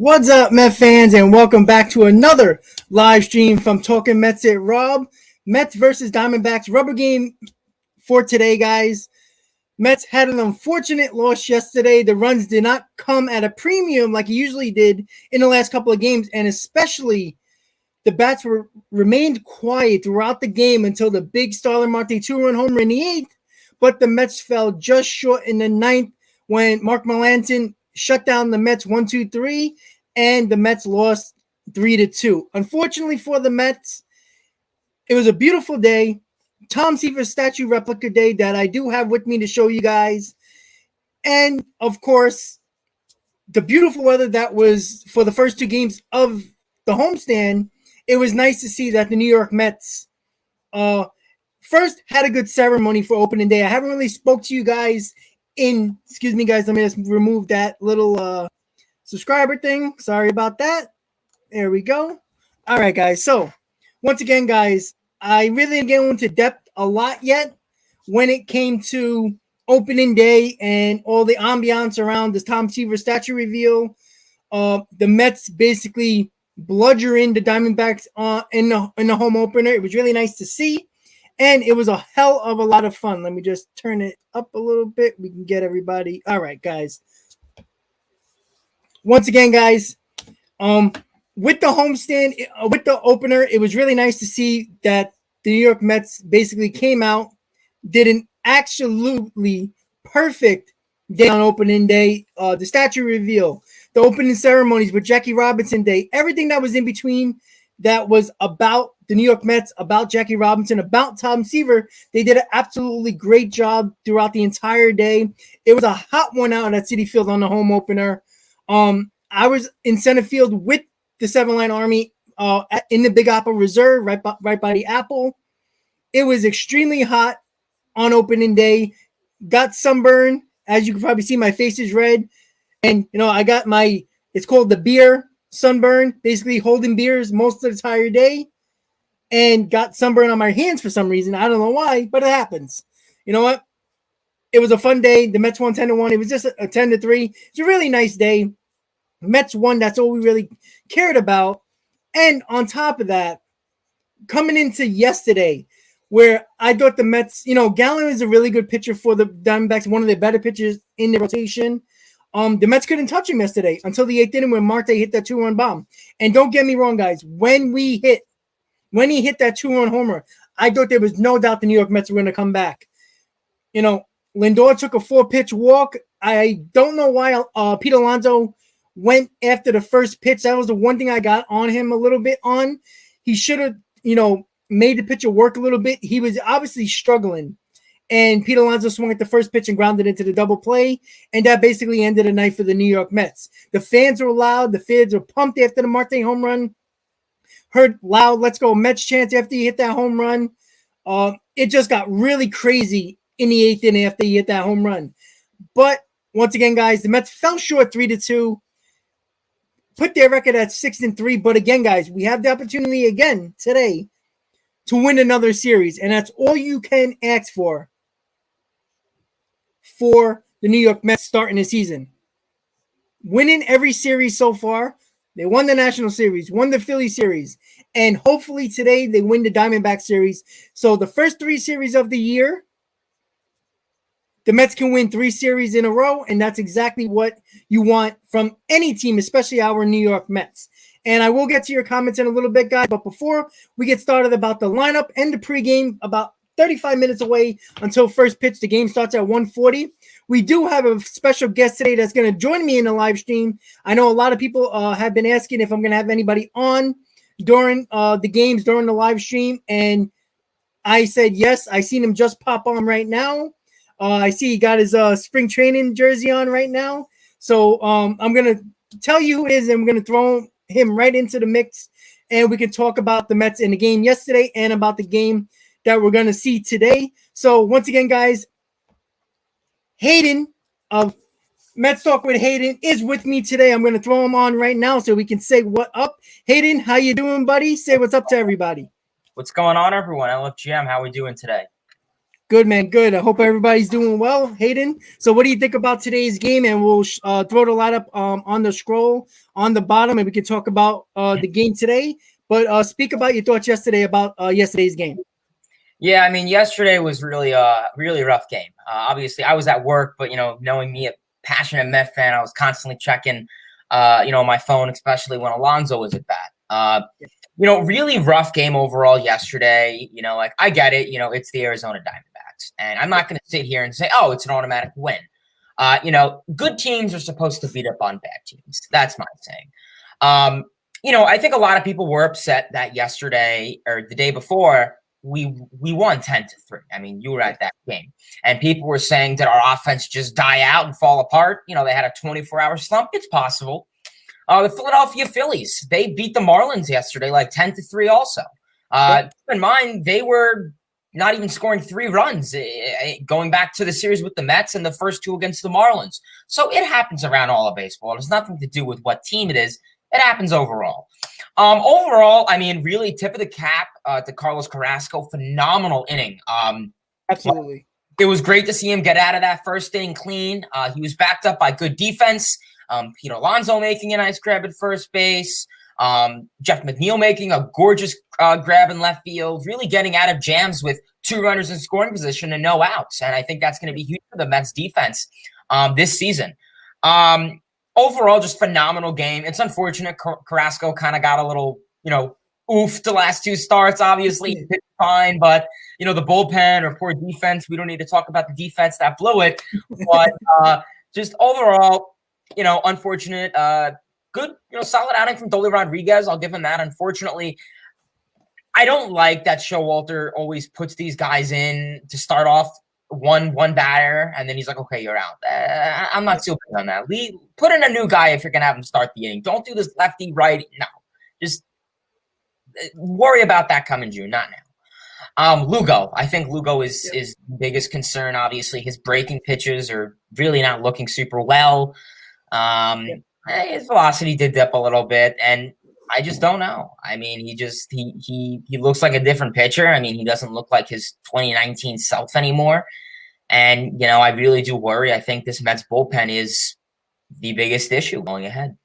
What's up, Met fans, and welcome back to another live stream from Talking Mets at Rob. Mets versus Diamondbacks rubber game for today, guys. Mets had an unfortunate loss yesterday. The runs did not come at a premium like he usually did in the last couple of games, and especially the bats remained quiet throughout the game until the big Starling Marte two-run homer in the eighth, but the Mets fell just short in the ninth when Mark Melancon shut down the Mets 1-2-3, and the Mets lost 3-2. Unfortunately for the Mets, it was a beautiful day. Tom Seaver statue replica day that I do have with me to show you guys. And, of course, the beautiful weather that was for the first two games of the homestand. It was nice to see that the New York Mets first had a good ceremony for opening day. I haven't really spoke to you guys excuse me, guys, let me just remove that little subscriber thing. Sorry about that. There we go. All right, guys. So, once again, guys, I really didn't get into depth a lot yet when it came to opening day and all the ambiance around this Tom Seaver statue reveal. The Mets basically bludgeoned the Diamondbacks in the home opener. It was really nice to see. And it was a hell of a lot of fun. Let me just turn it up a little bit. We can get everybody. All right, guys. Once again, guys, with the homestand, with the opener, it was really nice to see that the New York Mets basically came out, did an absolutely perfect day on opening day. The statue reveal, the opening ceremonies with Jackie Robinson Day, everything that was in between that was about the New York Mets, about Jackie Robinson, about Tom Seaver. They did an absolutely great job throughout the entire day. It was a hot one out at Citi Field on the home opener. I was in center field with the Seven-Line Army in the Big Apple Reserve, right by the Apple. It was extremely hot on opening day. Got sunburn. As you can probably see, my face is red. And, I got it's called the beer sunburn, basically holding beers most of the entire day, and got sunburn on my hands for some reason. I don't know why, but it happens. You know what? It was a fun day. The Mets won 10-1. It was just a 10-3. It's a really nice day. Mets won. That's all we really cared about. And on top of that, coming into yesterday, where I thought the Mets, Gallen is a really good pitcher for the Diamondbacks, one of the better pitchers in the rotation. The Mets couldn't touch him yesterday until the eighth inning when Marte hit that two-run bomb. And don't get me wrong, guys, when he hit that two-run homer, I thought there was no doubt the New York Mets were going to come back. Lindor took a 4-pitch walk. I don't know why Pete Alonso went after the first pitch. That was the one thing I got on him a little bit on. He should have, made the pitcher work a little bit. He was obviously struggling. And Pete Alonso swung at the first pitch and grounded into the double play. And that basically ended the night for the New York Mets. The fans were loud. The fans were pumped after the Marte home run. Heard loud, let's go Mets chants after he hit that home run. It just got really crazy in the eighth inning after he hit that home run. But once again, guys, the Mets fell short 3-2. Put their record at 6-3. But again, guys, we have the opportunity again today to win another series. And that's all you can ask for the New York Mets starting the season. Winning every series so far. They won the National Series, won the Philly Series, and hopefully today they win the Diamondback Series. So the first 3 series of the year, the Mets can win 3 series in a row, and that's exactly what you want from any team, especially our New York Mets. And I will get to your comments in a little bit, guys, but before we get started about the lineup and the pregame, about 35 minutes away until first pitch, the game starts at 1:40. We do have a special guest today that's going to join me in the live stream. I know a lot of people have been asking if I'm going to have anybody on during the games, during the live stream. And I said yes. I seen him just pop on right now. I see he got his spring training jersey on right now. So I'm going to tell you who it is, and I'm going to throw him right into the mix. And we can talk about the Mets in the game yesterday and about the game that we're going to see today. So once again, guys, Hayden of Mets Talk with Hayden is with me today. I'm going to throw him on right now so we can say what up. Hayden, how you doing, buddy? Say what's up to everybody. What's going on, everyone? LFGM, how we doing today? Good, man. Good. I hope everybody's doing well. Hayden, so what do you think about today's game? And we'll throw the lineup on the scroll on the bottom, and we can talk about the game today. But speak about your thoughts yesterday about yesterday's game. Yeah, I mean, yesterday was really really rough game. Obviously, I was at work, but knowing me, a passionate Met fan, I was constantly checking, my phone, especially when Alonso was at bat. Really rough game overall yesterday. Like I get it. It's the Arizona Diamondbacks, and I'm not going to sit here and say, oh, it's an automatic win. Good teams are supposed to beat up on bad teams. That's my saying. I think a lot of people were upset that yesterday or the day before we won 10-3. I mean, you were at that game, and people were saying that our offense just die out and fall apart. They had a 24-hour slump. It's possible. The Philadelphia Phillies, they beat the Marlins yesterday like 10-3 also. Keep in mind, they were not even scoring 3 runs going back to the series with the Mets and the first 2 against the Marlins. So it happens around all of baseball. It has nothing to do with what team it is. It happens overall. Overall, I mean, really tip of the cap to Carlos Carrasco. Phenomenal inning. Absolutely. It was great to see him get out of that first inning clean. He was backed up by good defense. Pete Alonso making a nice grab at first base. Jeff McNeil making a gorgeous grab in left field. Really getting out of jams with 2 runners in scoring position and no outs. And I think that's going to be huge for the Mets defense this season. Overall, just phenomenal game. It's unfortunate Carrasco kind of got a little, oof the last 2 starts. Obviously, he pitched fine, but, the bullpen or poor defense, we don't need to talk about the defense that blew it. But just overall, unfortunate. Good, solid outing from Dolly Rodriguez. I'll give him that. Unfortunately, I don't like that Showalter always puts these guys in to start off one batter, and then he's like, okay, you're out. I'm not too big on that. Put in a new guy if you're going to have him start the inning. Don't do this lefty, righty. No. Just worry about that coming June, not now. Lugo. I think Lugo is the biggest concern. Obviously, his breaking pitches are really not looking super well. His velocity did dip a little bit, and I just don't know. I mean, he looks like a different pitcher. I mean, he doesn't look like his 2019 self anymore. And, I really do worry. I think this Mets bullpen is the biggest issue going ahead.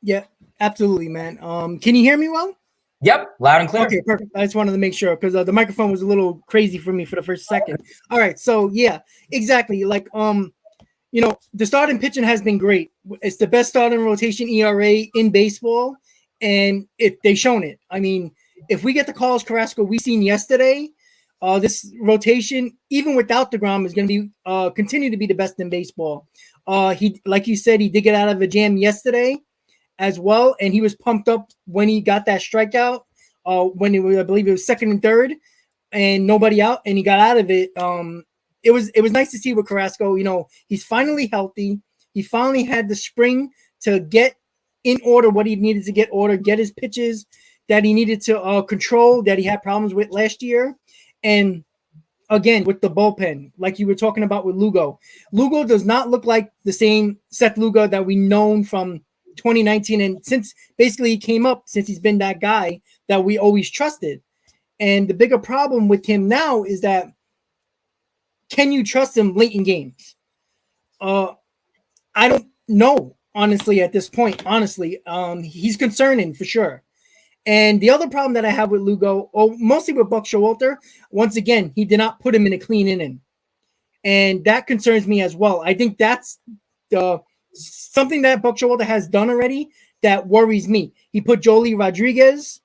Yeah, absolutely, man. Can you hear me well? Yep, loud and clear. Okay, perfect. I just wanted to make sure because the microphone was a little crazy for me for the first second. All right, so yeah, exactly. Like, the starting pitching has been great. It's the best starting rotation ERA in baseball, and they've shown it. I mean, if we get the Carlos Carrasco we seen yesterday, this rotation, even without DeGrom, is going to be continue to be the best in baseball. He, like you said, he did get out of a jam yesterday as well, and he was pumped up when he got that strikeout. When it was, I believe it was second and third, and nobody out, and he got out of it. It was nice to see with Carrasco. He's finally healthy. He finally had the spring to get in order what he needed to get his pitches that he needed to control that he had problems with last year. And again, with the bullpen, like you were talking about with Lugo. Lugo does not look like the same Seth Lugo that we known from 2019. And since basically he came up, since he's been that guy that we always trusted. And the bigger problem with him now is that can you trust him late in games? I don't know, honestly, at this point. Honestly, he's concerning for sure. And the other problem that I have with Lugo, mostly with Buck Showalter, once again, he did not put him in a clean inning. And that concerns me as well. I think that's something that Buck Showalter has done already that worries me. He put Joely Rodriguez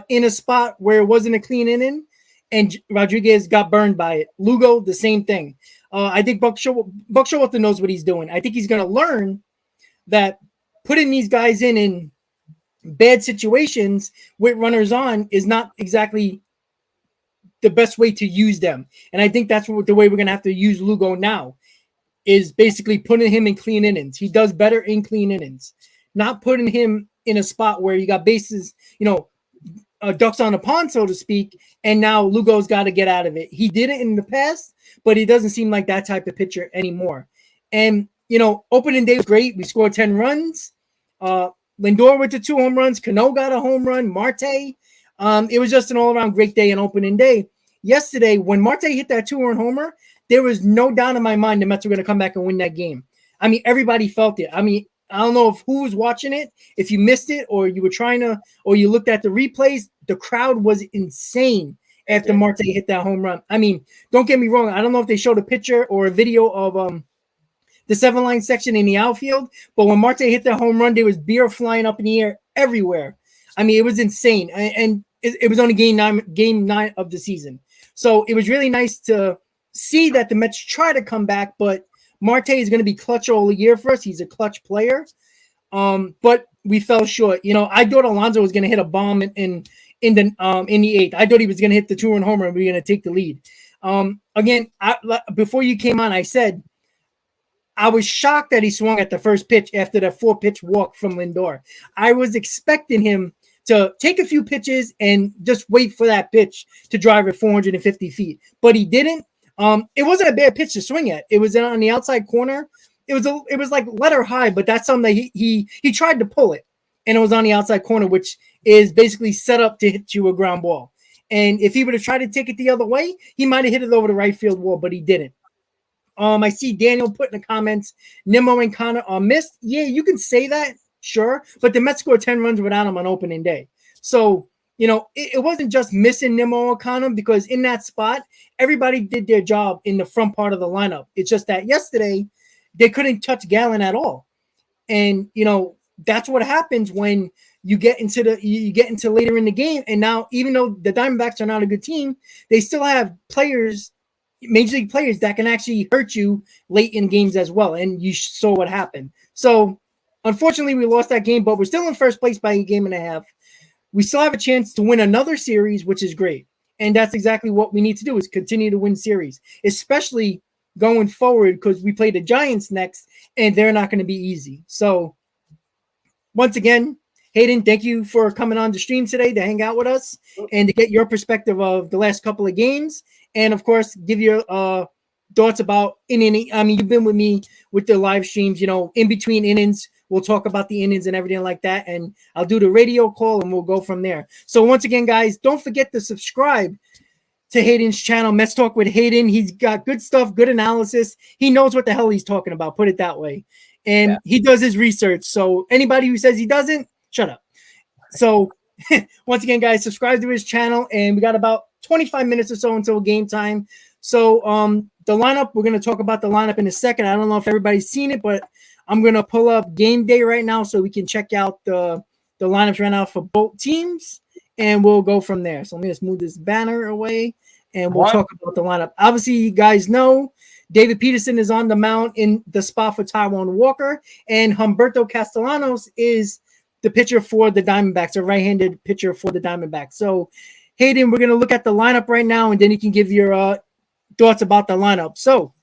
in a spot where it wasn't a clean inning, and Rodriguez got burned by it. Lugo, the same thing. I think Buck Showalter knows what he's doing. I think he's going to learn that putting these guys in bad situations with runners on is not exactly the best way to use them. And I think that's the way we're going to have to use Lugo now, is basically putting him in clean innings. He does better in clean innings, not putting him in a spot where you got bases, ducks on a pond, so to speak, and now Lugo's got to get out of it. He did it in the past, but he doesn't seem like that type of pitcher anymore. And, opening day was great. We scored 10 runs. Lindor with the 2 home runs. Cano got a home run. Marte. It was just an all-around great day and opening day. yesterday when Marte hit that 2-run homer, there was no doubt in my mind the Mets were going to come back and win that game. I mean, everybody felt it. I mean, I don't know if who was watching it, if you missed it or you were trying to, or you looked at the replays, the crowd was insane after Marte hit that home run. I mean, don't get me wrong. I don't know if they showed a picture or a video of the 7-line section in the outfield, but when Marte hit that home run, there was beer flying up in the air everywhere. I mean, it was insane. And it was only game nine of the season. So it was really nice to see that the Mets try to come back, but Marte is going to be clutch all year for us. He's a clutch player. But we fell short. You know, I thought Alonso was going to hit a bomb in the 8th. I thought he was going to hit the 2-run homer and we were going to take the lead. Again, before you came on, I said I was shocked that he swung at the first pitch after that 4-pitch walk from Lindor. I was expecting him to take a few pitches and just wait for that pitch to drive at 450 feet, but he didn't. It wasn't a bad pitch to swing at. It was on the outside corner. It was like letter high, but that's something that he tried to pull it, and it was on the outside corner, which is basically set up to hit you a ground ball. And if he would have tried to take it the other way, he might have hit it over the right field wall, but he didn't. I see Daniel put in the comments, Nimmo and Connor are missed. Yeah, you can say that, sure, but the Mets scored 10 runs without him on opening day. So, you know, it wasn't just missing Nimmo or Connor, because in that spot, everybody did their job in the front part of the lineup. It's just that yesterday they couldn't touch Gallen at all. And, you know, that's what happens when you get into later in the game. And now, even though the Diamondbacks are not a good team, they still have players, major league players, that can actually hurt you late in games as well. And you saw what happened. So unfortunately, we lost that game, but we're still in first place by a game and a half. We still have a chance to win another series, which is great. And that's exactly what we need to do, is continue to win series, especially going forward, because we play the Giants next and they're not going to be easy. So once again, Hayden, thank you for coming on the stream today to hang out with us and to get your perspective of the last couple of games. And of course, give your thoughts about inning. I mean, you've been with me with the live streams, you know, in between innings. We'll talk about the innings and everything like that. And I'll do the radio call and we'll go from there. So once again, guys, don't forget to subscribe to Hayden's channel, Mets Talk with Hayden. He's got good stuff, good analysis. He knows what the hell he's talking about, put it that way. And he does his research. So anybody who says he doesn't, shut up. So once again, guys, subscribe to his channel. And we got about 25 minutes or so until game time. So the lineup, we're going to talk about the lineup in a second. I don't know if everybody's seen it, but I'm going to pull up game day right now so we can check out the lineups right now for both teams. And we'll go from there. So let me just move this banner away and we'll talk about the lineup. Obviously, you guys know David Peterson is on the mound in the spot for Taijuan Walker, and Humberto Castellanos is the pitcher for the Diamondbacks, a right-handed pitcher for the Diamondbacks. So, Hayden, we're going to look at the lineup right now, and then you can give your thoughts about the lineup. So,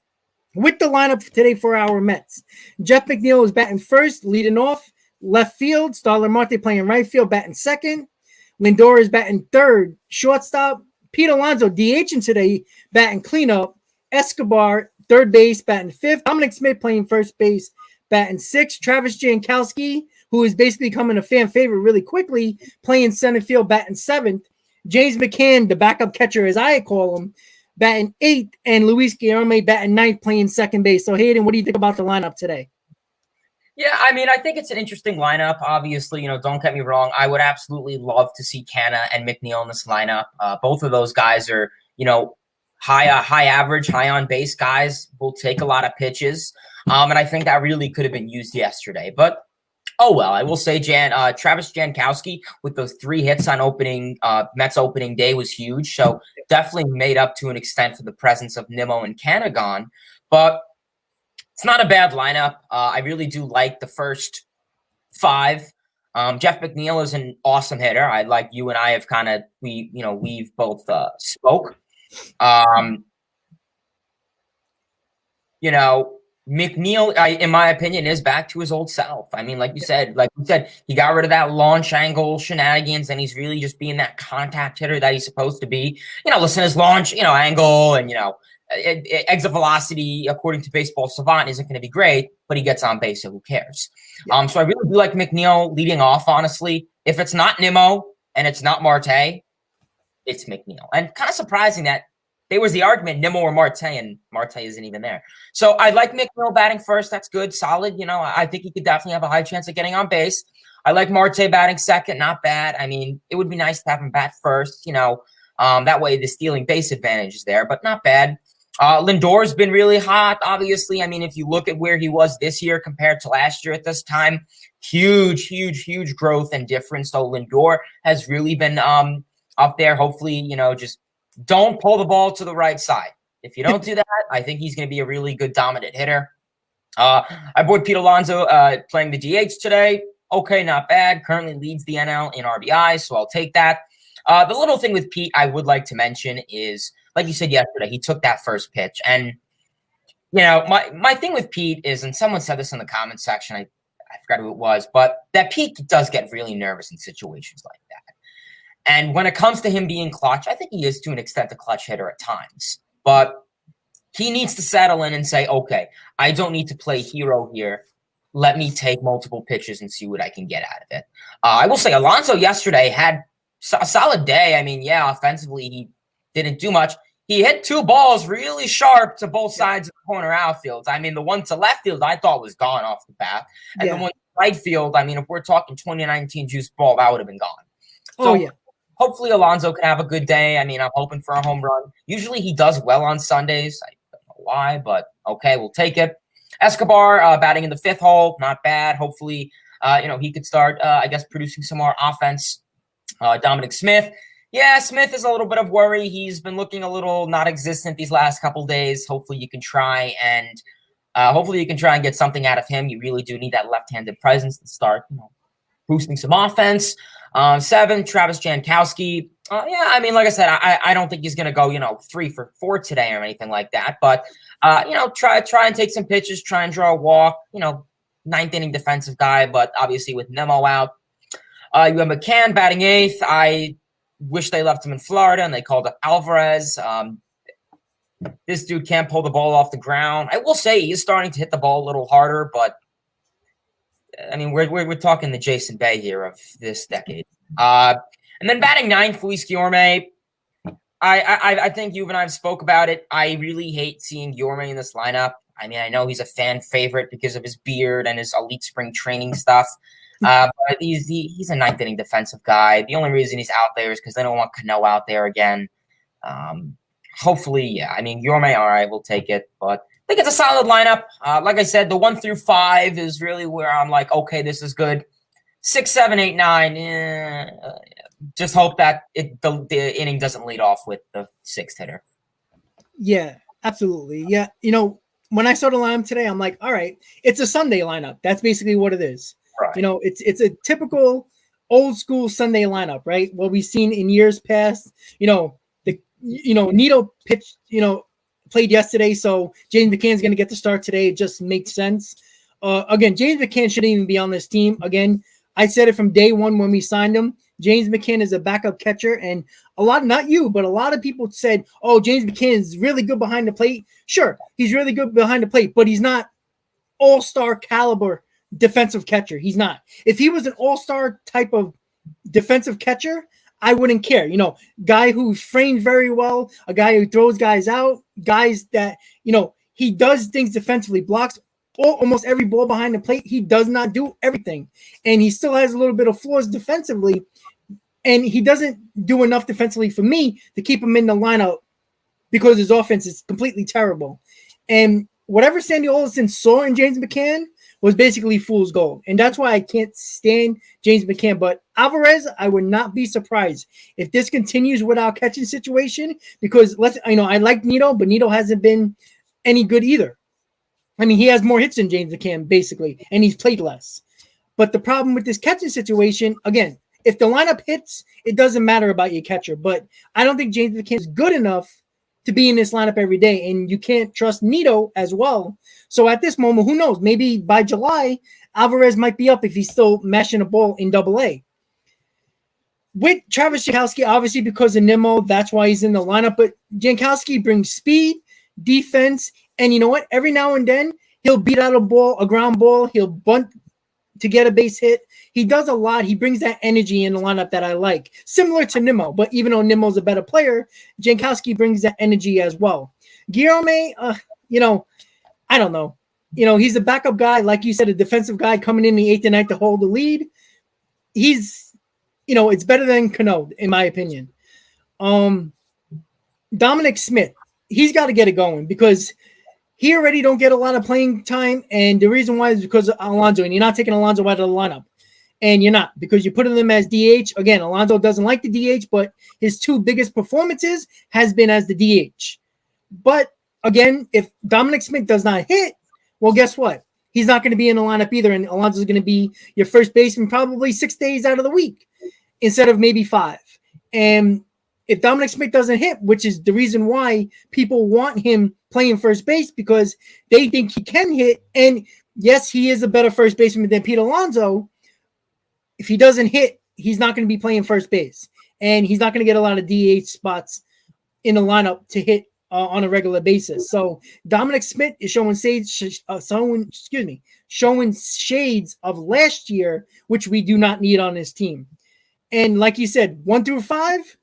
with the lineup today for our Mets, Jeff McNeil is batting first, leading off. Left field, Starler Marte playing right field, batting second. Lindor is batting third. Shortstop, Pete Alonso DHing today, batting cleanup. Escobar, third base, batting fifth. Dominic Smith playing first base, batting sixth. Travis Jankowski, who is basically becoming a fan favorite really quickly, playing center field, batting seventh. James McCann, the backup catcher, as I call him, batting eighth. And Luis Guillorme batting ninth, playing second base. So, Hayden, what do you think about the lineup today? Yeah, I mean, I think it's an interesting lineup. Obviously, you know, don't get me wrong. I would absolutely love to see Canna and McNeil in this lineup. Both of those guys are, you know, high average, high on base guys, will take a lot of pitches. And I think that really could have been used yesterday. But, oh, well, I will say Travis Jankowski with those 3 hits on Mets opening day was huge. So definitely made up to an extent for the presence of Nimmo and Canna gone. But it's not a bad lineup. I really do like the first 5. Jeff McNeil is an awesome hitter. I like you and I have kind of we've both spoke. You know, McNeil, in my opinion, is back to his old self. I mean, like we said, he got rid of that launch angle shenanigans, and he's really just being that contact hitter that he's supposed to be. You know, listen, his launch, angle and exit velocity, according to Baseball Savant, isn't going to be great, but he gets on base, so who cares? Yeah. So I really do like McNeil leading off, honestly. If it's not Nimmo and it's not Marte, it's McNeil. And kind of surprising that there was the argument, Nimmo or Marte, and Marte isn't even there. So I like McNeil batting first. That's good, solid. You know, I think he could definitely have a high chance of getting on base. I like Marte batting second, not bad. I mean, it would be nice to have him bat first, you know. That way the stealing base advantage is there, but not bad. Lindor's been really hot, obviously. I mean, if you look at where he was this year compared to last year at this time, huge growth and difference. So Lindor has really been up there. Hopefully, you know, just don't pull the ball to the right side. If you don't do that, I think he's going to be a really good dominant hitter. I bought Pete Alonso playing the DH today. Okay, not bad. Currently leads the NL in RBI, so I'll take that. The little thing with Pete I would like to mention is, like you said yesterday, he took that first pitch. And, you know, my thing with Pete is, and someone said this in the comment section, I forgot who it was, but that Pete does get really nervous in situations like that. And when it comes to him being clutch, I think he is to an extent a clutch hitter at times. But he needs to settle in and say, okay, I don't need to play hero here. Let me take multiple pitches and see what I can get out of it. I will say Alonso yesterday had a solid day. I mean, yeah, offensively, he didn't do much. He hit 2 balls really sharp to both sides of the corner outfields. I mean, the one to left field I thought was gone off the bat. And the one to right field, I mean, if we're talking 2019 juice ball, that would have been gone. So hopefully Alonso can have a good day. I mean, I'm hoping for a home run. Usually he does well on Sundays. I don't know why, but okay, we'll take it. Escobar batting in the 5th hole, not bad. Hopefully, you know, he could start, I guess, producing some more offense. Dominic Smith. Yeah, Smith is a little bit of worry. He's been looking a little not existent these last couple days. Hopefully you can try and get something out of him. You really do need that left-handed presence to start, you know, boosting some offense. 7, Travis Jankowski. Yeah, I mean, like I said, I don't think he's going to go, you know, 3 for 4 today or anything like that. But, you know, try and take some pitches, try and draw a walk. You know, 9th inning defensive guy, but obviously with Nimmo out. You have McCann batting 8th. I wish they left him in Florida and they called up Alvarez. This dude can't pull the ball off the ground. I will say he's starting to hit the ball a little harder, but I mean, we're talking the Jason Bay here of this decade. And then batting 9th, Luis Guillorme. I think you and I have spoke about it. I really hate seeing Guillorme in this lineup. I mean, I know he's a fan favorite because of his beard and his elite spring training stuff. But he's a 9th inning defensive guy. The only reason he's out there is because they don't want Cano out there again. Hopefully, yeah. I mean, Guillorme, all right, we'll take it. But I think it's a solid lineup. Like I said, the 1 through 5 is really where I'm like, okay, this is good. 6, 7, 8, 9. Just hope that the inning doesn't lead off with the 6th hitter. Yeah, absolutely. Yeah, you know, when I saw the lineup today, I'm like, all right, it's a Sunday lineup. That's basically what it is. Right. You know, it's a typical old school Sunday lineup, right? What we've seen in years past. You know, Nito pitched, you know, played yesterday, so James McCann's going to get the start today. It just makes sense. Again, James McCann shouldn't even be on this team. Again, I said it from day one when we signed him. James McCann is a backup catcher, and not you, but a lot of people said, oh, James McCann is really good behind the plate. Sure, he's really good behind the plate, but he's not all-star caliber defensive catcher. He's not. If he was an all-star type of defensive catcher, I wouldn't care. You know, guy who frames very well, a guy who throws guys out, guys that, you know, he does things defensively, blocks almost every ball behind the plate. He does not do everything, and he still has a little bit of flaws defensively, and he doesn't do enough defensively for me to keep him in the lineup because his offense is completely terrible. And whatever Sandy Alderson saw in James McCann was basically fool's gold. And that's why I can't stand James McCann. But Alvarez, I would not be surprised if this continues with our catching situation, because I like Nito, but Nito hasn't been any good either. I mean, he has more hits than James McCann, basically, and he's played less. But the problem with this catching situation, again, if the lineup hits, it doesn't matter about your catcher. But I don't think James McCann is good enough to be in this lineup every day, and you can't trust Nito as well. So at this moment, who knows? Maybe by July, Alvarez might be up if he's still mashing a ball in AA. With Travis Jankowski, obviously because of Nimmo, that's why he's in the lineup. But Jankowski brings speed, defense, and you know what? Every now and then, he'll beat out a ground ball. He'll bunt to get a base hit. He does a lot. He brings that energy in the lineup that I like, similar to Nimmo. But even though Nimmo's a better player, Jankowski brings that energy as well. Guillaume, I don't know. He's a backup guy, like you said, a defensive guy coming in the 8th and 9th to hold the lead. He's, it's better than Cano, in my opinion. Dominic Smith, he's got to get it going because he already don't get a lot of playing time, and the reason why is because of Alonso, and you're not taking Alonso out of the lineup. And you're not, because you're putting him as DH. Again, Alonso doesn't like the DH, but his 2 biggest performances has been as the DH. But again, if Dominic Smith does not hit, well, guess what? He's not going to be in the lineup either, and Alonso's going to be your first baseman probably 6 days out of the week instead of maybe 5. And if Dominic Smith doesn't hit, which is the reason why people want him playing first base, because they think he can hit, and yes, he is a better first baseman than Pete Alonso. If he doesn't hit, he's not going to be playing first base, and he's not going to get a lot of DH spots in the lineup to hit on a regular basis. So Dominic Smith is showing shades of last year, which we do not need on this team. And like you said, 1 through 5,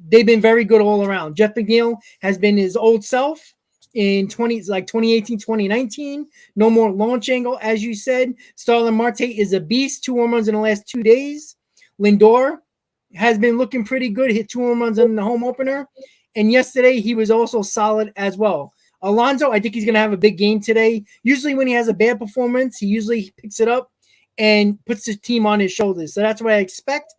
they've been very good all around. Jeff McNeil has been his old self in 2018, 2019. No more launch angle, as you said. Starlin Marte is a beast. 2 home runs in the last 2 days. Lindor has been looking pretty good. Hit 2 home runs in the home opener. And yesterday, he was also solid as well. Alonso, I think he's going to have a big game today. Usually when he has a bad performance, he usually picks it up and puts the team on his shoulders. So that's what I expect.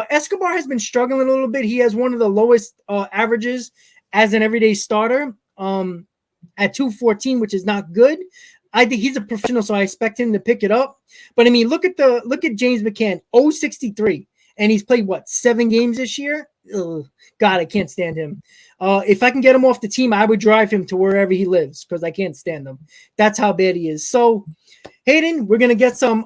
Escobar has been struggling a little bit. He has one of the lowest averages as an everyday starter at 214, which is not good. I think he's a professional, so I expect him to pick it up. But I mean, look at James McCann, 063, and he's played 7 games this year. Ugh, God, I can't stand him. If I can get him off the team, I would drive him to wherever he lives because I can't stand him. That's how bad he is. So, Hayden, we're gonna get some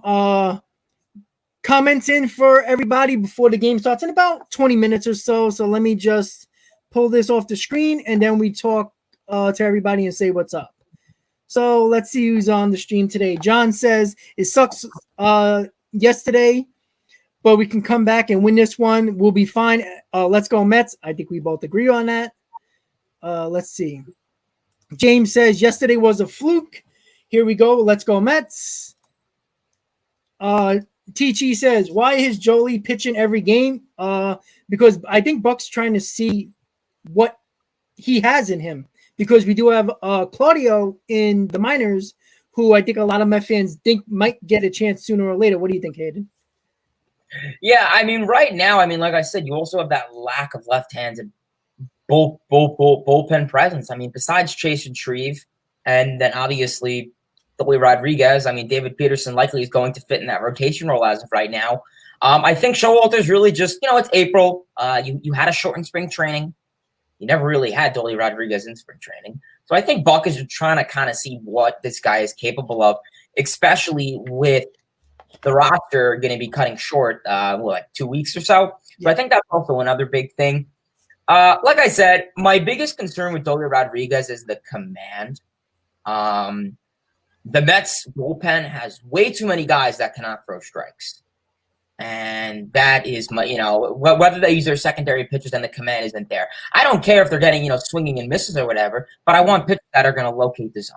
comments in for everybody before the game starts in about 20 minutes or so. So let me just pull this off the screen and then we talk to everybody and say what's up. So let's see who's on the stream today. John says it sucks yesterday, but we can come back and win this one. We'll be fine. Let's go Mets. I think we both agree on that. Let's see. James says yesterday was a fluke. Here we go. Let's go Mets. TG says, why is Jolie pitching every game? Because I think Buck's trying to see what he has in him. Because we do have Claudio in the minors, who I think a lot of Met fans think might get a chance sooner or later. What do you think, Hayden? Yeah, I mean, right now, like I said, you also have that lack of left-handed bullpen presence. I mean, besides Chase and Shreve, and then obviously Dolly Rodriguez, David Peterson likely is going to fit in that rotation role as of right now. I think Showalter's really just, it's April. You had a shortened spring training. You never really had Dolly Rodriguez in spring training. So I think Buck is just trying to kind of see what this guy is capable of, especially with the roster going to be cutting short, 2 weeks or so. So I think that's also another big thing. Like I said, my biggest concern with Dolly Rodriguez is the command. The Mets bullpen has way too many guys that cannot throw strikes. And that is whether they use their secondary pitchers and the command isn't there. I don't care if they're getting, swinging and misses or whatever, but I want pitchers that are going to locate the zone.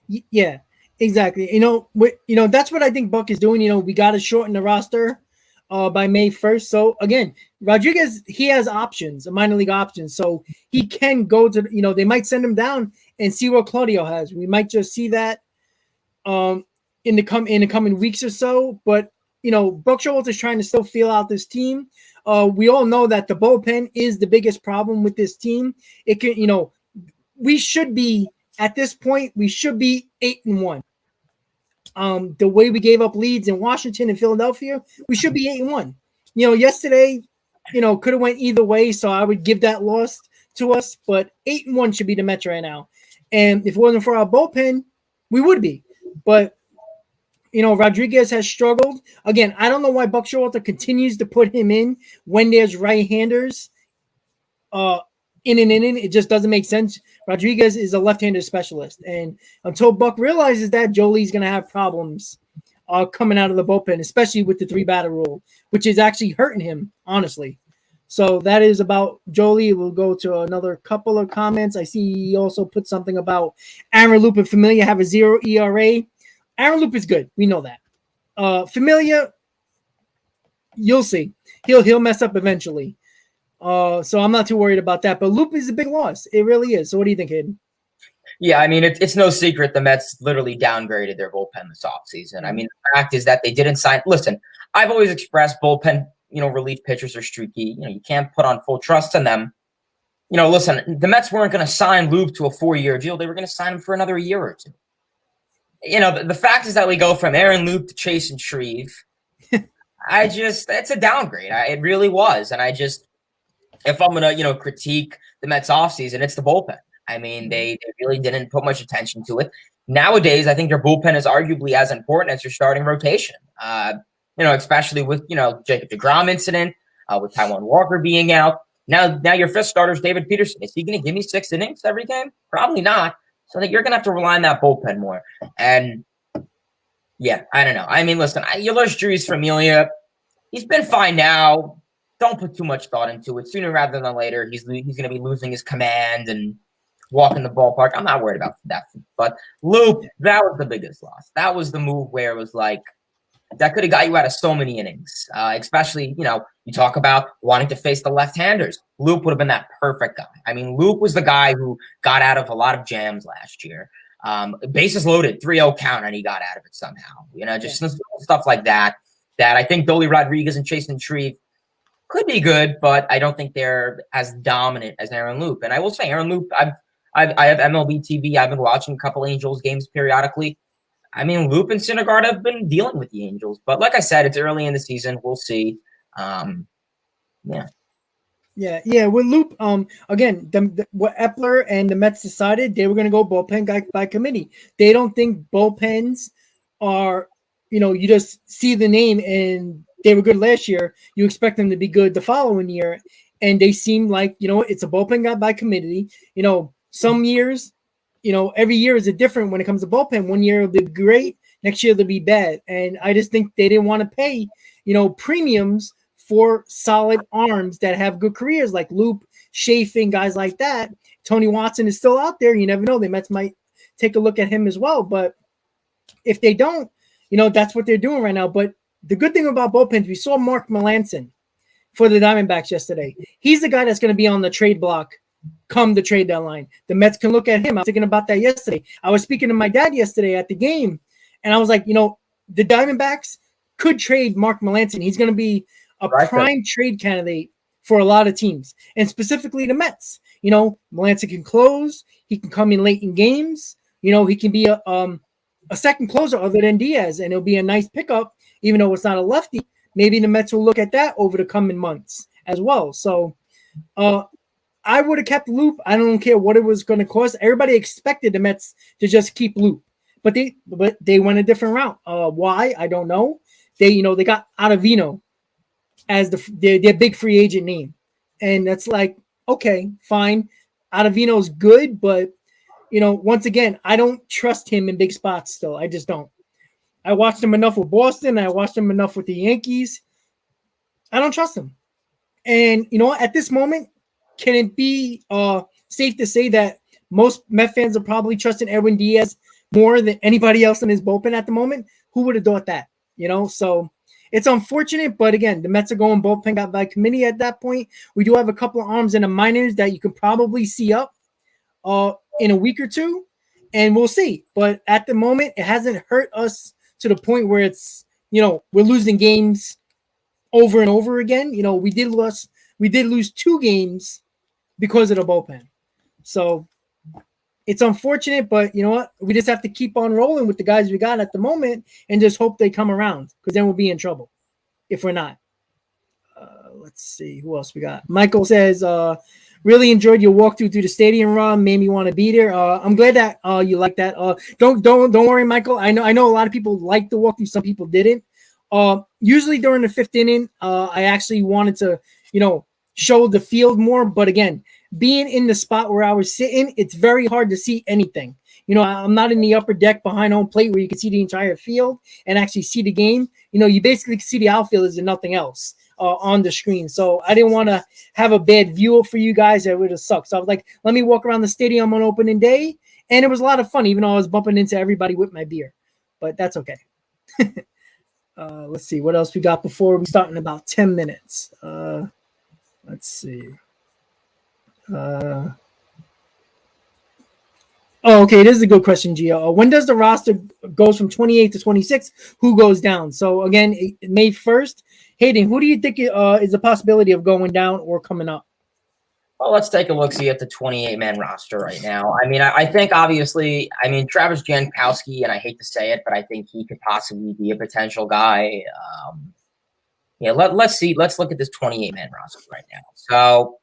Yeah, exactly. That's what I think Buck is doing. We got to shorten the roster by May 1st. So again, Rodriguez, he has options, minor league options. So he can go to, they might send him down and see what Claudio has. We might just see that in the coming weeks or so. But Buck Showalter is trying to still feel out this team. We all know that the bullpen is the biggest problem with this team. It can, we should be at this point. We should be 8-1. The way we gave up leads in Washington and Philadelphia, we should be 8-1. Yesterday, could have went either way, so I would give that loss to us. But 8-1 should be the Mets right now. And if it wasn't for our bullpen, we would be. But Rodriguez has struggled. Again, I don't know why Buck Showalter continues to put him in when there's right-handers in an inning. It just doesn't make sense. Rodriguez is a left-handed specialist, and until Buck realizes that, Jolie's going to have problems coming out of the bullpen, especially with the 3-batter rule, which is actually hurting him, honestly. So that is about Jolie. We'll go to another couple of comments. I see he also put something about Aaron Loup and Familia have a 0 ERA. Aaron Loup is good. We know that. Familia, you'll see. He'll mess up eventually. So I'm not too worried about that. But Loup is a big loss. It really is. So what do you think, Hayden? Yeah, I mean, it's no secret the Mets literally downgraded their bullpen this offseason. I mean, the fact is that they didn't sign – listen, I've always expressed bullpen, relief pitchers are streaky. You can't put on full trust in them. Listen, the Mets weren't going to sign Loup to a 4-year deal. They were going to sign him for another year or two. The fact is that we go from Aaron Loup to Chase and Shreve. It's a downgrade. It really was. And if I'm going to, critique the Mets offseason, it's the bullpen. I mean, they really didn't put much attention to it. Nowadays, I think their bullpen is arguably as important as their starting rotation. Especially with, Jacob deGrom incident, with Taijuan Walker being out. Now your fifth starter is David Peterson. Is he going to give me 6 innings every game? Probably not. So I think you're going to have to rely on that bullpen more. And, yeah, I don't know. I mean, listen, Ulysses Familia, he's been fine now. Don't put too much thought into it. Sooner rather than later, he's going to be losing his command and walking the ballpark. I'm not worried about that. But Loup, that was the biggest loss. That was the move where it was like, that could have got you out of so many innings, especially, you talk about wanting to face the left-handers. Loup would have been that perfect guy. I mean, Loup was the guy who got out of a lot of jams last year. Bases loaded, 3-0 count, and he got out of it somehow. Just stuff like that I think Dolly Rodriguez and Chase and Shreve could be good, but I don't think they're as dominant as Aaron Loup. And I will say, Aaron Loup, I have MLB TV. I've been watching a couple Angels games periodically. I mean, Loup and Syndergaard have been dealing with the Angels. But like I said, it's early in the season. We'll see. Yeah. With Loup, again, what Epler and the Mets decided, they were going to go bullpen guy by committee. They don't think bullpens are, you just see the name and they were good last year. You expect them to be good the following year. And they seem like, it's a bullpen guy by committee. Some years, every year is a different when it comes to bullpen. One year it'll be great. Next year they'll be bad. And I just think they didn't want to pay, premiums for solid arms that have good careers like Loup, Chafin, guys like that. Tony Watson is still out there. You never know. The Mets might take a look at him as well. But if they don't, that's what they're doing right now. But the good thing about bullpens, we saw Mark Melancon for the Diamondbacks yesterday. He's the guy that's going to be on the trade block come the trade deadline. The Mets can look at him. I was thinking about that yesterday. I was speaking to my dad yesterday at the game, and I was like, the Diamondbacks could trade Mark Melancon. He's going to be a prime trade candidate for a lot of teams, and specifically the Mets. Melancon can close. He can come in late in games. He can be a second closer other than Diaz, and it'll be a nice pickup, even though it's not a lefty. Maybe the Mets will look at that over the coming months as well. So I would have kept Loup. I don't care what it was going to cost. Everybody expected the Mets to just keep Loup, but they went a different route. Why? I don't know. They got Ottavino as their big free agent name, and that's like, okay, fine. Ottavino's good, but once again, I don't trust him in big spots still. I just don't. I watched him enough with Boston. I watched him enough with the Yankees. I don't trust him. And at this moment, can it be safe to say that most Met fans are probably trusting Edwin Diaz more than anybody else in his bullpen at the moment? Who would have thought that? So it's unfortunate, but again, the Mets are going bullpen by committee at that point. We do have a couple of arms in the minors that you can probably see up in a week or two, and we'll see. But at the moment, it hasn't hurt us to the point where it's, we're losing games over and over again. We did lose 2 games because of the bullpen. So it's unfortunate, but you know what? We just have to keep on rolling with the guys we got at the moment and just hope they come around, because then we'll be in trouble if we're not. Let's see who else we got. Michael says, really enjoyed your walkthrough through the stadium run. Made me want to be there. I'm glad that you like that. Don't worry, Michael. I know a lot of people liked the walkthrough. Some people didn't. Usually during the 5th inning, I actually wanted to, show the field more. But again, being in the spot where I was sitting, it's very hard to see anything. I'm not in the upper deck behind home plate where you can see the entire field and actually see the game. You basically see the outfielders and nothing else on the screen. So I didn't want to have a bad view for you guys. That would have sucked. So I was like, let me walk around the stadium on opening day. And it was a lot of fun, even though I was bumping into everybody with my beer. But that's okay. Let's see what else we got before we start in about 10 minutes. Let's see. Okay. This is a good question, Gio. When does the roster goes from 28 to 26? Who goes down? So again, May 1st. Hayden, who do you think is a possibility of going down or coming up? Well, let's take a look-see at the 28-man roster right now. I mean, I think obviously, Travis Jankowski, and I hate to say it, but I think he could possibly be a potential guy. Let's see. Let's look at this 28-man roster right now. So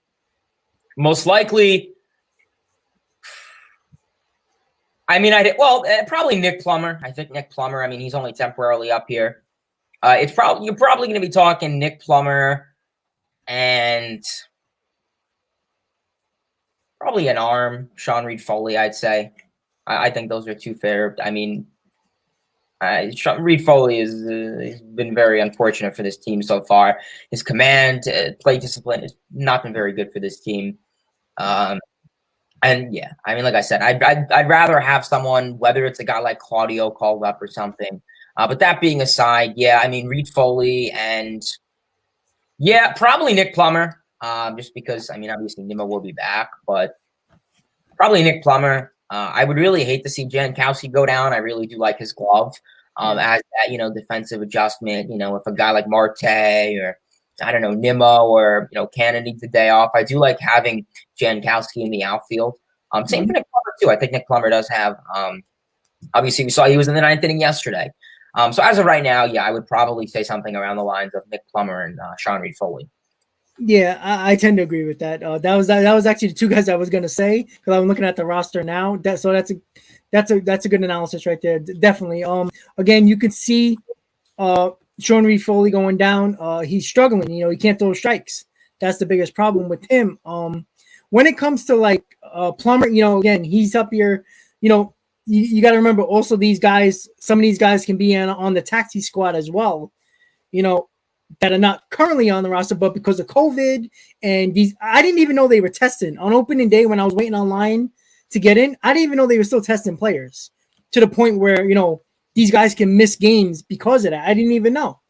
most likely, probably Nick Plummer. I think Nick Plummer. He's only temporarily up here. You're probably going to be talking Nick Plummer and probably an arm, Sean Reed-Foley, I'd say. I think those are two fair. Reed-Foley has been very unfortunate for this team so far. His command, play discipline has not been very good for this team. Like I said, I'd rather have someone, whether it's a guy like Claudio called up or something. But that being aside, Reed-Foley and probably Nick Plummer. Just because, obviously Nimmo will be back, but probably Nick Plummer. I would really hate to see Jankowski go down. I really do like his glove as that, defensive adjustment. If a guy like Marte or, I don't know, Nimmo or, Cannon needs a day off, I do like having Jankowski in the outfield. Same for Nick Plummer, too. I think Nick Plummer does have, obviously we saw he was in the 9th inning yesterday. So as of right now, I would probably say something around the lines of Nick Plummer and Sean Reed-Foley. Yeah, I tend to agree with that. That was actually the two guys I was gonna say because I'm looking at the roster now. That's a good analysis right there. Definitely. Again, you can see Sean Reed-Foley going down. He's struggling. He can't throw strikes. That's the biggest problem with him. When it comes to like Plummer, again, he's up here. You got to remember also these guys. Some of these guys can be on the taxi squad as well. That are not currently on the roster, but because of COVID and I didn't even know they were testing on opening day when I was waiting online to get in. I didn't even know they were still testing players to the point where, these guys can miss games because of that. I didn't even know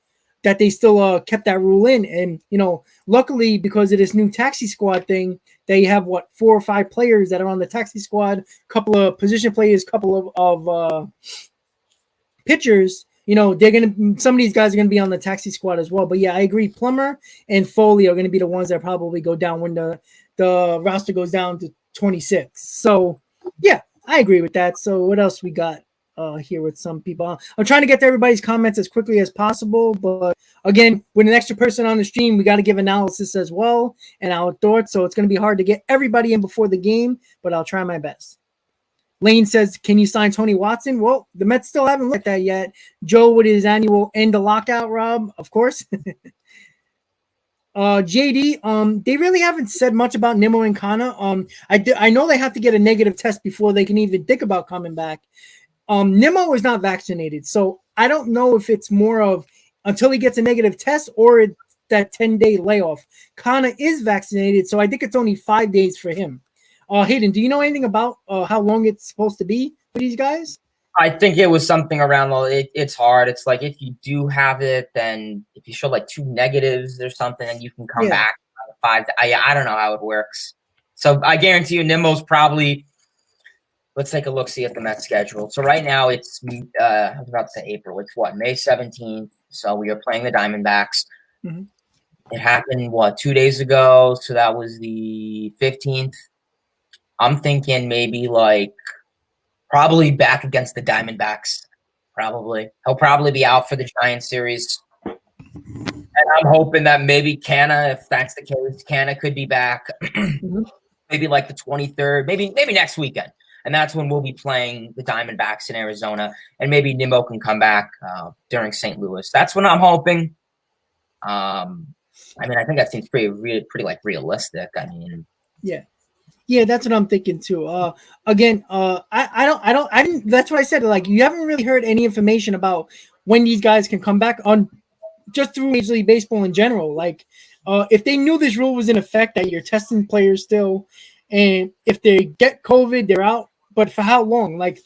that they still kept that rule in. And, luckily because of this new taxi squad thing, they have 4 or 5 players that are on the taxi squad, couple of position players, couple of pitchers. Some of these guys are gonna be on the taxi squad as well. But I agree. Plummer and Foley are gonna be the ones that probably go down when the roster goes down to 26. So I agree with that. So what else we got here with some people? I'm trying to get to everybody's comments as quickly as possible, but again, with an extra person on the stream, we got to give analysis as well and our thoughts. So it's gonna be hard to get everybody in before the game, but I'll try my best. Lane says, can you sign Tony Watson? Well, the Mets still haven't looked at that yet. Joe with his annual end the lockout, Rob, of course. JD, they really haven't said much about Nimmo and Kana. I know they have to get a negative test before they can even think about coming back. Nimmo is not vaccinated, so I don't know if it's more of until he gets a negative test or that 10-day layoff. Kana is vaccinated, so I think it's only 5 days for him. Hayden, do you know anything about how long it's supposed to be for these guys? I think it was something around, it's hard. It's like if you do have it, then if you show like 2 negatives or something, then you can come back 5. I don't know how it works. So I guarantee you Nimmo's probably, let's take a look-see at the Mets schedule. So right now it's, I was about to say April. It's May 17th. So we are playing the Diamondbacks. Mm-hmm. It happened, 2 days ago? So that was the 15th. I'm thinking maybe probably back against the Diamondbacks. Probably. He'll probably be out for the Giants series. And I'm hoping that maybe Canna, if that's the case, Canna could be back. Maybe the 23rd, maybe next weekend. And that's when we'll be playing the Diamondbacks in Arizona. And maybe Nimmo can come back during St. Louis. That's what I'm hoping. I think that seems pretty realistic. Yeah. Yeah, that's what I'm thinking too. Again, I didn't. That's what I said. Like, you haven't really heard any information about when these guys can come back on, just through Major League Baseball in general. Like, if they knew this rule was in effect that you're testing players still, and if they get COVID, they're out. But for how long? Like,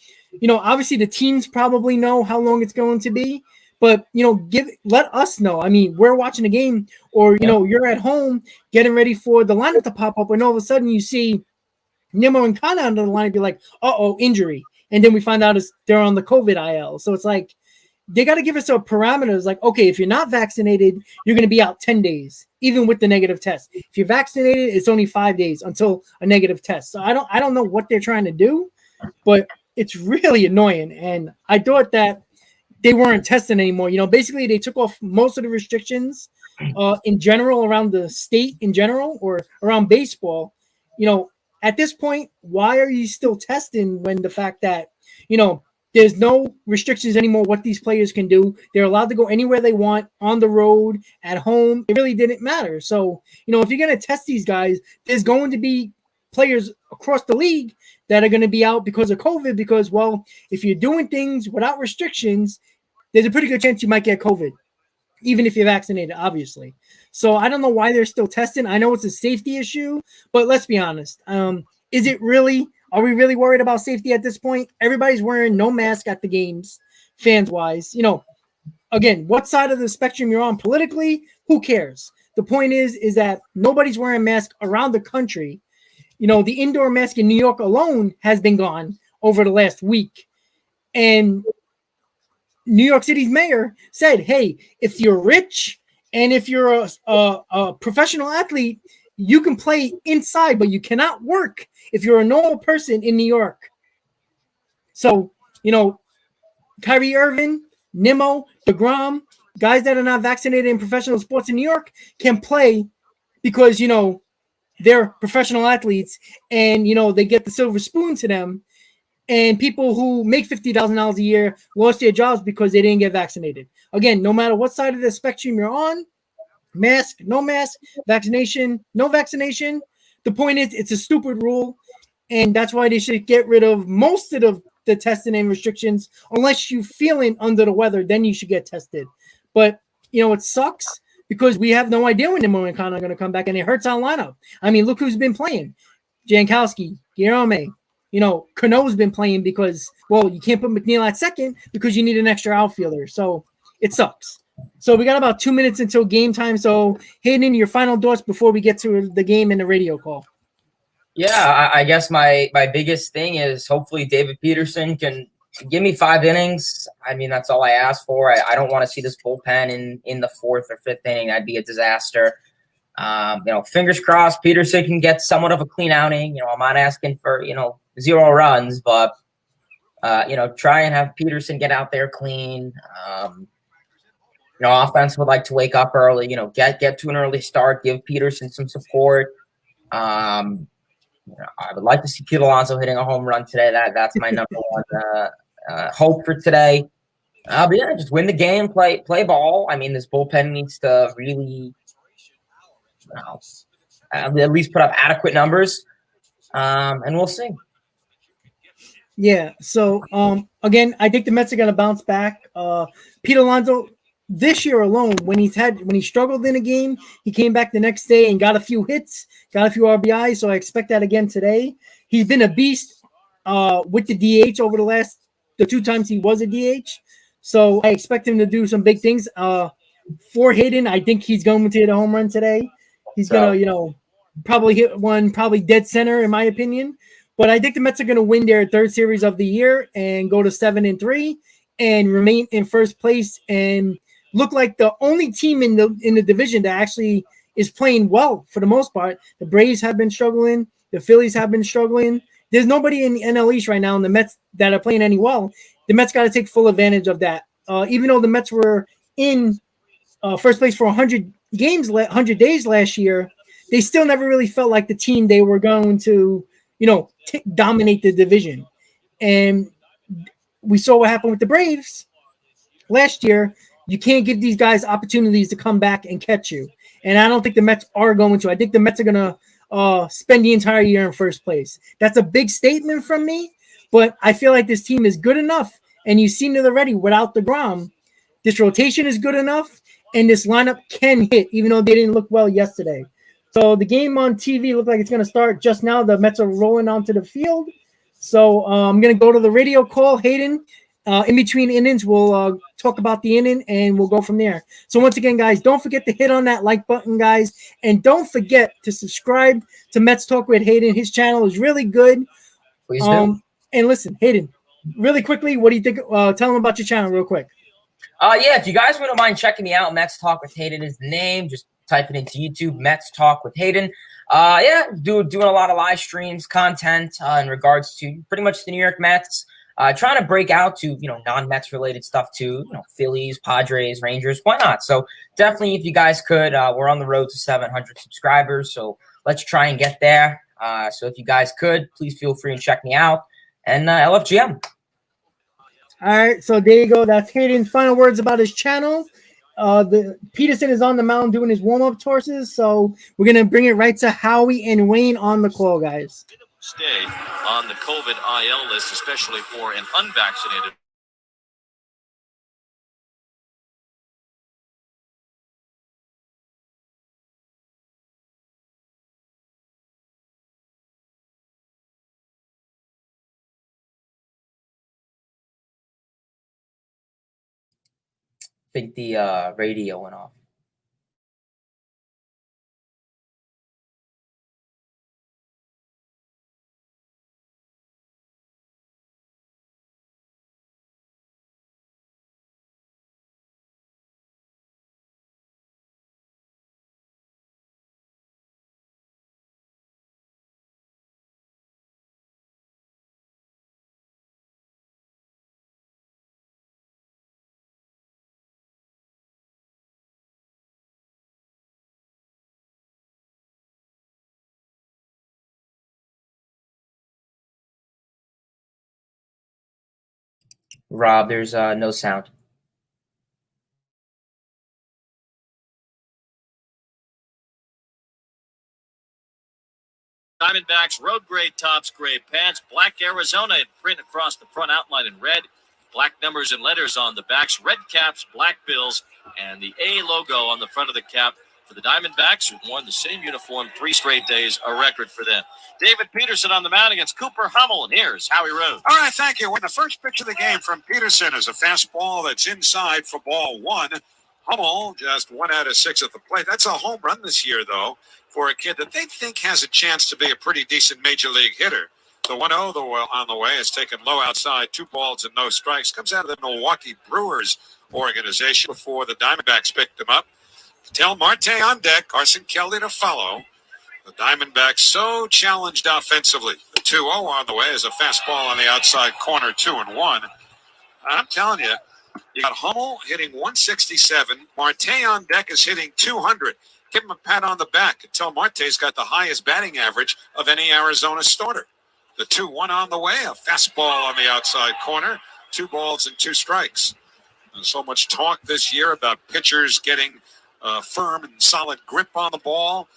obviously the teams probably know how long it's going to be. But let us know. I mean, we're watching a game, or you're at home getting ready for the lineup to pop up, and all of a sudden you see Nimmo and Kana under the line, be like, injury. And then we find out they're on the COVID IL. So it's like, they got to give us some parameters. Like, okay, if you're not vaccinated, you're going to be out 10 days, even with the negative test. If you're vaccinated, it's only 5 days until a negative test. So I don't know what they're trying to do, but it's really annoying. And I thought that they weren't testing anymore. Basically they took off most of the restrictions in general around the state in general, or around baseball. At this point, why are you still testing when the fact that, there's no restrictions anymore what these players can do? They're allowed to go anywhere they want, on the road, at home. It really didn't matter. So, if you're going to test these guys, there's going to be players across the league that are going to be out because of COVID, because, well, if you're doing things without restrictions, there's a pretty good chance you might get COVID, even if you're vaccinated, obviously. So I don't know why they're still testing. I know it's a safety issue, but let's be honest. Is it really? Are we really worried about safety at this point? Everybody's wearing no mask at the games, fans-wise. Again, what side of the spectrum you're on politically, who cares? The point is that nobody's wearing masks around the country. The indoor mask in New York alone has been gone over the last week. And New York City's mayor said, hey, if you're rich and if you're a professional athlete, you can play inside, but you cannot work if you're a normal person in New York. So, Kyrie Irving, Nimmo, DeGrom, guys that are not vaccinated in professional sports in New York can play because, they're professional athletes and, they get the silver spoon to them. And people who make $50,000 a year lost their jobs because they didn't get vaccinated. Again, no matter what side of the spectrum you're on, mask, no mask, vaccination, no vaccination. The point is, it's a stupid rule, and that's why they should get rid of most of the testing and restrictions. Unless you're feeling under the weather, then you should get tested. But, it sucks because we have no idea when Nimmo and Kana are going to come back, and it hurts our lineup. I mean, look who's been playing. Jankowski, Guillaume. Cano's been playing because, well, you can't put McNeil at second because you need an extra outfielder. So it sucks. So we got about 2 minutes until game time. So Hayden, your final thoughts before we get to the game and the radio call. Yeah, I guess my biggest thing is hopefully David Peterson can give me 5 innings. I mean, that's all I ask for. I don't want to see this bullpen in the 4th or 5th inning. That'd be a disaster. Fingers crossed Peterson can get somewhat of a clean outing. I'm not asking for, 0 runs, but, try and have Peterson get out there clean. Offense would like to wake up early, get to an early start, give Peterson some support. I would like to see Pete Alonso hitting a home run today. That's my number one hope for today. But yeah, just win the game, play ball. I mean, this bullpen needs to really at least put up adequate numbers, and we'll see. Yeah. So again, I think the Mets are going to bounce back. Pete Alonso, this year alone, when he struggled in a game, he came back the next day and got a few hits, got a few RBIs. So I expect that again today. He's been a beast with the DH over the 2 times he was a DH. So I expect him to do some big things. For Hayden, I think he's going to hit a home run today. He's going to, probably hit one, probably dead center, in my opinion. But I think the Mets are going to win their 3rd series of the year and go to 7-3 and remain in first place and look like the only team in the division that actually is playing well for the most part. The Braves have been struggling. The Phillies have been struggling. There's nobody in the NL East right now in the Mets that are playing any well. The Mets got to take full advantage of that. Even though the Mets were in first place for 100 days last year, they still never really felt like the team they were going to, dominate the division. And we saw what happened with the Braves last year. You can't give these guys opportunities to come back and catch you. And I don't think the Mets are going to. I think the Mets are going to spend the entire year in first place. That's a big statement from me, but I feel like this team is good enough, and you've seen it already without the Grom. This rotation is good enough, and this lineup can hit, even though they didn't look well yesterday. So the game on TV looked like it's going to start just now. The Mets are rolling onto the field. So I'm going to go to the radio call. Hayden, in between innings, we'll talk about the inning, and we'll go from there. So once again, guys, don't forget to hit on that like button, guys. And don't forget to subscribe to Mets Talk with Hayden. His channel is really good. Please do. And listen, Hayden, really quickly, what do you think? Tell them about your channel real quick. Yeah, if you guys wouldn't mind checking me out, Mets Talk with Hayden is the name. Just type it into YouTube, Mets Talk with Hayden. Yeah, doing a lot of live streams, content in regards to pretty much the New York Mets. Trying to break out to, non-Mets related stuff too, Phillies, Padres, Rangers, why not? So definitely, if you guys could, we're on the road to 700 subscribers. So let's try and get there. So if you guys could, please feel free and check me out. And LFGM. All right, so there you go. That's Hayden's final words about his channel. The Peterson is on the mound doing his warm-up torses, so we're gonna bring it right to Howie and Wayne on the call, guys. Stay on the COVID IL list, especially for an unvaccinated. I think the radio went off. Rob, there's no sound. Diamondbacks, road grade tops, gray pants, black Arizona in print across the front outline in red, black numbers and letters on the backs, red caps, black bills, and the A logo on the front of the cap for the Diamondbacks, who've worn the same uniform 3 straight days, a record for them. David Peterson on the mound against Cooper Hummel, and here's Howie Rose. All right, thank you. When the first pitch of the game from Peterson is a fastball that's inside for ball 1. Hummel just 1 out of 6 at the plate. That's a home run this year, though, for a kid that they think has a chance to be a pretty decent major league hitter. The 1-0 on the way is taken low outside, 2 balls and no strikes. Comes out of the Milwaukee Brewers organization before the Diamondbacks picked him up. Ketel Marte on deck, Carson Kelly to follow. The Diamondbacks so challenged offensively. The 2-0 on the way is a fastball on the outside corner, 2-1. I'm telling you, you got Hummel hitting 167. Marte on deck is hitting 200. Give him a pat on the back. Ketel Marte's got the highest batting average of any Arizona starter. The 2-1 on the way, a fastball on the outside corner, 2 balls and 2 strikes. There's so much talk this year about pitchers getting firm and solid grip on the ball.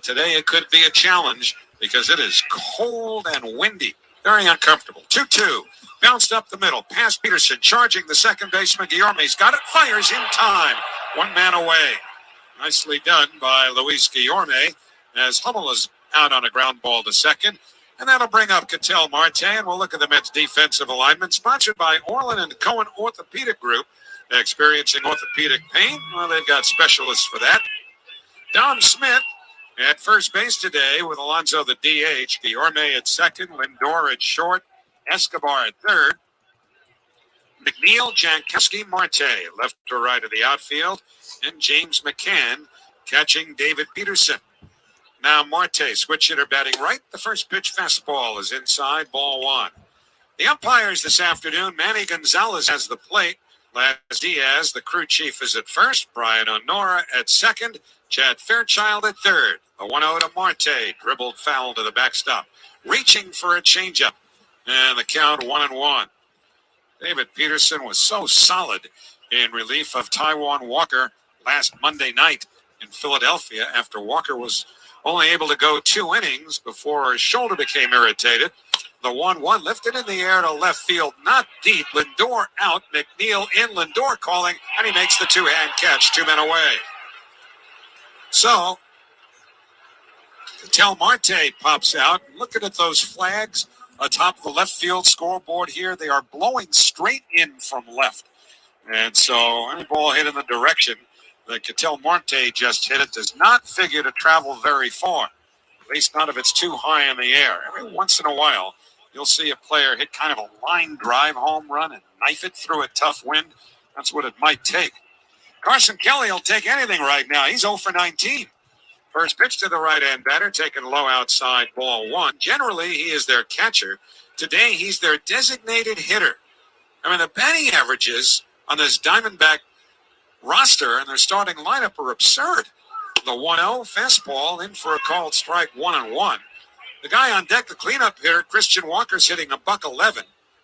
Today it could be a challenge because it is cold and windy. Very uncomfortable. 2-2. Bounced up the middle. Past Peterson. Charging the second baseman. Guillorme's got it. Fires in time. 1 man away. Nicely done by Luis Guillorme as Hummel is out on a ground ball to second. And that'll bring up Ketel Marte. And we'll look at the Mets defensive alignment. Sponsored by Orland and Cohen Orthopedic Group. Experiencing orthopedic pain? Well, they've got specialists for that. Dom Smith at first base today with Alonso the DH. Guillorme at second. Lindor at short. Escobar at third. McNeil, Jankowski, Marte left to right of the outfield. And James McCann catching David Peterson. Now Marte, switch hitter batting right. The first pitch fastball is inside, ball 1. The umpires this afternoon, Manny Gonzalez has the plate. Laz Diaz, the crew chief, is at first. Brian Honora at second. Chad Fairchild at third. The 1-0 to Marte, dribbled foul to the backstop. Reaching for a changeup. And the count 1-1. David Peterson was so solid in relief of Taijuan Walker last Monday night in Philadelphia after Walker was only able to go 2 innings before his shoulder became irritated. The 1-1 lifted in the air to left field, not deep. Lindor out, McNeil in, Lindor calling, and he makes the 2-hand catch, 2 men away. So, Ketel Marte pops out. Looking at those flags atop the left field scoreboard here, they are blowing straight in from left. And so any ball hit in the direction that Ketel Marte just hit it does not figure to travel very far, at least not if it's too high in the air. Every once in a while, you'll see a player hit kind of a line drive home run and knife it through a tough wind. That's what it might take. Carson Kelly will take anything right now. He's 0 for 19. First pitch to the right-hand batter, taken low outside, ball 1. Generally, he is their catcher. Today, he's their designated hitter. I mean, the batting averages on this Diamondback roster and their starting lineup are absurd. The 1-0 fastball in for a called strike, 1-1. The guy on deck, the cleanup hitter, Christian Walker's hitting $111.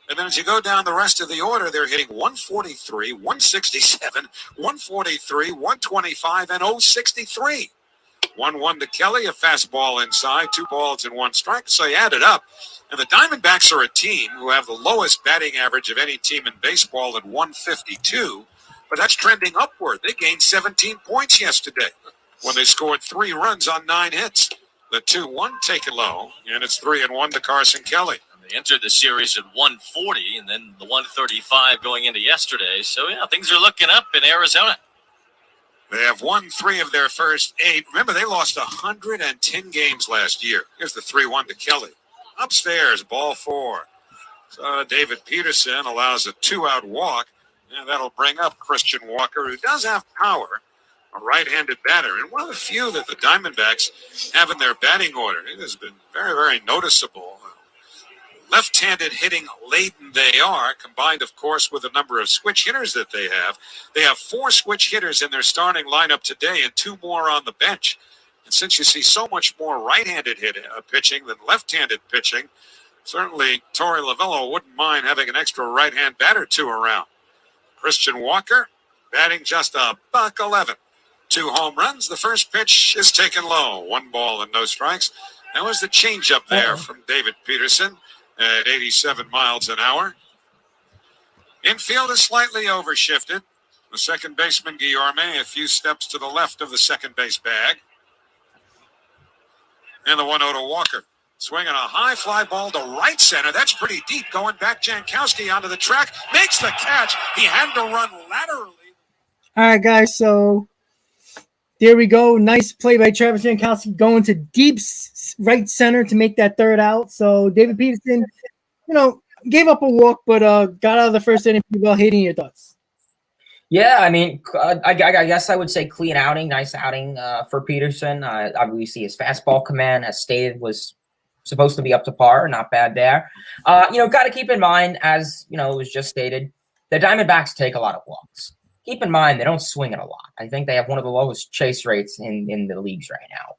And then as you go down the rest of the order, they're hitting 143, 167, 143, 125, and 063. 1-1 to Kelly, a fastball inside, 2 balls and 1 strike. So you add it up. And the Diamondbacks are a team who have the lowest batting average of any team in baseball at 152. But that's trending upward. They gained 17 points yesterday when they scored 3 runs on 9 hits. The 2-1 taken low, and it's 3-1 to Carson Kelly. They entered the series at 140 and then the 135 going into yesterday. So, yeah, things are looking up in Arizona. They have won 3 of their first 8. Remember, they lost 110 games last year. Here's the 3-1 to Kelly. Upstairs, ball 4. So David Peterson allows a 2-out walk, and that'll bring up Christian Walker, who does have power, a right-handed batter, and one of the few that the Diamondbacks have in their batting order. It has been very, very noticeable. Left-handed hitting laden they are, combined, of course, with the number of switch hitters that they have. They have 4 switch hitters in their starting lineup today and 2 more on the bench. And since you see so much more right-handed pitching than left-handed pitching, certainly Torey Lovullo wouldn't mind having an extra right-hand batter or 2 around. Christian Walker batting just $111. 2 home runs. The first pitch is taken low. 1 ball and no strikes. That was the changeup there from David Peterson at 87 miles an hour. Infield is slightly overshifted. The second baseman, Guillorme, a few steps to the left of the second base bag. And the 1-0 to Walker. Swinging a high fly ball to right center. That's pretty deep. Going back, Jankowski onto the track. Makes the catch. He had to run laterally. All right, guys. So there we go. Nice play by Travis Jankowski going to deep right center to make that 3rd out. So David Peterson, gave up a walk, but got out of the first inning pretty well. Hayden, your thoughts? Yeah, I mean, I guess I would say clean outing, nice outing for Peterson. Obviously, his fastball command, as stated, was supposed to be up to par. Not bad there. Got to keep in mind, as it was just stated, the Diamondbacks take a lot of walks. Keep in mind, they don't swing it a lot. I think they have one of the lowest chase rates in the leagues right now.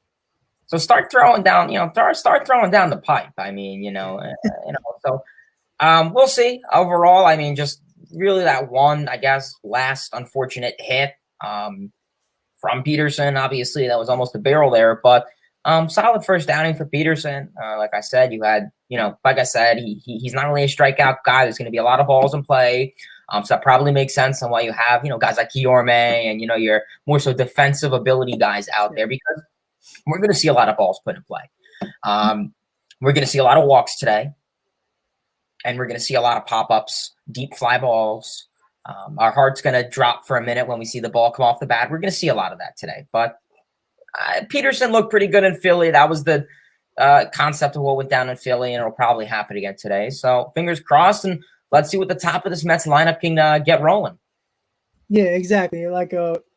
So start throwing down, start throwing down the pipe. I mean, So we'll see. Overall, I mean, just really that one, I guess, last unfortunate hit from Peterson. Obviously, that was almost a barrel there, but solid first outing for Peterson. Like I said, you had, like I said, he's not really a strikeout guy. There's going to be a lot of balls in play. So that probably makes sense on why you have, guys like Guillorme and, your more so defensive ability guys out there, because we're going to see a lot of balls put in play. We're going to see a lot of walks today, and we're going to see a lot of pop-ups, deep fly balls. Our heart's going to drop for a minute when we see the ball come off the bat. We're going to see a lot of that today. But Peterson looked pretty good in Philly. That was the concept of what went down in Philly, and it'll probably happen again today. So fingers crossed, and let's see what the top of this Mets lineup can get rolling. Yeah, exactly. Like,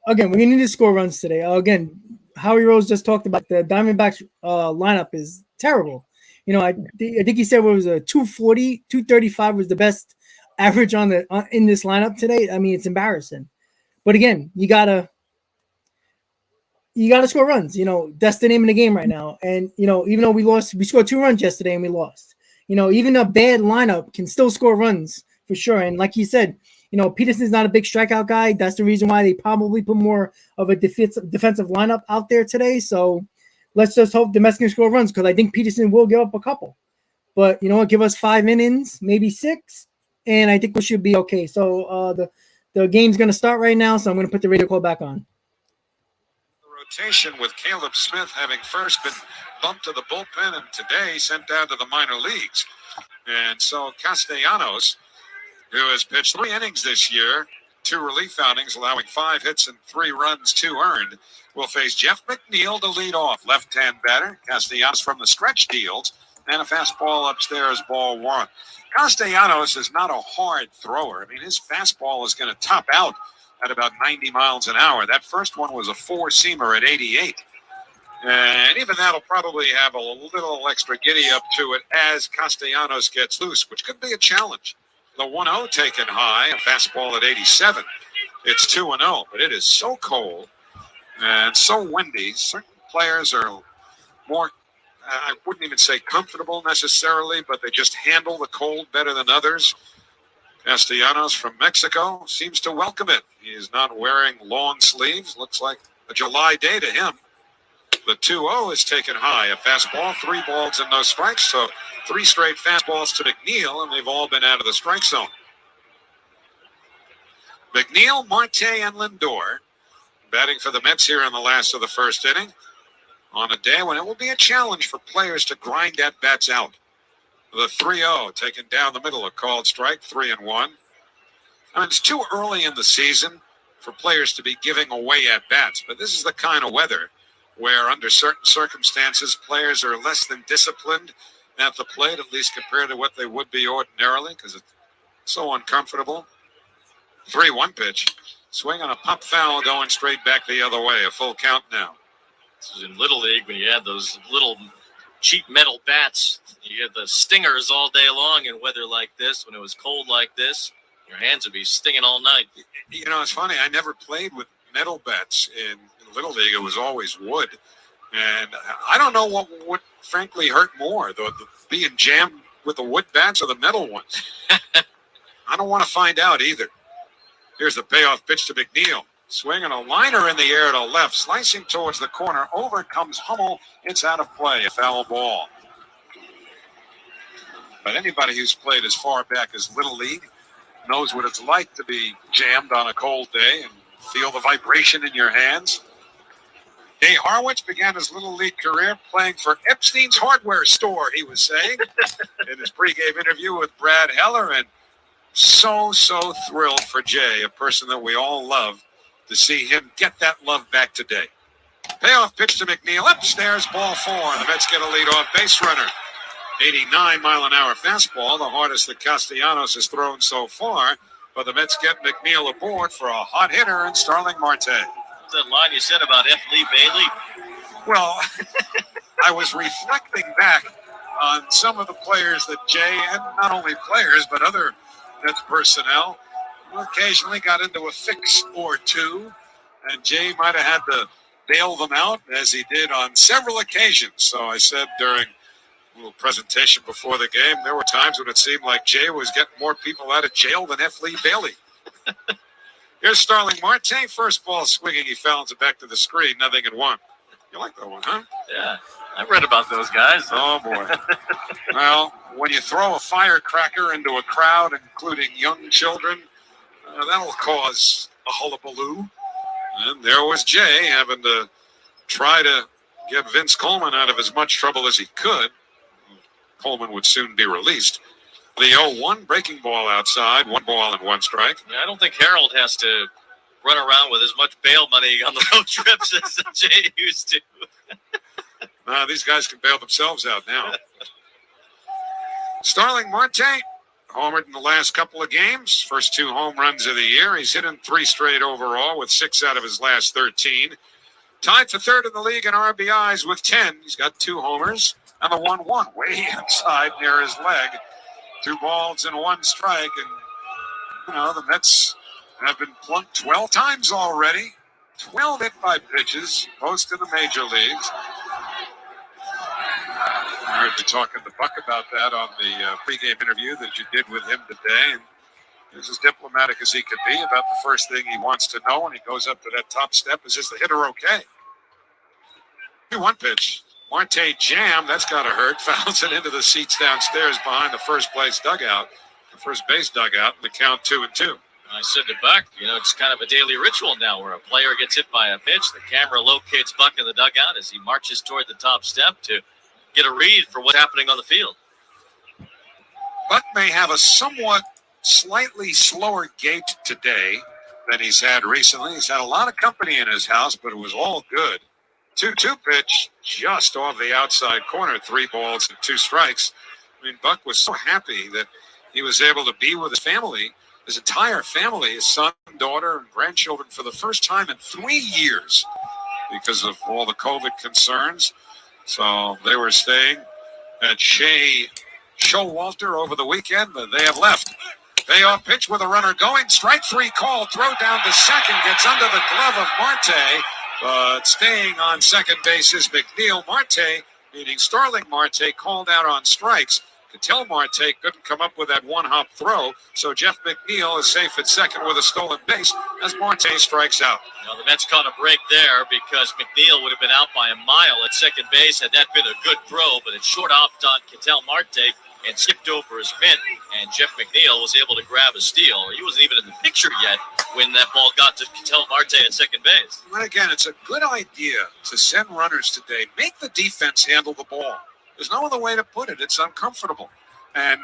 again, we need to score runs today. Again, Howie Rose just talked about the Diamondbacks lineup is terrible. I think he said it was a 240, 235 was the best average in this lineup today. I mean, it's embarrassing. But again, you gotta score runs. That's the name of the game right now. And even though we scored 2 runs yesterday and we lost. Even a bad lineup can still score runs for sure. And like he said, Peterson's not a big strikeout guy. That's the reason why they probably put more of a defensive lineup out there today. So let's just hope the Mets can score runs because I think Peterson will give up a couple. But you know what? Give us 5 innings, maybe 6, and I think we should be okay. So the game's going to start right now, so I'm going to put the radio call back on. The rotation with Caleb Smith having first been bumped to the bullpen and today sent down to the minor leagues. And so Castellanos, who has pitched 3 innings this year, 2 relief outings, allowing 5 hits and 3 runs, 2 earned, will face Jeff McNeil to lead off. Left-hand batter, Castellanos from the stretch deals, and a fastball upstairs, ball 1. Castellanos is not a hard thrower. I mean, his fastball is going to top out at about 90 miles an hour. That first one was a 4-seamer at 88. And even that'll probably have a little extra giddy up to it as Castellanos gets loose, which could be a challenge. The 1-0 taken high, a fastball at 87. It's 2-0, but it is so cold and so windy. Certain players are more, I wouldn't even say comfortable necessarily, but they just handle the cold better than others. Castellanos from Mexico seems to welcome it. He is not wearing long sleeves. Looks like a July day to him. The 2-0 is taken high. A fastball, 3 balls and no strikes. So 3 straight fastballs to McNeil, and they've all been out of the strike zone. McNeil, Marte, and Lindor batting for the Mets here in the last of the first inning on a day when it will be a challenge for players to grind at-bats out. The 3-0 taken down the middle, a called strike, 3-1. I mean, it's too early in the season for players to be giving away at-bats, but this is the kind of weather where under certain circumstances, players are less than disciplined at the plate, at least compared to what they would be ordinarily, because it's so uncomfortable. 3-1 pitch. Swing on a pop foul going straight back the other way. A full count now. This is in Little League when you had those little cheap metal bats. You had the stingers all day long in weather like this. When it was cold like this, your hands would be stinging all night. You know, it's funny. I never played with metal bats in Little League. It was always wood. And I don't know what would frankly hurt more, the being jammed with the wood bats or the metal ones. I don't want to find out either. Here's the payoff pitch to McNeil. Swinging a liner in the air to left, slicing towards the corner. Over comes Hummel. It's out of play, a foul ball. But anybody who's played as far back as Little League knows what it's like to be jammed on a cold day and feel the vibration in your hands. Jay Harwich began his Little League career playing for Epstein's Hardware Store, he was saying, in his pregame interview with Brad Heller. And so thrilled for Jay, a person that we all love, to see him get that love back today. Payoff pitch to McNeil, upstairs, ball 4. The Mets get a leadoff base runner. 89-mile-an-hour fastball, the hardest that Castellanos has thrown so far. But the Mets get McNeil aboard for a hot hitter and Starling Marte. What's that line you said about F. Lee Bailey? Well, I was reflecting back on some of the players that Jay, and not only players, but other Mets personnel, occasionally got into a fix or two, and Jay might have had to bail them out, as he did on several occasions. So I said during a little presentation before the game, there were times when it seemed like Jay was getting more people out of jail than F. Lee Bailey. Here's Starling Marte, first ball swinging, he fouls it back to the screen, 0-1. You like that one, huh? Yeah, I've read about those guys. Oh, boy. Well, when you throw a firecracker into a crowd, including young children, that'll cause a hullabaloo. And there was Jay having to try to get Vince Coleman out of as much trouble as he could. Coleman would soon be released. The 0-1 breaking ball outside, 1 ball and 1 strike. Yeah, I don't think Harold has to run around with as much bail money on the road trips as Jay used to. These guys can bail themselves out now. Starling Marte, homered in the last couple of games. First 2 home runs of the year. He's hit in 3 straight overall with 6 out of his last 13. Tied for 3rd in the league in RBIs with 10. He's got 2 homers and the 1-1 way inside near his leg. 2 balls and 1 strike. And, you know, the Mets have been plunked 12 times already. 12 hit by pitches, most in the major leagues. I heard you talking to Buck about that on the pregame interview that you did with him today. And he was as diplomatic as he could be about the first thing he wants to know when he goes up to that top step is the hitter okay? 2-1 pitch. Marte jammed. That's got to hurt. Fouls it into the seats downstairs behind the first base dugout. And the count 2-2. I said to Buck, it's kind of a daily ritual now where a player gets hit by a pitch. The camera locates Buck in the dugout as he marches toward the top step to get a read for what's happening on the field. Buck may have a somewhat slightly slower gait today than he's had recently. He's had a lot of company in his house, but it was all good. 2-2 pitch just off the outside corner, 3 balls and 2 strikes. I mean, Buck was so happy that he was able to be with his family, his entire family, his son, daughter, and grandchildren for the first time in 3 years because of all the COVID concerns. So they were staying at Showalter over the weekend, but they have left. Payoff pitch with a runner going. Strike 3 call. Throw down to second. Gets under the glove of Marte. But staying on second base is McNeil. Marte, meaning Starling Marte, called out on strikes. Ketel Marte couldn't come up with that one-hop throw, so Jeff McNeil is safe at second with a stolen base as Marte strikes out. The Mets caught a break there because McNeil would have been out by a mile at second base had that been a good throw, but it short hopped on Ketel Marte and skipped over his mitt, and Jeff McNeil was able to grab a steal. He wasn't even in the picture yet when that ball got to Ketel Marte at second base. And again, it's a good idea to send runners today. Make the defense handle the ball. There's no other way to put it. It's uncomfortable. And,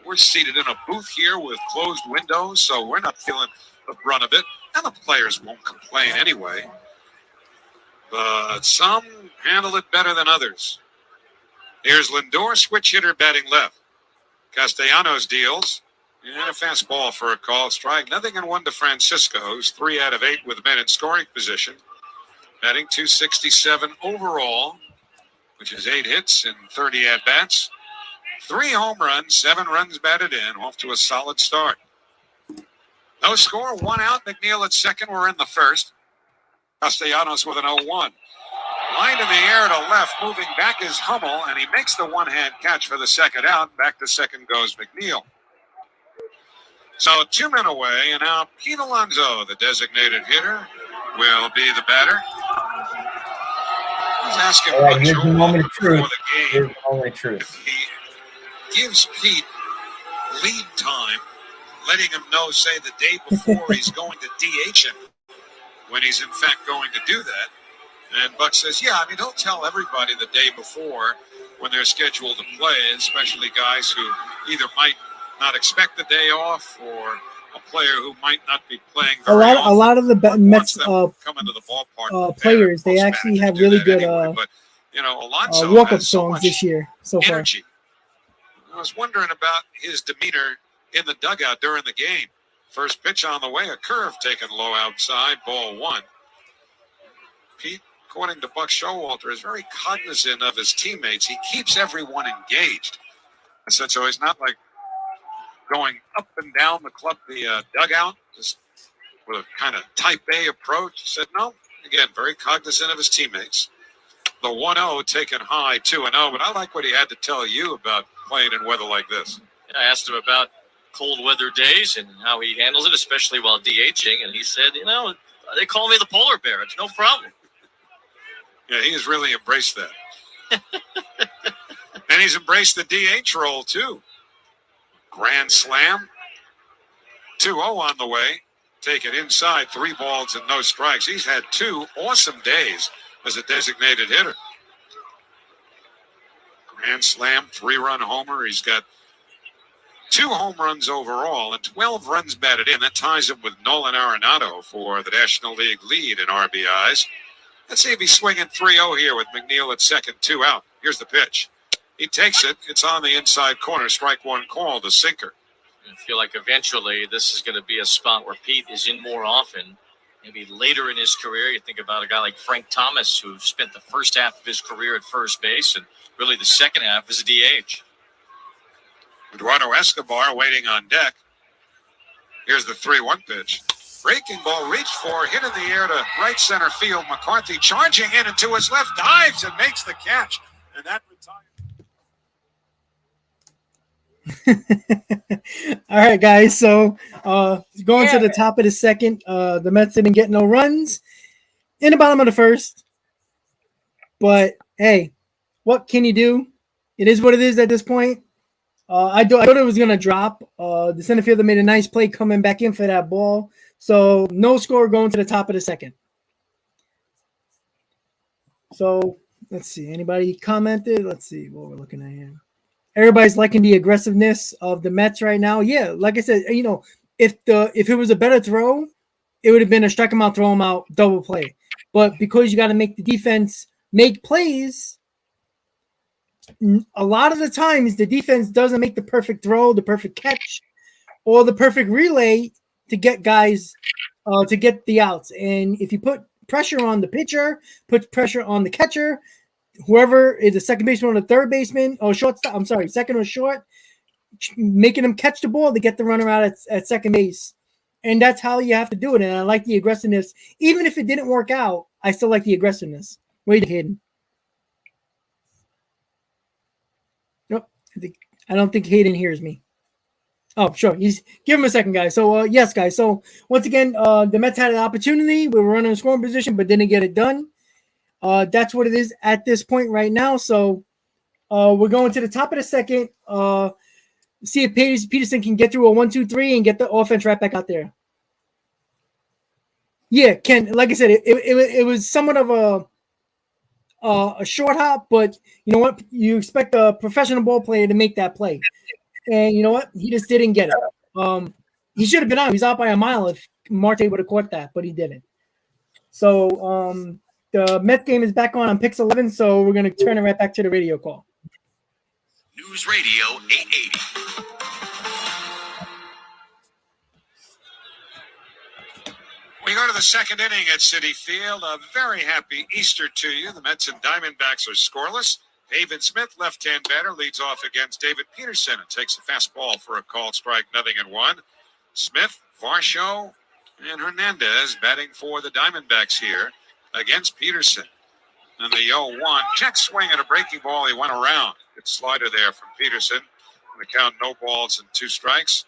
we're seated in a booth here with closed windows, so we're not feeling the brunt of it. And the players won't complain anyway. But some handle it better than others. Here's Lindor, switch hitter, batting left. Castellanos deals. And a fastball for a call strike. 0-1 to Francisco, who's 3 out of 8 with men in scoring position. Batting .267 overall, which is 8 hits and 30 at-bats. 3 home runs, 7 runs batted in, off to a solid start. No score, 1 out. McNeil at second. We're in the first. Castellanos with an 0-1. Lined in the air to left, moving back is Hummel, and he makes the one-hand catch for the second out. Back to second goes McNeil. So 2 men away, and now Pete Alonso, the designated hitter, will be the batter. He's asking here's the moment of truth. Here's the moment of truth. If he gives Pete lead time, letting him know, say, the day before he's going to DH him, when he's in fact going to do that. And Buck says, he'll tell everybody the day before when they're scheduled to play, especially guys who either might not expect the day off or a player who might not be playing very often. A lot of the Mets come into the ballpark players, they actually have really good but, Alonso walk-up has so songs much this year so far. energy. I was wondering about his demeanor in the dugout during the game. First pitch on the way, a curve taken low outside, ball 1. Pete, according to Buck Showalter, is very cognizant of his teammates. He keeps everyone engaged. So he's not like going up and down the dugout, just with a kind of type A approach. He said, no, again, very cognizant of his teammates. The 1-0 taken high, 2-0, but I like what he had to tell you about playing in weather like this. I asked him about cold weather days and how he handles it, especially while DHing, and he said, they call me the polar bear. It's no problem. Yeah, he has really embraced that. And he's embraced the DH role, too. Grand slam. 2-0 on the way. Take it inside. 3 balls and no strikes. He's had 2 awesome days as a designated hitter. Grand slam, 3-run homer. He's got 2 home runs overall and 12 runs batted in. That ties him with Nolan Arenado for the National League lead in RBIs. Let's see if he's swinging 3-0 here with McNeil at second, 2 out. Here's the pitch. He takes it. It's on the inside corner. Strike 1 called, a sinker. I feel like eventually this is going to be a spot where Pete is in more often. Maybe later in his career, you think about a guy like Frank Thomas, who spent the first half of his career at first base and really the second half as a DH. Eduardo Escobar waiting on deck. Here's the 3-1 pitch. Breaking ball reached for, hit in the air to right center field. McCarthy charging in and to his left, dives and makes the catch. And that retires. All right, guys. So going to the top of the second, the Mets didn't get no runs. In the bottom of the first, But hey, what can you do? It is what it is at this point. I thought it was going to drop. The center fielder made a nice play coming back in for that ball. So no score going to the top of the second. So let's see. Anybody commented? Let's see what we're looking at here. Everybody's liking the aggressiveness of the Mets right now. Yeah, like I said, if it was a better throw, it would have been a strike him out, throw him out, double play. But because you got to make the defense make plays, a lot of the times the defense doesn't make the perfect throw, the perfect catch, or the perfect relay to get guys to get the outs. And if you put pressure on the pitcher, put pressure on the catcher, whoever is the second baseman or the third baseman or shortstop, I'm sorry, second or short, making them catch the ball to get the runner out at second base. And that's how you have to do it. And I like the aggressiveness. Even if it didn't work out, I still like the aggressiveness. Wait, Hayden. Nope. I don't think Hayden hears me. Oh, sure. Give him a second, guys. So, yes, guys. So, once again, the Mets had an opportunity. We were running a scoring position, but didn't get it done. That's what it is at this point right now. So, we're going to the top of the second. See if Peterson can get through a 1-2-3 and get the offense right back out there. Yeah, Ken. Like I said, it was somewhat of a short hop, but you know what? You expect a professional ball player to make that play, and you know what? He just didn't get it. He should have been out. He's out by a mile if Marte would have caught that, but he didn't. So the Mets game is back on Pix 11, so we're going to turn it right back to the radio call. News Radio 880. We go to the second inning at Citi Field. A very happy Easter to you. The Mets and Diamondbacks are scoreless. Hayden Smith, left-hand batter, leads off against David Peterson and takes a fastball for a called strike, 0-1. Smith, Varsho, and Hernandez batting for the Diamondbacks here against Peterson. And the 0-1. Check swing at a breaking ball. He went around. Good slider there from Peterson. And the count, no balls and 2 strikes.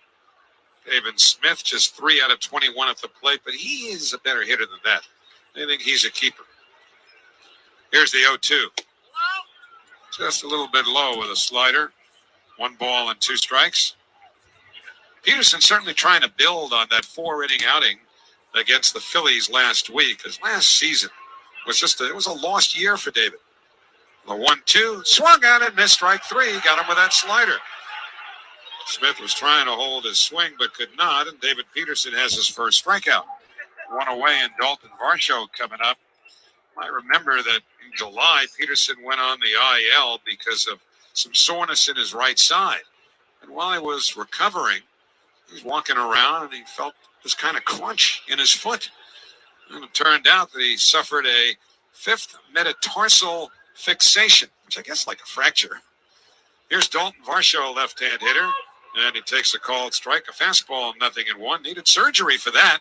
David Smith, just 3 out of 21 at the plate, but he is a better hitter than that. I think he's a keeper. Here's the 0-2. Just a little bit low with a slider. 1 ball and 2 strikes. Peterson certainly trying to build on that 4-inning outing against the Phillies last week, because last season was it was a lost year for David. The 1-2, swung at it, missed strike 3, got him with that slider. Smith was trying to hold his swing but could not, and David Peterson has his first strikeout. 1 away, and Dalton Varsho coming up. I remember that in July, Peterson went on the IL because of some soreness in his right side. And while he was recovering, he was walking around and he felt this kind of crunch in his foot. And it turned out that he suffered a 5th metatarsal fixation, which I guess like a fracture. Here's Dalton Varsho, left-hand hitter. And he takes a called strike, a fastball, 0-1. Needed surgery for that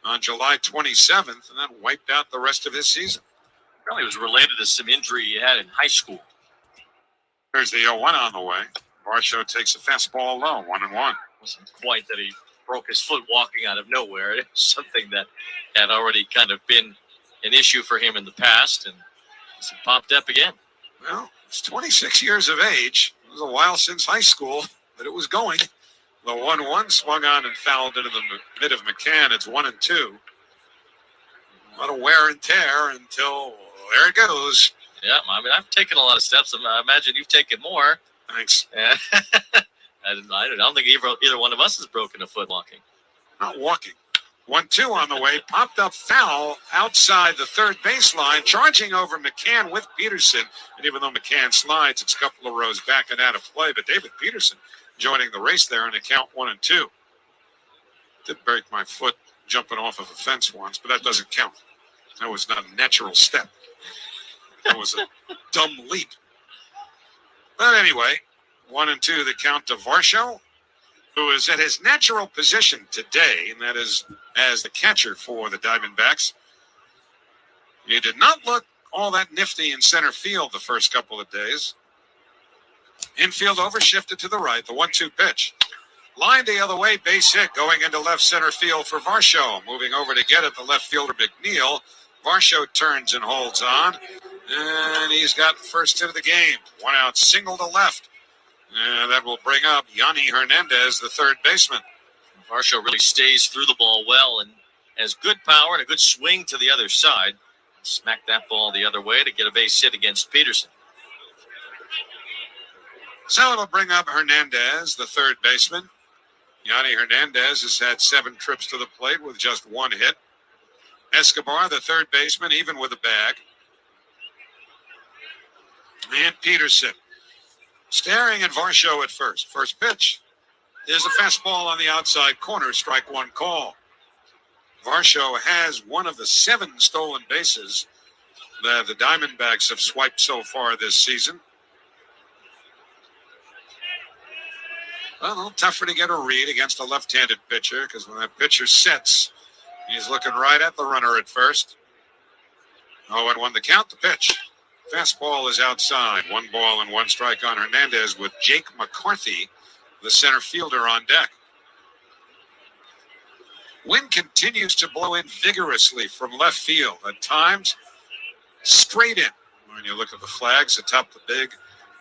on July 27th, and then wiped out the rest of his season. Apparently it was related to some injury he had in high school. There's the 0-1 on the way. Varsho takes a fastball low, 1-1. It wasn't quite that he broke his foot walking out of nowhere. It was something that had already kind of been an issue for him in the past, and it's popped up again. Well, he's 26 years of age. It was a while since high school, but it was going. The 1-1 swung on and fouled into the mid of McCann. It's 1-2. A lot of wear and tear until there it goes. Yeah, I mean, I've taken a lot of steps. I imagine you've taken more. Thanks. I don't think either one of us has broken a foot walking. Not walking. 1-2 on the way. Popped up foul outside the third baseline. Charging over McCann with Peterson. And even though McCann slides, it's a couple of rows back and out of play. But David Peterson joining the race there in a count 1-2. Did break my foot jumping off of a fence once, but that doesn't count. That was not a natural step. That was a dumb leap. But anyway, 1-2 the count to Varsho, who is at his natural position today, and that is as the catcher for the Diamondbacks. He did not look all that nifty in center field the first couple of days. Infield overshifted to the right, the 1-2 pitch. Lined the other way, base hit going into left center field for Varsho. Moving over to get it, the left fielder McNeil. Varsho turns and holds on. And he's got first hit of the game. One out, single to left. And that will bring up Yanni Hernandez, the third baseman. Varsho really stays through the ball well and has good power and a good swing to the other side. Smacked that ball the other way to get a base hit against Peterson. So it'll bring up Hernandez, the third baseman. Yanni Hernandez has had 7 trips to the plate with just 1 hit. Escobar, the third baseman, even with a bag. And Peterson staring at Varsho at first. First pitch is a fastball on the outside corner, strike 1 call. Varsho has one of the 7 stolen bases that the Diamondbacks have swiped so far this season. Well, a little tougher to get a read against a left-handed pitcher because when that pitcher sets, he's looking right at the runner at first. 0-1 the count, the pitch. Fastball is outside. 1 ball and 1 strike on Hernandez with Jake McCarthy, the center fielder, on deck. Wind continues to blow in vigorously from left field. At times, straight in. When you look at the flags atop the big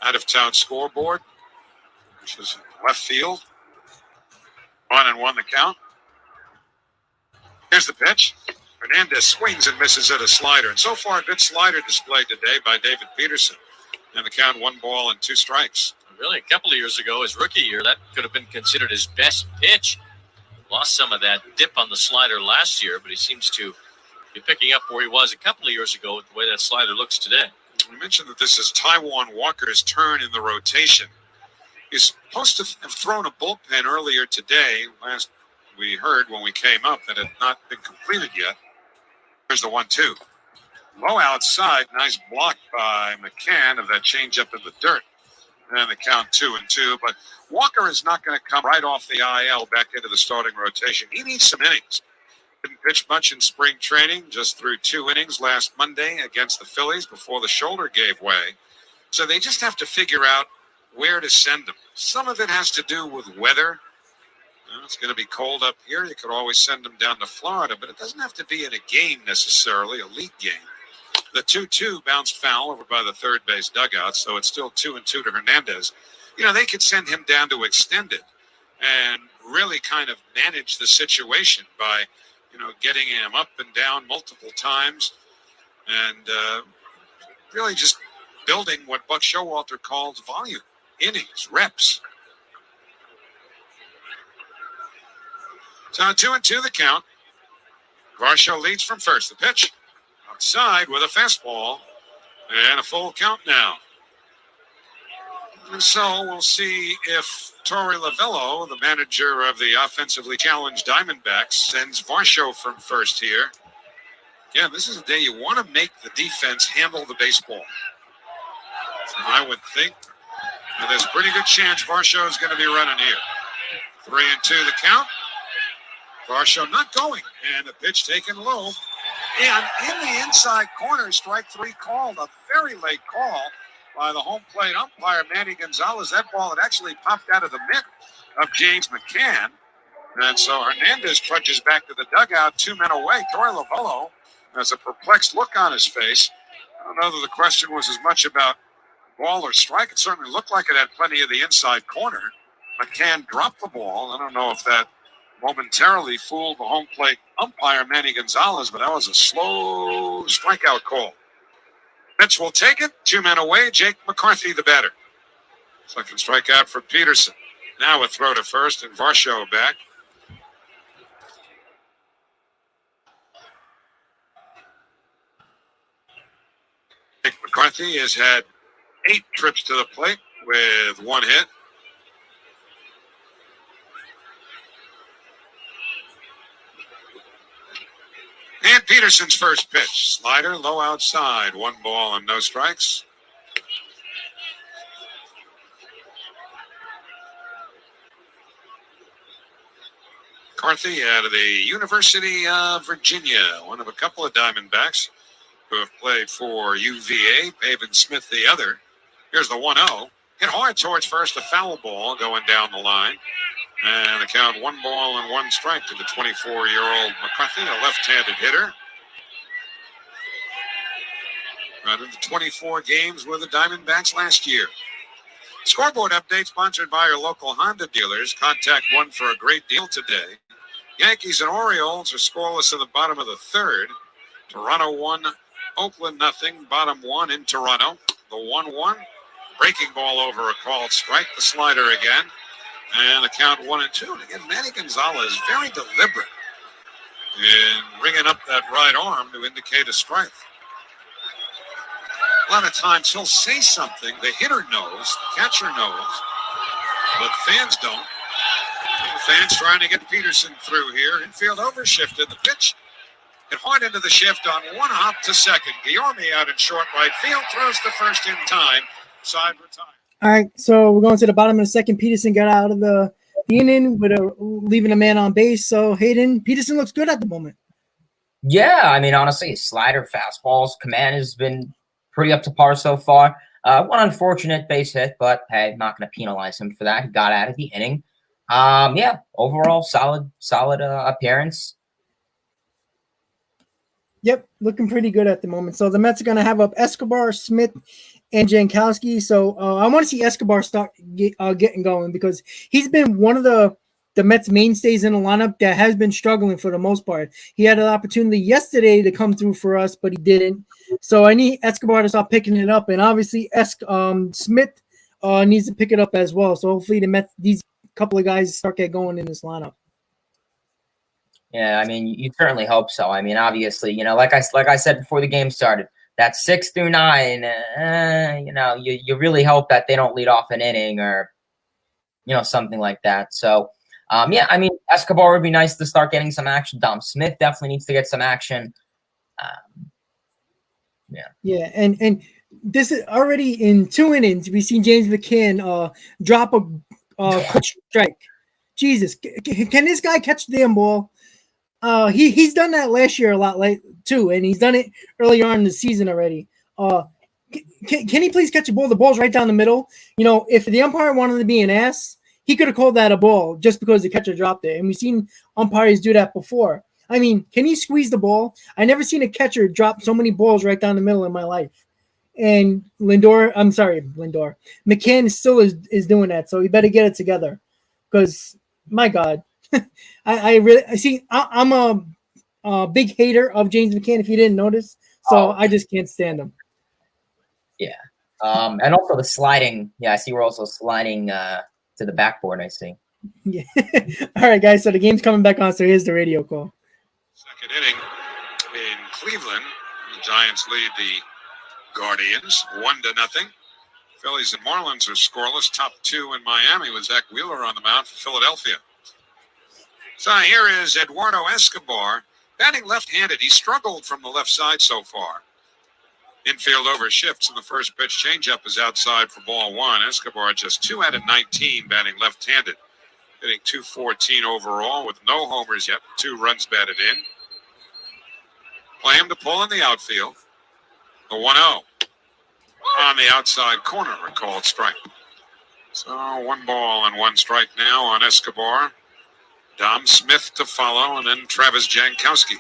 out-of-town scoreboard, which is left field. 1-1 the count. Here's the pitch. Hernandez swings and misses at a slider. And so far, a good slider display today by David Peterson. And the count 1 ball and 2 strikes. Really, a couple of years ago, his rookie year, that could have been considered his best pitch. Lost some of that dip on the slider last year, but he seems to be picking up where he was a couple of years ago with the way that slider looks today. We mentioned that this is Taijuan Walker's turn in the rotation. He's supposed to have thrown a bullpen earlier today. Last we heard when we came up that it had not been completed yet. Here's the 1-2. Low outside. Nice block by McCann of that changeup in the dirt. And the count 2-2. But Walker is not going to come right off the IL back into the starting rotation. He needs some innings. Didn't pitch much in spring training. Just threw 2 innings last Monday against the Phillies before the shoulder gave way. So they just have to figure out where to send him. Some of it has to do with weather. It's going to be cold up here. You could always send him down to Florida, but it doesn't have to be in a game necessarily, a league game. The 2-2 bounced foul over by the third base dugout, so it's still 2-2 to Hernandez. You know, they could send him down to extend it and really kind of manage the situation by, getting him up and down multiple times and really just building what Buck Showalter calls volume, innings, reps. So 2-2 the count. Varsho leads from first. The pitch outside with a fastball and a full count now. And so we'll see if Torey Lavello, the manager of the offensively challenged Diamondbacks, sends Varsho from first here. Again, this is a day you want to make the defense handle the baseball. So I would think that there's a pretty good chance Varsho is going to be running here. 3-2 the count. Varsho not going, and the pitch taken low. And in the inside corner, strike 3 called, a very late call by the home plate umpire, Manny Gonzalez. That ball had actually popped out of the mitt of James McCann. And so Hernandez trudges back to the dugout, 2 men away. Torey Lavello has a perplexed look on his face. I don't know that the question was as much about ball or strike. It certainly looked like it had plenty of the inside corner. McCann dropped the ball. I don't know if that momentarily fooled the home plate umpire, Manny Gonzalez, but that was a slow strikeout call. Mets will take it. 2 men away. Jake McCarthy, the batter. Second strikeout for Peterson. Now a throw to first and Varsho back. Jake McCarthy has had 8 trips to the plate with 1 hit. And Peterson's first pitch. Slider, low outside. 1 ball and no strikes. McCarthy out of the University of Virginia, one of a couple of Diamondbacks who have played for UVA. Pavin Smith the other. Here's the 1-0. Hit hard towards first, a foul ball going down the line. And the count 1 ball and 1 strike to the 24-year-old McCarthy, a left-handed hitter. Out of the 24 games with the Diamondbacks last year. Scoreboard update sponsored by your local Honda dealers. Contact one for a great deal today. Yankees and Orioles are scoreless in the bottom of the third. Toronto 1, Oakland nothing. Bottom 1 in Toronto. The 1-1. Breaking ball over a called strike. The slider again. And the count 1-2. And again, Manny Gonzalez very deliberate in ringing up that right arm to indicate a strike. A lot of times he'll say something, the hitter knows, the catcher knows, but fans don't. The fans trying to get Peterson through here. Infield overshifted. The pitch hit hard into the shift on one hop to second. Guillorme out in short right field, throws to first in time. Side retired. All right, so we're going to the bottom of the second. Peterson got out of the inning with leaving a man on base. So Hayden, Peterson looks good at the moment. Yeah, I mean, honestly, slider, fastballs, command has been pretty up to par so far. One unfortunate base hit, but hey, not going to penalize him for that. He got out of the inning. Yeah, overall solid appearance. Yep, looking pretty good at the moment. So the Mets are going to have up Escobar, Smith, and Jankowski. So I want to see Escobar start getting going because he's been one of the Mets mainstays in the lineup that has been struggling for the most part. He had an opportunity yesterday to come through for us, but he didn't. So I need Escobar to start picking it up. And obviously Smith needs to pick it up as well. So hopefully the Mets, these couple of guys start get going in this lineup. Yeah, I mean, you certainly hope so. I mean, obviously, like I said before the game started, that 6 through 9, you really hope that they don't lead off an inning or, something like that. So, yeah, I mean, Escobar would be nice to start getting some action. Dom Smith definitely needs to get some action. Yeah, and this is already in 2 innings. We've seen James McCann drop a quick strike. Jesus, can this guy catch the damn ball? He's done that last year a lot too, and he's done it earlier on in the season already. Can he please catch a ball? The ball's right down the middle. If the umpire wanted to be an ass, he could have called that a ball just because the catcher dropped it. And we've seen umpires do that before. I mean, can he squeeze the ball? I never seen a catcher drop so many balls right down the middle in my life. And McCann still is doing that, so he better get it together. Because my God. I'm a big hater of James McCann, if you didn't notice. So I just can't stand him. Yeah. And also the sliding. Yeah, I see we're also sliding to the backboard, I see. Yeah. All right, guys. So the game's coming back on. So here's the radio call. Second inning in Cleveland. The Giants lead the Guardians 1-0. Phillies and Marlins are scoreless. Top 2 in Miami with Zach Wheeler on the mound for Philadelphia. So here is Eduardo Escobar, batting left-handed. He struggled from the left side so far. Infield over shifts, and the first pitch changeup is outside for ball 1. Escobar just 2 out of 19 batting left-handed, hitting .214 overall with no homers yet, 2 runs batted in. Play him to pull in the outfield. The 1-0 on the outside corner, a called strike. So 1 ball and 1 strike now on Escobar. Dom Smith to follow, and then Travis Jankowski.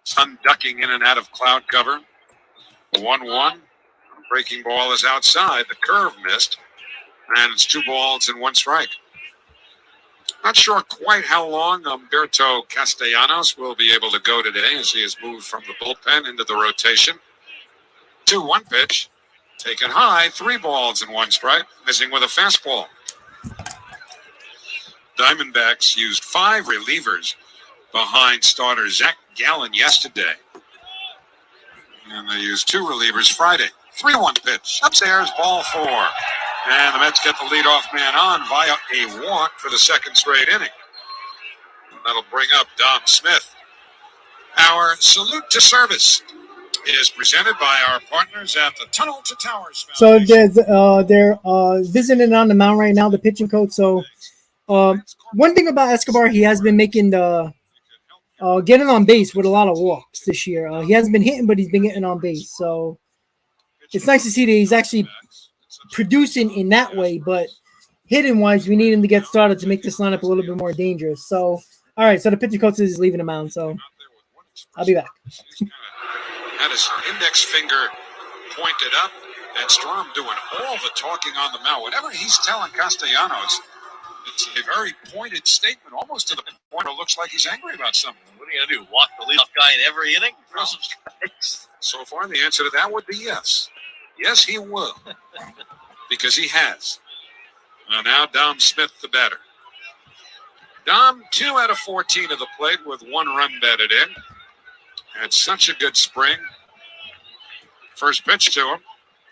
Sun ducking in and out of cloud cover. 1-1. Breaking ball is outside. The curve missed. And it's 2 balls and 1 strike. Not sure quite how long Humberto Castellanos will be able to go today as he has moved from the bullpen into the rotation. 2-1 pitch. Taken high. 3 balls and 1 strike. Missing with a fastball. Diamondbacks used 5 relievers behind starter Zach Gallen yesterday. And they used 2 relievers Friday. 3-1 pitch. Upstairs, ball 4. And the Mets get the leadoff man on via a walk for the 2nd straight inning. And that'll bring up Dom Smith. Our salute to service is presented by our partners at the Tunnel to Towers Foundation. So they're visiting on the mound right now, the pitching coach. So one thing about Escobar, he has been making the getting on base with a lot of walks this year. He hasn't been hitting, but he's been getting on base. So it's nice to see that he's actually producing in that way. But hitting-wise, we need him to get started to make this lineup a little bit more dangerous. So, all right, so the pitching coach is leaving the mound. So I'll be back. had his index finger pointed up, and Strom doing all the talking on the mound. Whatever he's telling Castellanos, it's a very pointed statement, almost to the point where it looks like he's angry about something. What are you going to do? Walk the leadoff guy in every inning? Throw some strikes? So far, the answer to that would be yes. Yes, he will. Because he has. Now Dom Smith, the batter. Dom, 2 out of 14 of the plate with 1 run batted in. Had such a good spring. First pitch to him.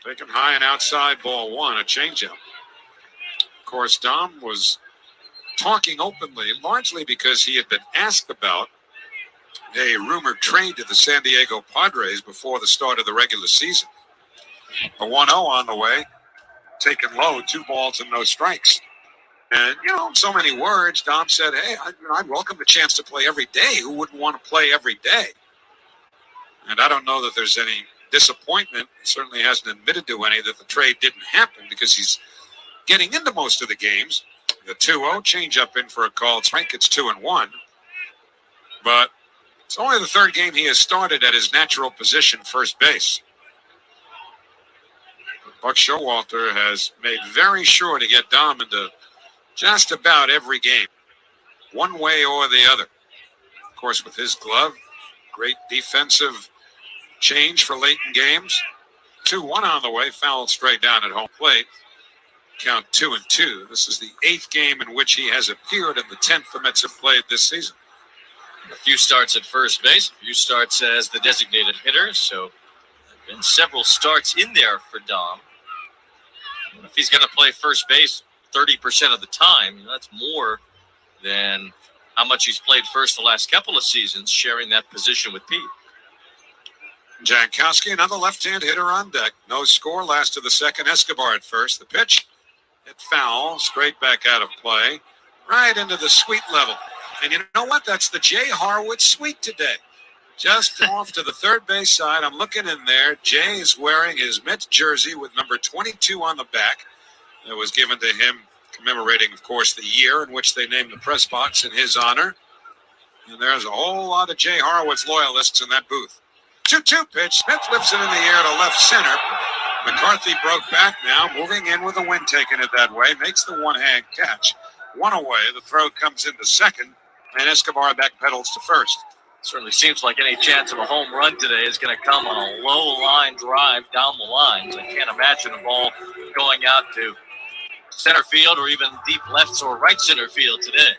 Taken high and outside, ball 1, a changeup. Of course, Dom was talking openly, largely because he had been asked about a rumored trade to the San Diego Padres before the start of the regular season. A 1-0 on the way, taken low, 2 balls and no strikes. And, so many words. Dom said, hey, I'd welcome the chance to play every day. Who wouldn't want to play every day? And I don't know that there's any disappointment. He certainly hasn't admitted to any that the trade didn't happen because he's getting into most of the games. The 2-0 changeup in for a called strike. It's 2-1. But it's only the 3rd game he has started at his natural position, first base. Buck Showalter has made very sure to get Dom into just about every game, one way or the other. Of course, with his glove, great defensive change for late in games. 2-1 on the way, fouled straight down at home plate. Count 2-2. This is the 8th game in which he has appeared, and the 10th the Mets have played this season. A few starts at first base, a few starts as the designated hitter, so there have been several starts in there for Dom. If he's going to play first base 30% of the time, that's more than how much he's played first the last couple of seasons, sharing that position with Pete. Jankowski, another left-hand hitter on deck. No score, last of the 2nd. Escobar at first. The pitch, hit foul, straight back out of play, right into the suite level. And you know what? That's the Jay Harwood suite today. Just off to the 3rd base side. I'm looking in there. Jay is wearing his Mets jersey with number 22 on the back. That was given to him commemorating, of course, the year in which they named the press box in his honor. And there's a whole lot of Jay Harwood's loyalists in that booth. 2-2 pitch. Smith lifts it in the air to left center. McCarthy broke back now, moving in with a win, taking it that way. Makes the one-hand catch. 1 away. The throw comes into 2nd, and Escobar backpedals to 1st. Certainly seems like any chance of a home run today is going to come on a low line drive down the line. So I can't imagine a ball going out to center field or even deep left or right center field today.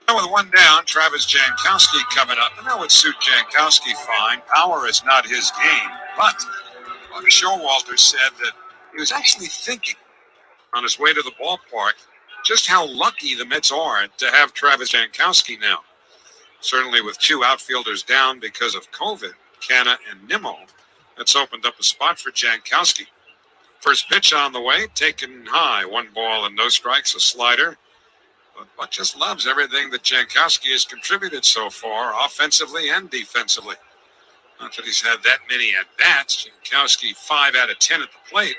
Now with 1 down, Travis Jankowski coming up, and that would suit Jankowski fine. Power is not his game, but Buck Showalter said that he was actually thinking on his way to the ballpark just how lucky the Mets are to have Travis Jankowski now. Certainly with 2 outfielders down because of COVID, Canna and Nimmo, that's opened up a spot for Jankowski. First pitch on the way, taken high, 1 ball and no strikes, a slider. But Buck just loves everything that Jankowski has contributed so far, offensively and defensively. Not that he's had that many at-bats. Jankowski 5 out of 10 at the plate.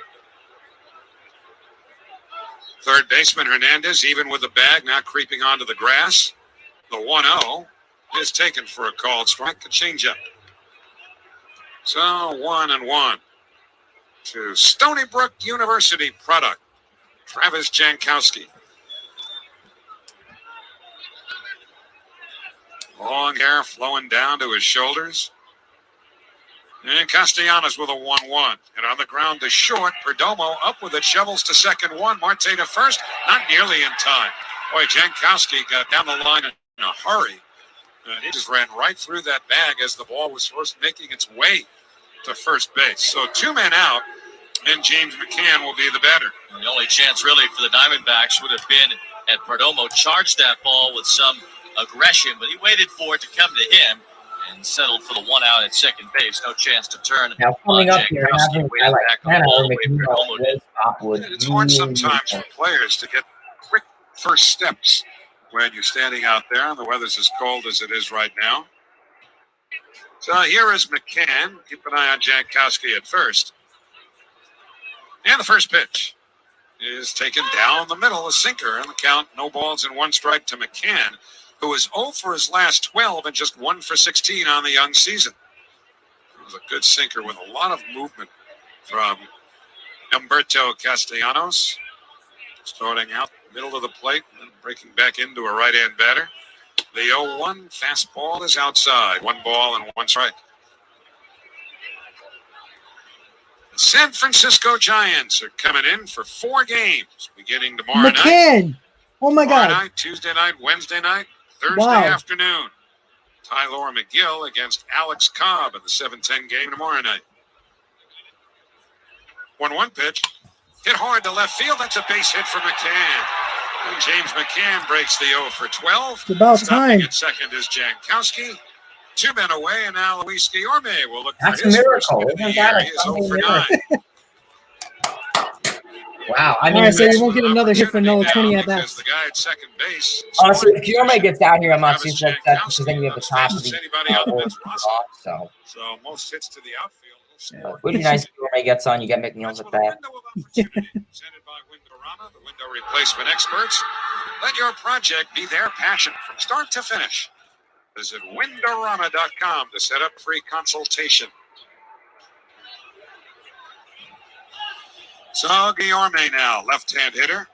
3rd baseman Hernandez, even with the bag, now creeping onto the grass. The 1-0 is taken for a called strike, a changeup. So 1-1 to Stony Brook University product, Travis Jankowski. Long hair flowing down to his shoulders. And Castellanos with a 1-1. And on the ground to short, Perdomo up with it, shovels to 2nd, 1. Marte to 1st, not nearly in time. Boy, Jankowski got down the line in a hurry. He just ran right through that bag as the ball was first making its way to first base. So 2 men out, and James McCann will be the batter. And the only chance really for the Diamondbacks would have been had Perdomo charged that ball with some aggression, but he waited for it to come to him and settled for the 1 out at 2nd base. No chance to turn. Now coming up here, having a guy like It's hard sometimes for players to get quick first steps when you're standing out there and the weather's as cold as it is right now. So here is McCann. Keep an eye on Jankowski at first. And the first pitch is taken down the middle, a sinker, and the count, no balls and 1 strike to McCann, who is 0 for his last 12 and just 1 for 16 on the young season. was a good sinker with a lot of movement from Humberto Castellanos. Starting out middle of the plate and breaking back into a right-hand batter. The 0-1 fastball is outside. 1 ball and 1 strike. The San Francisco Giants are coming in for 4 games beginning tomorrow night. Oh my God. Tomorrow night, Tuesday night, Wednesday night, Thursday Wow. afternoon. Tyler McGill against Alex Cobb in the 7-10 game tomorrow night. 1-1 pitch. Hit hard to left field. That's a base hit for McCann. And James McCann breaks the 0 for 12. It's about Stopping time. at second is Jankowski. 2 men away, and now Luis Guillorme will look That's for a his miracle. first hit of the Isn't year. that He is 0 something for 9. Wow. I All mean, right, so you won't With get an another hit for another opportunity 20 now at because bats. the guy at second base. honestly, if Guillorme gets out here, I'm not too Travis upset because Jankowski then you have the top of outspends the anybody on the order Mets roster. off. So So most hits to the outfield. but it would be nice if Guillorme gets on. You get McNeil's at bat. Presented by Windorama, the window replacement experts. Let your project be their passion from start to finish. Visit Windorama.com to set up free consultation. So Guillorme now, left-hand hitter.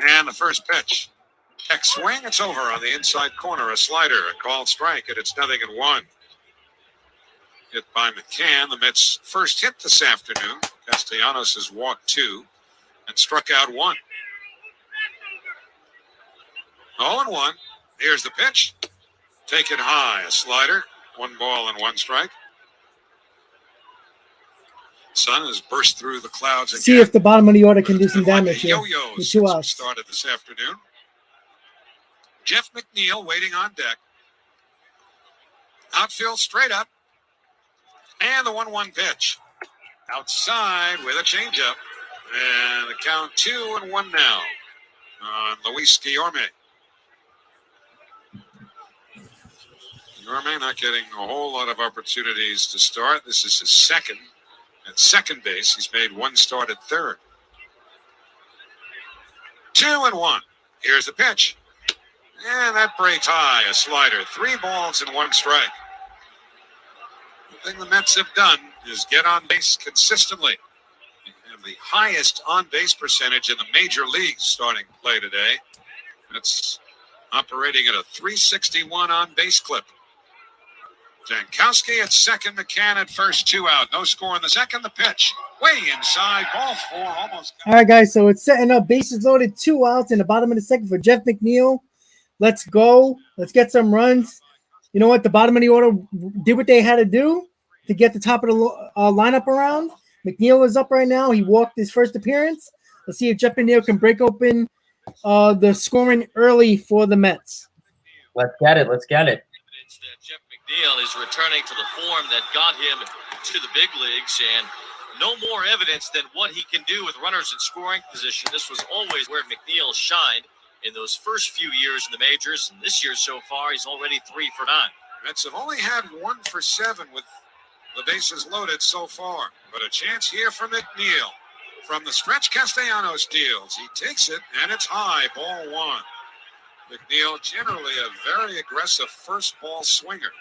And the first pitch. Check swing, it's over on the inside corner. A slider, a called strike, and it's 0-1. Hit by McCann, the Mets' first hit this afternoon. Castellanos has walked 2 and struck out 1. 0-1. Here's the pitch. Take it high, a slider. 1 ball and 1 strike. Sun has burst through the clouds again. See if the bottom of the order can do It's some been like damage a here. yo-yo With since 2 we outs. started this afternoon. Jeff McNeil waiting on deck. Outfield straight up. And the 1-1 pitch. Outside with a changeup. And the count 2-1 now on Luis Guillorme. Guillorme not getting a whole lot of opportunities to start. This is his second. At second base, he's made 1 start at third. 2-1. Here's the pitch. And that breaks high, a slider. 3 balls and 1 strike. The thing the Mets have done is get on base consistently. They have the highest on-base percentage in the major leagues starting play today. That's operating at a .361 on-base clip. Jankowski at second, McCann at first, 2 out. No score in the second. The pitch way inside, ball 4, almost. All right, guys. So it's setting up. Bases loaded, 2 outs in the bottom of the second for Jeff McNeil. Let's go. Let's get some runs. You know what? The bottom of the order did what they had to do to get the top of the lineup around. McNeil is up right now. He walked his first appearance. Let's see if Jeff McNeil can break open the scoring early for the Mets. Let's get it. Let's get it. Evidence that Jeff McNeil is returning to the form that got him to the big leagues, and no more evidence than what he can do with runners in scoring position. This was always where McNeil shined in those first few years in the majors, and this year so far he's already 3 for 9. Mets have only had 1 for 7 with the bases loaded so far, but a chance here for McNeil. From the stretch, Castellanos deals. He takes it, and it's high, ball 1. McNeil, generally a very aggressive first ball swinger.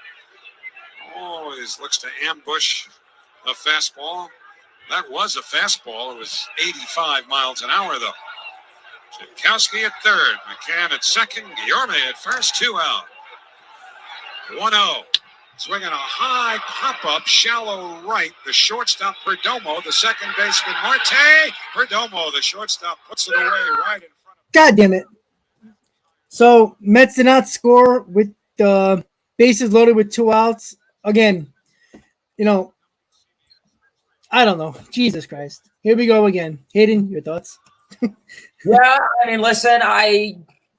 Always looks to ambush a fastball. That was a fastball. It was 85 miles an hour, though. Jankowski at third, McCann at second, Guillorme at first, 2 out. 1-0. Swinging a high pop-up, shallow right. The shortstop, Perdomo. The second baseman, Marte. Perdomo, the shortstop, puts it away right in front of. God damn it. So Mets did not score with the bases loaded with 2 outs. Again, you know, I don't know. Jesus Christ. Here we go again. Hayden, your thoughts? Yeah, I mean, listen,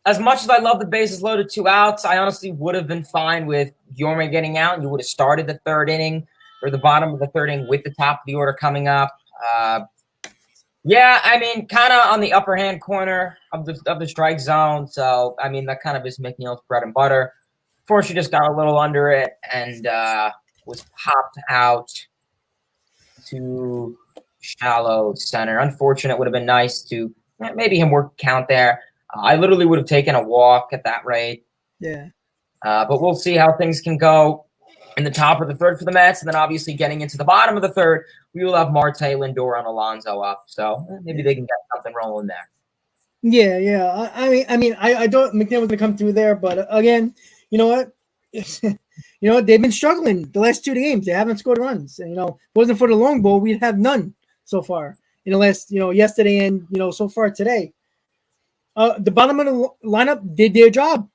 as much as I love the bases loaded 2 outs, I honestly would have been fine with Guillorme getting out. You would have started the 3rd inning or the bottom of the 3rd inning with the top of the order coming up. Yeah, I mean, kind of on the upper hand corner of the strike zone. So, I mean, that kind of is McNeil's bread and butter. Fortunately, just got a little under it and was popped out to shallow center. Unfortunate. Would have been nice to maybe him work count there. I literally would have taken a walk at that rate. Yeah. But we'll see how things can go. in the top of the third for the Mets. And then obviously getting into the bottom of the third, we will have Marte, Lindor, and Alonso up. So maybe they can get something rolling there. Yeah. I don't McNeil was going to come through there, but again, you know what? They've been struggling the last 2 games. They haven't scored runs. And, if it wasn't for the long ball, we'd have none so far in the last, yesterday and, so far today. The bottom of the lineup did their job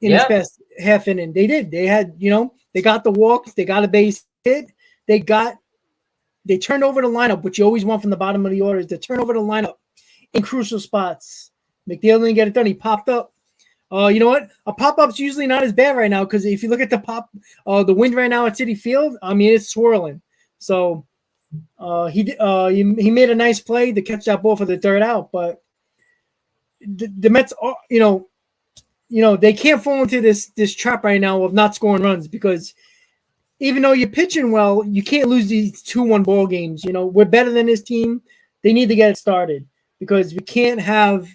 in this past half inning. They did. They had, they got the walks. They got a base hit. They turned over the lineup, which you always want from the bottom of the order is to turn over the lineup in crucial spots. McNeil didn't get it done. He popped up. You know what? A pop-up's usually not as bad right now because if you look at the wind right now at Citi Field, it's swirling. So he made a nice play to catch that ball for the third out. But the Mets are, they can't fall into this trap right now of not scoring runs because even though you're pitching well, you can't lose these 2-1 ball games. We're better than this team. They need to get it started because we can't have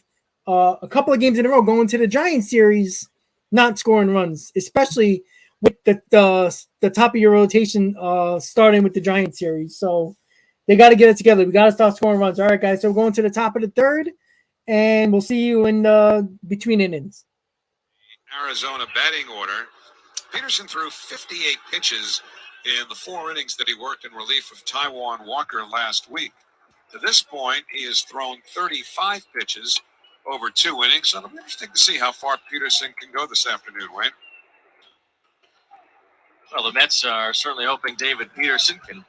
a couple of games in a row going to the Giants series not scoring runs, especially with the top of your rotation starting with the Giants series. So they got to get it together. We got to start scoring runs. All right, guys. So we're going to the top of the third, and we'll see you in between innings. Arizona batting order. Peterson threw 58 pitches in the 4 innings that he worked in relief of Taijuan Walker last week. To this point, he has thrown 35 pitches over 2 innings. So it'll be interesting to see how far Peterson can go this afternoon, Wayne. Well, the Mets are certainly hoping David Peterson can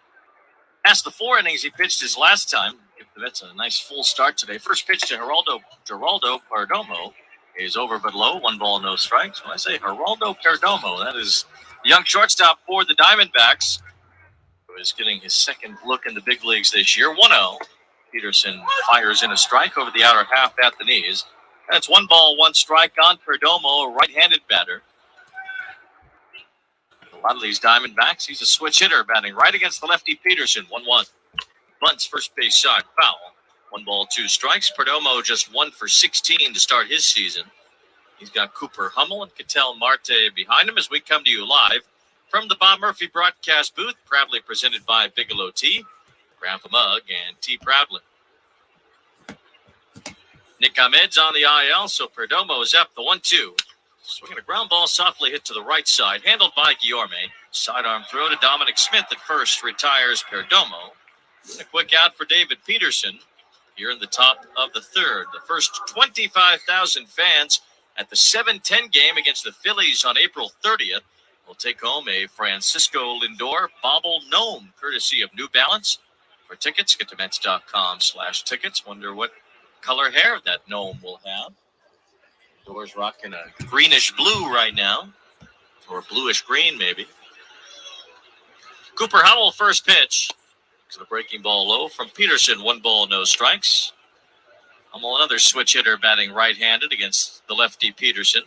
pass the 4 innings he pitched his last time. Give the Mets a nice full start today. First pitch to Geraldo Perdomo is over but low. 1 ball, no strikes. When I say Geraldo Perdomo, that is the young shortstop for the Diamondbacks, who is getting his second look in the big leagues this year. 1-0. Peterson fires in a strike over the outer half at the knees. That's 1 ball, 1 strike on Perdomo, a right-handed batter. A lot of these Diamondbacks, he's a switch hitter batting right against the lefty Peterson. 1-1. Bunts first base side, foul. 1 ball, 2 strikes. Perdomo just 1 for 16 to start his season. He's got Cooper Hummel and Ketel Marte behind him as we come to you live from the Bob Murphy broadcast booth, proudly presented by Bigelow Tea, Grandpa Mug, and Tea Proudly. Nick Ahmed's on the IL, so Perdomo is up the 1-2. Swinging a ground ball softly hit to the right side, handled by Guillorme. Sidearm throw to Dominic Smith at first, retires Perdomo. And a quick out for David Peterson here in the top of the third. The first 25,000 fans at the 7-10 game against the Phillies on April 30th will take home a Francisco Lindor bobble gnome, courtesy of New Balance. For tickets, get to Mets.com/tickets. Wonder what color hair that gnome will have. Lindor's rocking a greenish blue right now, or bluish green maybe. Cooper Hummel, first pitch. To the breaking ball low from Peterson. 1 ball, no strikes. Hummel, another switch hitter batting right-handed against the lefty Peterson.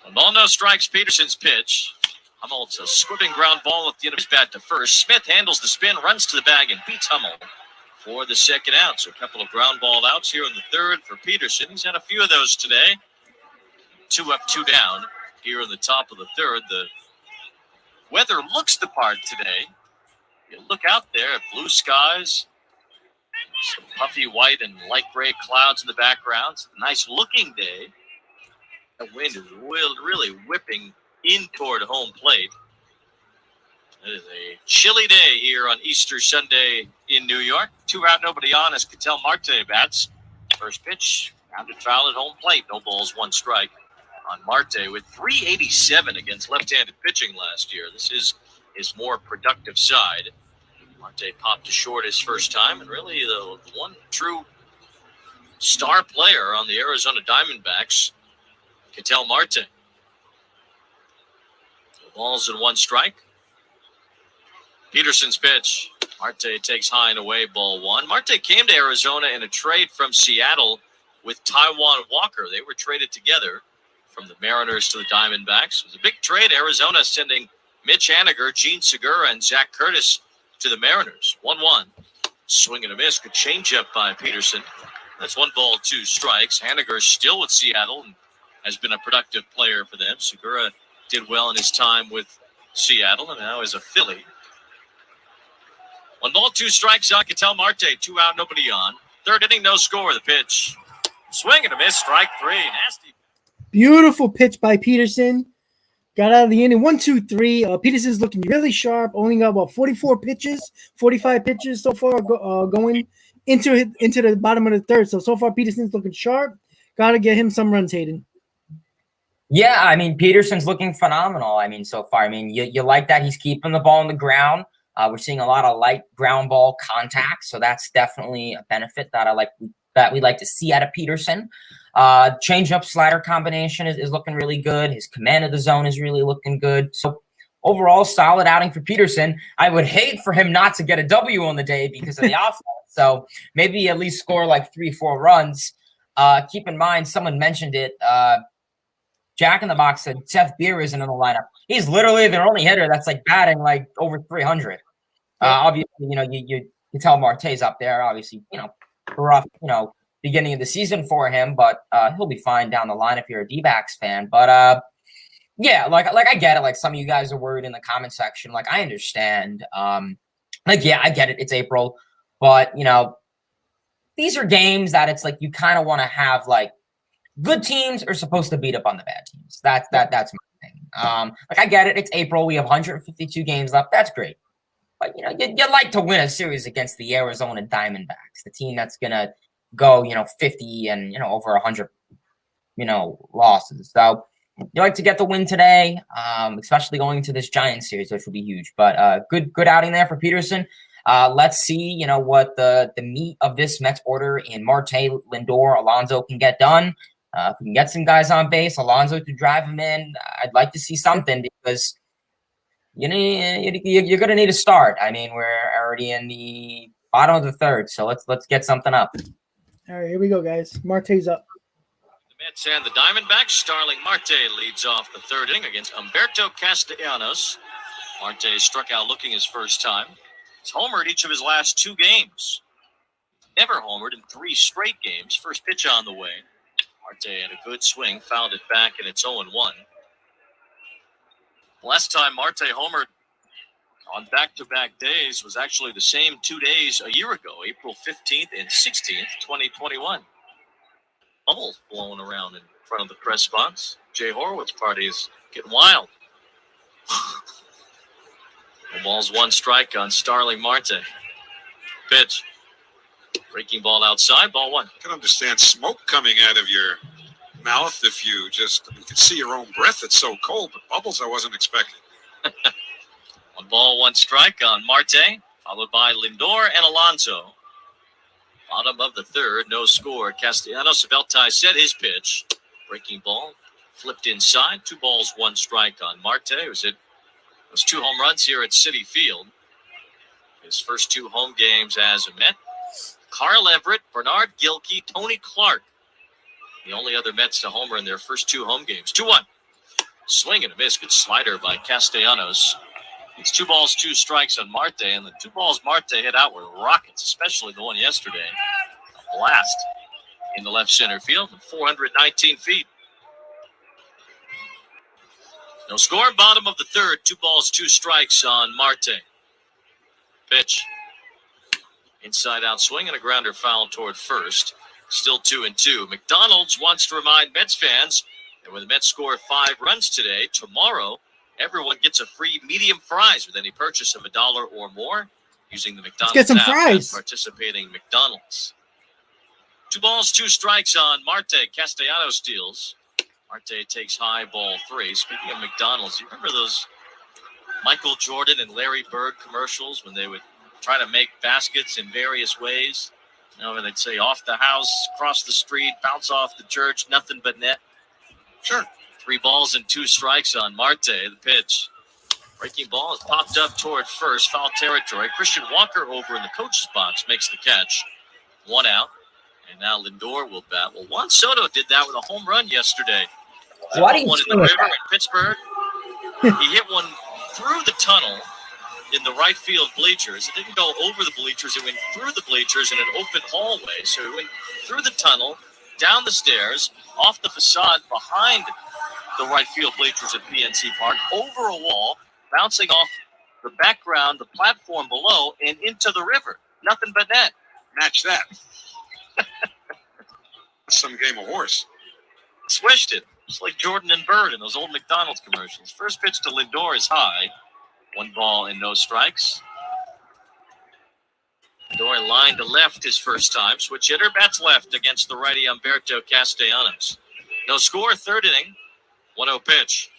1 ball, no strikes. Peterson's pitch. Hummel, it's a squirting ground ball at the end of his bat to first. Smith handles the spin, runs to the bag, and beats Hummel for the second out. So a couple of ground ball outs here in the third for Peterson. He's had a few of those today. 2 up, 2 down here in the top of the third. The weather looks the part today. You look out there at blue skies, some puffy white and light gray clouds in the background. It's a nice looking day. The wind is really whipping in toward home plate. It is a chilly day here on Easter Sunday in New York. 2 out, nobody on as Ketel Marte bats. First pitch, rounded foul at home plate. No balls, 1 strike on Marte with 387 against left-handed pitching last year. This is his more productive side. Marte popped to short his first time, and really the one true star player on the Arizona Diamondbacks, Ketel Marte. 2 balls and 1 strike. Peterson's pitch. Marte takes high and away, ball 1. Marte came to Arizona in a trade from Seattle with Taijuan Walker. They were traded together from the Mariners to the Diamondbacks. It was a big trade. Arizona sending Mitch Haniger, Gene Segura, and Zach Curtis to the Mariners. 1-1. Swing and a miss. Good changeup by Peterson. That's 1 ball, 2 strikes. Haniger still with Seattle. And has been a productive player for them. Segura did well in his time with Seattle and now is a Philly. 1 ball, 2 strikes on Ketel Marte. 2 out, nobody on. 3rd inning, no score. The pitch. Swing and a miss. Strike 3. Nasty. Beautiful pitch by Peterson. Got out of the inning. 1, 2, 3. Peterson's looking really sharp. Only got about 45 pitches so far going into the bottom of the 3rd. So far Peterson's looking sharp. Got to get him some runs, Hayden. Yeah, I mean, Peterson's looking phenomenal. I mean, so far. I mean, you like that he's keeping the ball on the ground. We're seeing a lot of light ground ball contact, so that's definitely a benefit that we like to see out of Peterson. Change-up slider combination is looking really good. His command of the zone is really looking good. So overall, solid outing for Peterson. I would hate for him not to get a W on the day because of the offense. So maybe at least score like 3-4 runs. Keep in mind, someone mentioned it. Jack in the Box said Seth Beer isn't in the lineup. He's literally their only hitter that's like batting like over 300. Obviously, you can tell Marte's up there. Obviously, rough, beginning of the season for him, but he'll be fine down the line if you're a Dbacks fan. But yeah, like I get it. Like some of you guys are worried in the comment section. Like I understand. Yeah, I get it. It's April, but these are games that it's like you kind of want to have like good teams are supposed to beat up on the bad teams. That's my thing. I get it. It's April. We have 152 games left. That's great. But you'd like to win a series against the Arizona Diamondbacks, the team that's gonna go 50 and over 100 losses. So you like to get the win today, especially going into this Giants series, which will be huge. But good outing there for Peterson. Let's see, what the meat of this Mets order in Marte, Lindor, Alonso can get done. If we can get some guys on base, Alonso to drive him in, I'd like to see something because you're going to need a start. I mean, we're already in the bottom of the 3rd, so let's get something up. All right, here we go, guys. Marte's up. The Mets and the Diamondbacks. Starling Marte leads off the 3rd inning against Humberto Castellanos. Marte struck out looking his first time. He's homered each of his last 2 games. Never homered in 3 straight games. First pitch on the way. Marte had a good swing, fouled it back, and it's 0-1. Last time Marte homered on back-to-back days was actually the same 2 days a year ago, April 15th and 16th, 2021. Bubbles blowing around in front of the press box. Jay Horowitz party is getting wild. The ball's 1 strike on Starling Marte. Pitch. Breaking ball outside, ball 1. I can understand smoke coming out of your mouth if you can see your own breath. It's so cold, but bubbles I wasn't expecting. 1 ball, 1 strike on Marte, followed by Lindor and Alonso. Bottom of the 3rd, no score. Castellanos Veltai set his pitch. Breaking ball, flipped inside. 2 balls, 1 strike on Marte. It was 2 home runs here at Citi Field. His first 2 home games as a Met. Carl Everett, Bernard Gilkey, Tony Clark. The only other Mets to homer in their first 2 home games. 2-1. Swing and a miss. Good slider by Castellanos. It's 2 balls, 2 strikes on Marte. And the 2 balls Marte hit out were rockets, especially the one yesterday. A blast in the left center field from 419 feet. No score. Bottom of the 3rd. 2 balls, 2 strikes on Marte. Pitch. Inside out swing and a grounder foul toward first. Still 2-2. McDonald's wants to remind Mets fans that when the Mets score 5 runs today, tomorrow, everyone gets a free medium fries with any purchase of $1 or more using the McDonald's Let's get some app fries. and participating McDonald's. 2 balls, 2 strikes on Marte. Castellanos steals. Marte takes high, ball 3. Speaking of McDonald's, you remember those Michael Jordan and Larry Bird commercials when they would try to make baskets in various ways? And they'd say off the house, cross the street, bounce off the church, nothing but net. Sure. 3 balls and 2 strikes on Marte. The pitch. Breaking ball is popped up toward first, foul territory. Christian Walker over in the coach's box makes the catch. 1 out. And now Lindor will bat. Well, Juan Soto did that with a home run yesterday. Why do you one in the river in Pittsburgh. He hit one through the tunnel in the right field bleachers. It didn't go over the bleachers. It went through the bleachers in an open hallway. So it went through the tunnel, down the stairs, off the facade behind the right field bleachers at PNC Park, over a wall, bouncing off the background, the platform below, and into the river. Nothing but net. Match that. Some game of horse. Swished it. It's like Jordan and Bird in those old McDonald's commercials. First pitch to Lindor is high. 1 ball and no strikes. Lindor lined to left his first time. Switch hitter bats left against the righty Humberto Castellanos. No score, third inning. 1-0 pitch.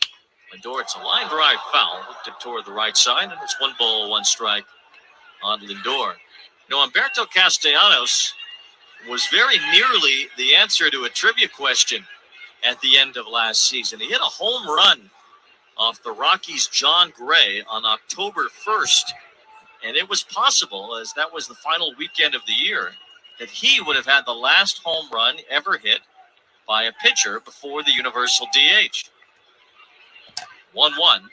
Lindor, it's a line drive foul. Hooked it toward the right side, and it's 1 ball, 1 strike on Lindor. Humberto Castellanos was very nearly the answer to a trivia question at the end of last season. He hit a home run off the Rockies' John Gray on October 1st, and it was possible, as that was the final weekend of the year, that he would have had the last home run ever hit by a pitcher before the universal DH. 1-1.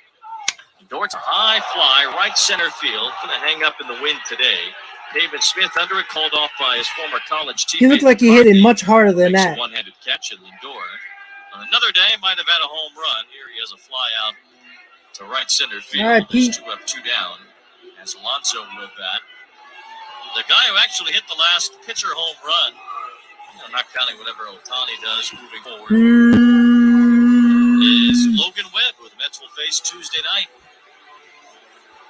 Dort's a high fly, right center field. Going to hang up in the wind today. David Smith under it, called off by his former college teammate. He looked like he hit it much harder than that. A one-handed catch at Lindor. On another day, might have had a home run. Here he has a fly out to right center field. All right, Pete. 2 up, 2 down. As Alonso will bat. The guy who actually hit the last pitcher home run, not counting whatever Ohtani does moving forward, is Logan Webb, who the Mets will face Tuesday night.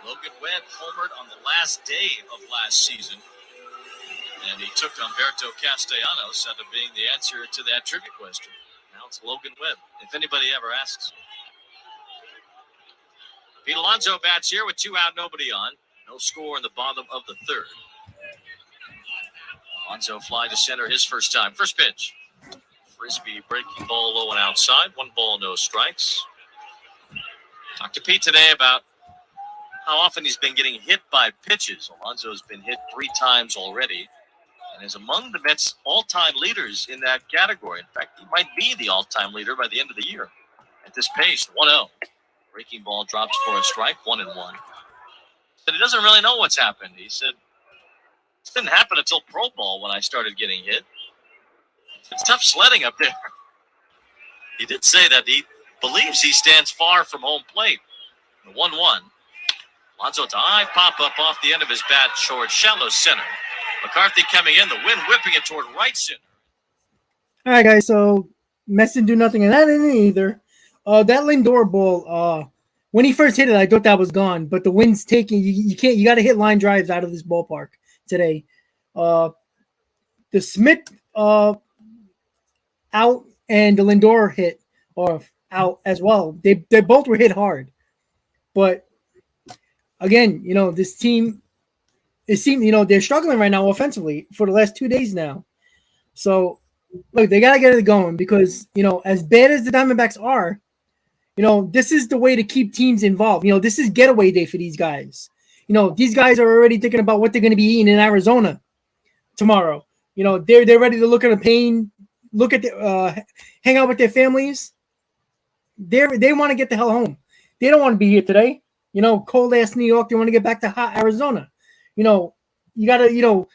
Logan Webb homered on the last day of last season, and he took Humberto Castellanos out of being the answer to that trivia question. Now it's Logan Webb, if anybody ever asks. Pete Alonso bats here with 2 out, nobody on. No score in the bottom of the 3rd. Alonso fly to center his first time. First pitch. Frisbee breaking ball low and outside. 1 ball, no strikes. Talked to Pete today about how often he's been getting hit by pitches. Alonso's been hit 3 times already and is among the Mets' all-time leaders in that category. In fact, he might be the all-time leader by the end of the year at this pace. 1-0. Breaking ball drops for a strike, 1-1. But he doesn't really know what's happened. He said, it didn't happen until Pro Bowl when I started getting hit. It's tough sledding up there. He did say that he believes he stands far from home plate. 1-1. Alonso to high pop-up off the end of his bat toward shallow center. McCarthy coming in, the wind whipping it toward right center. All right, guys, so Mets didn't do nothing in that inning either. That Lindor ball, when he first hit it, I thought that was gone, but the wind's taking you can't. You got to hit line drives out of this ballpark today. The Smith out and the Lindor hit or out as well. They both were hit hard, but again, this team. It seems they're struggling right now offensively for the last 2 days now. So look, they got to get it going because as bad as the Diamondbacks are. This is the way to keep teams involved. This is getaway day for these guys. These guys are already thinking about what they're going to be eating in Arizona tomorrow. They're ready to look at the pain, look at hang out with their families. They want to get the hell home. They don't want to be here today. Cold ass New York. They want to get back to hot Arizona. You got to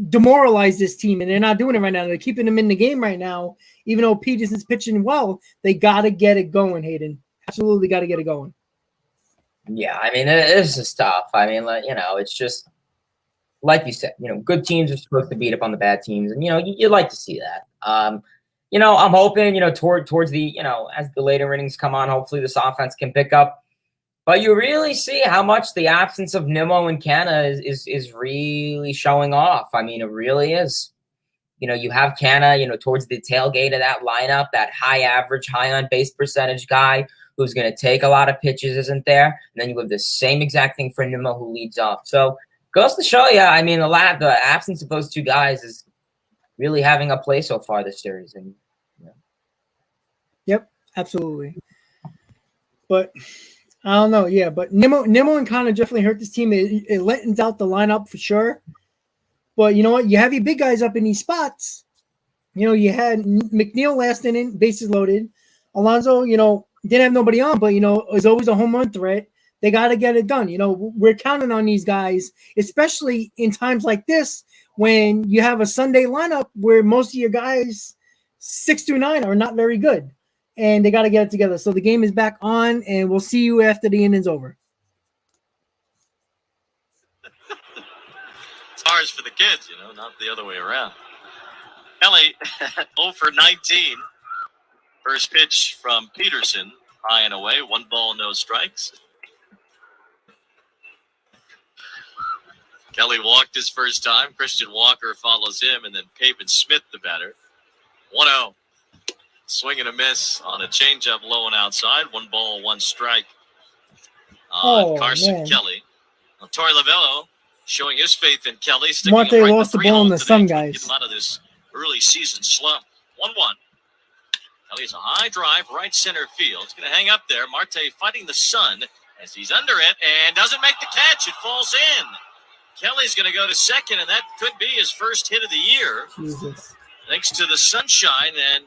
demoralize this team, and they're not doing it right now. They're keeping them in the game right now. Even though Peterson's pitching well, they got to get it going, Hayden. Absolutely got to get it going. Yeah, I mean, it's just tough. I mean, it's just like you said, good teams are supposed to beat up on the bad teams, and you'd like to see that. I'm hoping, towards the, as the later innings come on, hopefully this offense can pick up. But you really see how much the absence of Nimmo and Canna is really showing off. I mean, it really is. You have Canna, towards the tailgate of that lineup, that high average, high on base percentage guy who's going to take a lot of pitches isn't there. And then you have the same exact thing for Nimmo who leads off. So goes to show you, I mean, the absence of those 2 guys is really having a play so far this series. And Yep, absolutely. But I don't know, yeah. But Nimmo and Connor definitely hurt this team. It lengthens out the lineup for sure. But you know what? You have your big guys up in these spots. You had McNeil last inning, bases loaded. Alonso, didn't have nobody on, but, is always a home run threat. they got to get it done. We're counting on these guys, especially in times like this when you have a Sunday lineup where most of your guys 6 through 9 are not very good, and they got to get it together. So the game is back on, and we'll see you after the inning's over. It's ours for the kids, not the other way around. Kelly 0 for 19. First pitch from Peterson, high and away, 1 ball, no strikes. Kelly walked his first time. Christian Walker follows him, and then Pavin Smith, the batter. 1-0. Swing and a miss on a changeup low and outside. 1 ball, 1 strike on Carson Kelly. Well, Torey Lavello showing his faith in Kelly. Marte right lost the ball in the sun, guys. Get him out of this early season slump. 1-1. Kelly's a high drive, right center field. It's going to hang up there. Marte fighting the sun as he's under it and doesn't make the catch. It falls in. Kelly's going to go to second, and that could be his first hit of the year. Jesus. Thanks to the sunshine, and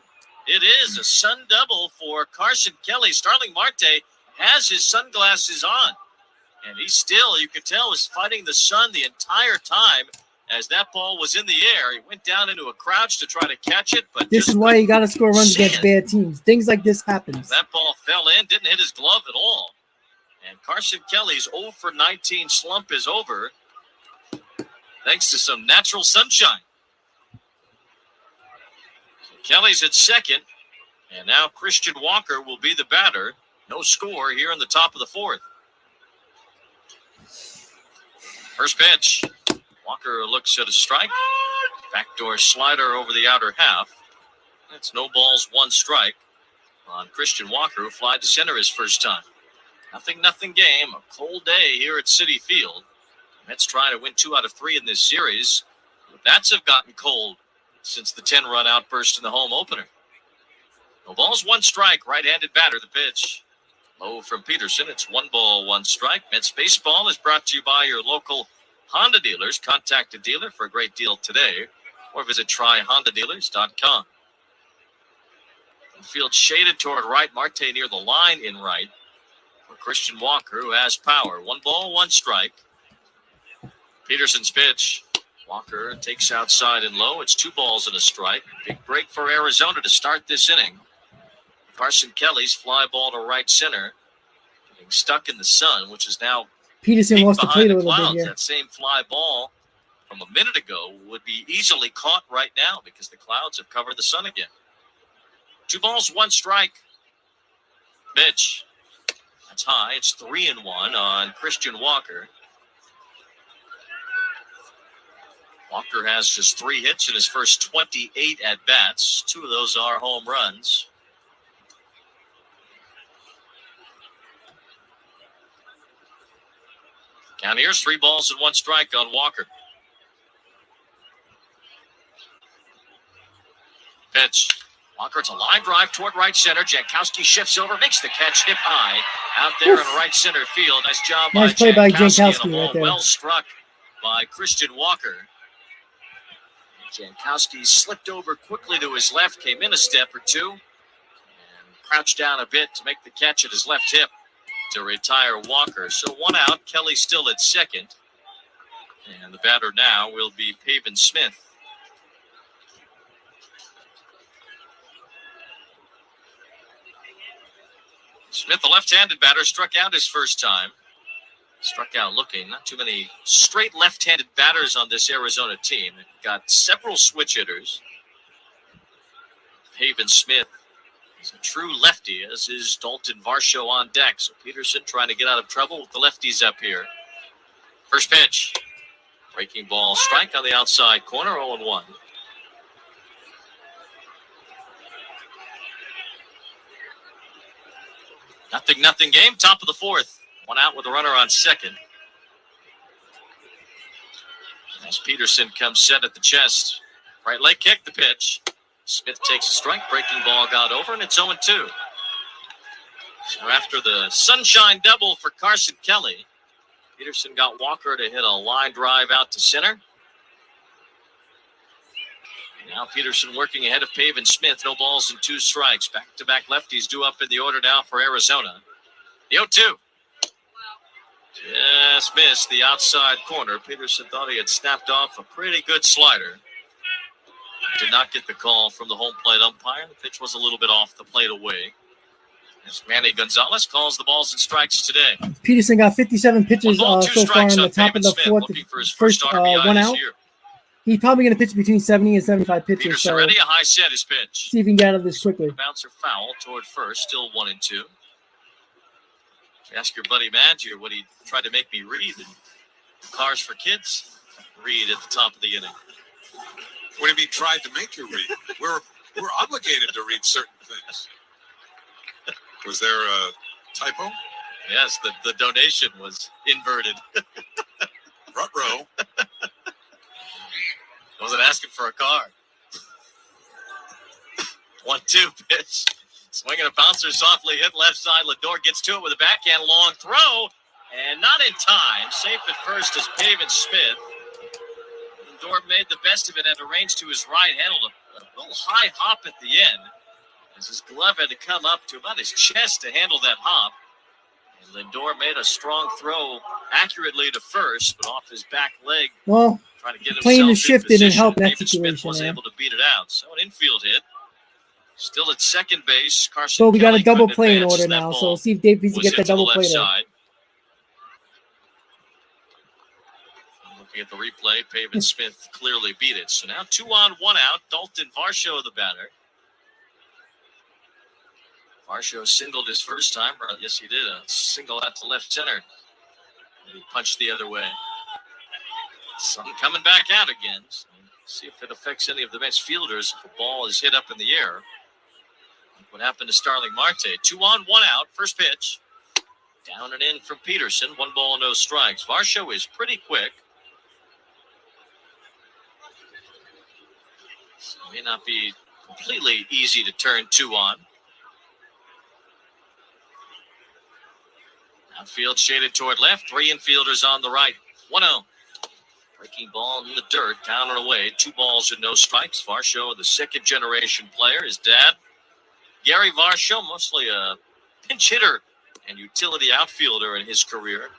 it is a sun double for Carson Kelly. Starling Marte has his sunglasses on, and he still, you could tell, was fighting the sun the entire time as that ball was in the air. He went down into a crouch to try to catch it, but this is why you got to score runs against bad teams. Things like this happen. That ball fell in, didn't hit his glove at all. And Carson Kelly's 0 for 19 slump is over thanks to some natural sunshine. So Kelly's at second, and now Christian Walker will be the batter. No score here in the top of the 4th. First pitch. Walker looks at a strike. Backdoor slider over the outer half. That's no balls, 1 strike on Christian Walker, who flied to center his first time. 0-0 game. A cold day here at Citi Field. Mets trying to win 2 out of 3 in this series. The bats have gotten cold since the 10-run outburst in the home opener. No balls, 1 strike. Right-handed batter, the pitch. Low from Peterson. It's 1 ball, 1 strike. Mets baseball is brought to you by your local Honda dealers. Contact a dealer for a great deal today, or visit tryhondadealers.com. Field shaded toward right. Marte near the line in right for Christian Walker, who has power. 1 ball, 1 strike. Peterson's pitch. Walker takes outside and low. It's 2 balls and a strike. Big break for Arizona to start this inning. Carson Kelly's fly ball to right center, getting stuck in the sun, which is now Peterson wants to play a little bit here. That same fly ball from a minute ago would be easily caught right now because the clouds have covered the sun again. 2 balls, 1 strike. Pitch. That's high. It's 3-1 on Christian Walker. Walker has just 3 hits in his first 28 at-bats. 2 of those are home runs. Count here's 3 balls and 1 strike on Walker. Pitch. Walker, it's a line drive toward right center. Jankowski shifts over, makes the catch hip high out there in right center field. Nice job by Jankowski. And a ball well struck by Christian Walker. Jankowski slipped over quickly to his left, came in a step or 2, and crouched down a bit to make the catch at his left hip to retire Walker. So 1 out, Kelly still at second. And the batter now will be Pavin Smith. Smith, the left-handed batter, struck out his first time. Struck out looking. Not too many straight left-handed batters on this Arizona team. They've got several switch hitters. Pavin Smith is a true lefty, as is Dalton Varsho on deck. So Peterson trying to get out of trouble with the lefties up here. First pitch. Breaking ball, strike on the outside corner, 0-1. Nothing game, top of the 4th. 1 out with a runner on second. As Peterson comes set at the chest. Right leg kick, the pitch. Smith takes a strike. Breaking ball got over, and it's 0-2. So after the sunshine double for Carson Kelly, Peterson got Walker to hit a line drive out to center. Now Peterson working ahead of Pavin Smith. No balls and 2 strikes. Back-to-back lefties due up in the order now for Arizona. The 0-2. Just missed the outside corner. Peterson thought he had snapped off a pretty good slider. Did not get the call from the home plate umpire. The pitch was a little bit off the plate away. As Manny Gonzalez calls the balls and strikes today. Peterson got 57 pitches so far in the top of the fourth. Looking for his first RBI 1 this out. year. He's probably going to pitch between 70 and 75 pitches. Peterson So ready, a high set his pitch. see if we can get out of this quickly. Bouncer foul toward first, still 1-2. Ask your buddy Madge what he tried to make me read in Cars for Kids. Read at the top of the inning. What do you mean tried to make you read? We're obligated to read certain things. Was there a typo? Yes, the donation was inverted. Ruh-roh. Wasn't asking for a car. 1-2 pitch. Swinging a bouncer softly hit left side. Lindor gets to it with a backhand long throw. And not in time. Safe at first is Pavin Smith. Lindor made the best of it at a range to his right. Handled a little high hop at the end. As his glove had to come up to about his chest to handle that hop. And Lindor made a strong throw accurately to first, but off his back leg. Well, Trying to get playing the himself in shift didn't position. help that Pavin situation. Smith was Man. able to beat it out. So an infield hit. Still at second base. Carson So we got a Kelly double couldn't play in advance, order and that now. So ball we'll see if Dave needs to was get that into the double left play there. side. Looking at the replay, Pavin Smith clearly beat it. So now 2 on, 1 out. Dalton Varsho, the batter. Varsho singled his first time. Yes, he did. A single out to left center. And he punched the other way. Sun coming back out again. So see if it affects any of the Mets fielders if the ball is hit up in the air. Like what happened to Starling Marte? 2 on, 1 out. First pitch. Down and in from Peterson. 1 ball, no strikes. Varsho is pretty quick. So it may not be completely easy to turn 2 on. Outfield shaded toward left. 3 infielders on the right. 1-0. Breaking ball in the dirt, down and away. 2 balls and no strikes. Varsho, the second-generation player. His dad, Gary Varsho, mostly a pinch hitter and utility outfielder in his career.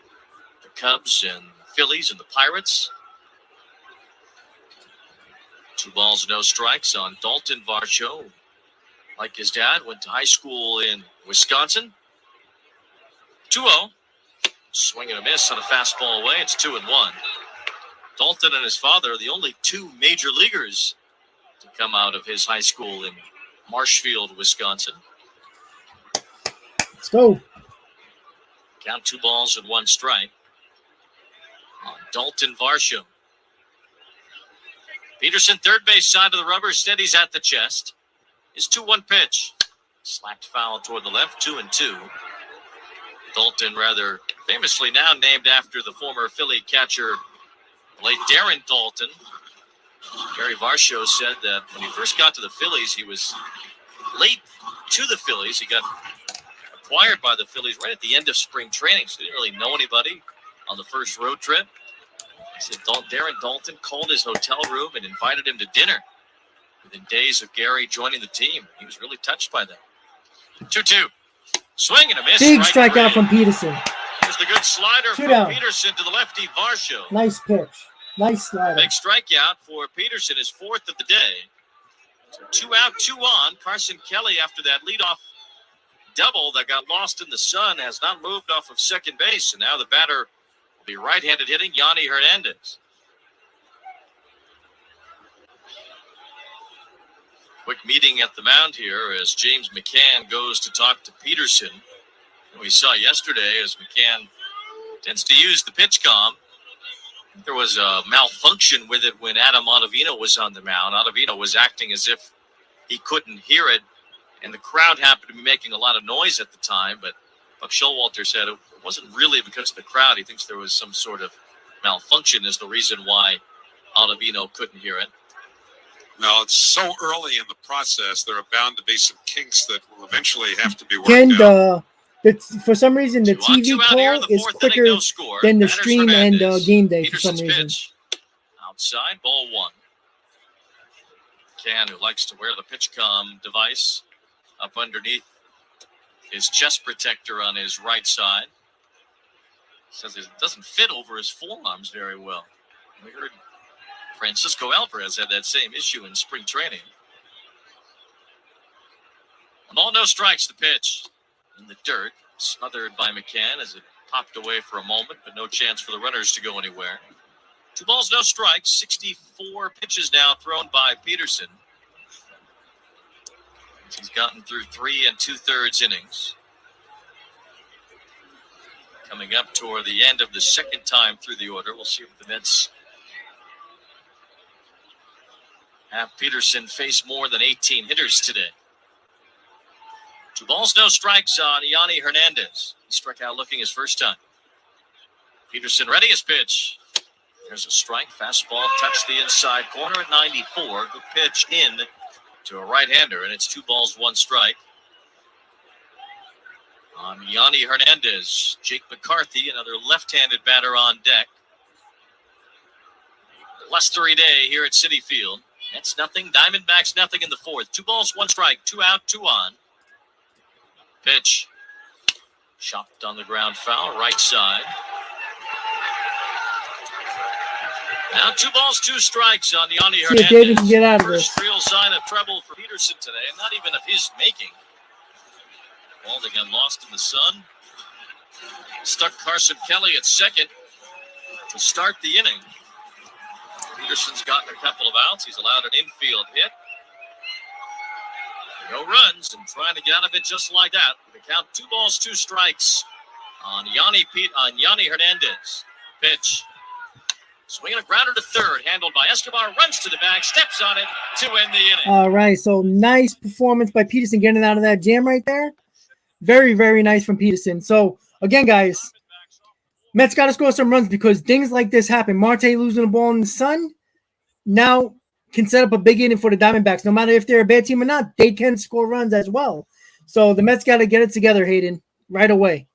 The Cubs and the Phillies and the Pirates. 2 balls and no strikes on Dalton Varsho. Like his dad, went to high school in Wisconsin. 2-0. Swing and a miss on a fastball away. It's 2-1. Dalton and his father are the only 2 major leaguers to come out of his high school in Marshfield, Wisconsin. Let's go. Count 2 balls and 1 strike on Dalton Varsho. Peterson, third base side of the rubber, steadies at the chest. His 2-1 pitch. Slapped foul toward the left, 2-2. Dalton, rather famously now named after the former Philly catcher, late Darren Dalton. Gary Varsho said that when he first got to the Phillies, he was late to the Phillies. He got acquired by the Phillies right at the end of spring training, so he didn't really know anybody on the first road trip. He said Darren Dalton called his hotel room and invited him to dinner. Within days of Gary joining the team, he was really touched by that. 2-2. Swing and a miss. Big strikeout from Peterson. Here's the good slider 2 from down. Peterson to the lefty Varsho. Nice pitch. Nice slider. Big strikeout for Peterson, his 4th of the day. So 2 out, 2 on. Carson Kelly, after that leadoff double that got lost in the sun, has not moved off of second base. And now the batter will be right-handed hitting Yanni Hernandez. Quick meeting at the mound here as James McCann goes to talk to Peterson. We saw yesterday as McCann tends to use the pitch comm. There was a malfunction with it when Adam Ottavino was on the mound. Ottavino was acting as if he couldn't hear it, and the crowd happened to be making a lot of noise at the time, but Buck Showalter said it wasn't really because of the crowd. He thinks there was some sort of malfunction is the reason why Ottavino couldn't hear it. Well, it's so early in the process, there are bound to be some kinks that will eventually have to be worked out. For some reason, the TV call is quicker than the stream and game day for some reason. Pitch. Outside, ball 1. McCann, who likes to wear the pitch comm device up underneath his chest protector on his right side. Says it doesn't fit over his forearms very well. We heard Francisco Alvarez had that same issue in spring training. 1-0, no strikes. The pitch in the dirt, smothered by McCann as it popped away for a moment, but no chance for the runners to go anywhere. 2 balls, no strikes. 64 pitches now thrown by Peterson. He's gotten through 3 2/3 innings. Coming up toward the end of the second time through the order. We'll see if the Mets have Peterson face more than 18 hitters today. 2 balls, no strikes on Yanni Hernandez. He struck out looking his first time. Peterson ready his pitch. There's a strike. Fastball touched the inside corner at 94. Good pitch in to a right-hander, and it's 2 balls, 1 strike. On Yanni Hernandez, Jake McCarthy, another left-handed batter on deck. Blustery day here at Citi Field. That's nothing. Diamondbacks nothing in the fourth. 2 balls, 1 strike. 2 out, 2 on. Pitch. Chopped on the ground foul, right side. Now 2 balls, 2 strikes on Yanni Hernandez. See if David can get out of this. First real sign of trouble for Peterson today, and not even of his making. Ball again lost in the sun. Stuck Carson Kelly at second to start the inning. Peterson's gotten a couple of outs. He's allowed an infield hit. No runs, and trying to get out of it just like that. The count 2 balls, 2 strikes on Yanni Hernandez. Pitch. Swinging a grounder to third, handled by Escobar, runs to the bag, steps on it to end the inning. All right, so nice performance by Peterson getting out of that jam right there. Very, very nice from Peterson. So, again, guys, Mets got to score some runs because things like this happen. Marte losing the ball in the sun now can set up a big inning for the Diamondbacks. No matter if they're a bad team or not, they can score runs as well. So the Mets got to get it together, Hayden, right away.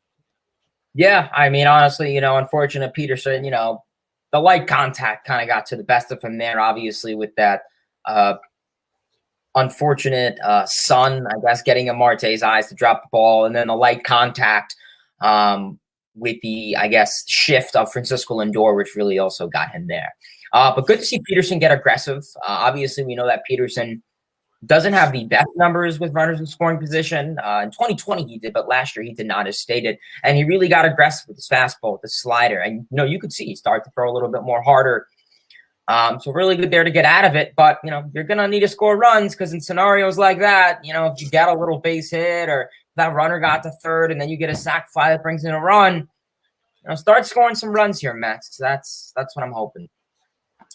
Yeah, I mean, honestly, unfortunate Peterson, the light contact kind of got to the best of him there, obviously, with that unfortunate sun, I guess, getting in Marte's eyes to drop the ball, and then the light contact with the, I guess, shift of Francisco Lindor, which really also got him there. But good to see Peterson get aggressive. Obviously, we know that Peterson doesn't have the best numbers with runners in scoring position. In 2020 he did, but last year he did not, as stated. And he really got aggressive with his fastball, with the slider. And, you could see he started to throw a little bit more harder. So really good there to get out of it. But, you're going to need to score runs because in scenarios like that, if you get a little base hit or that runner got to third and then you get a sac fly that brings in a run, start scoring some runs here, Mets. That's what I'm hoping.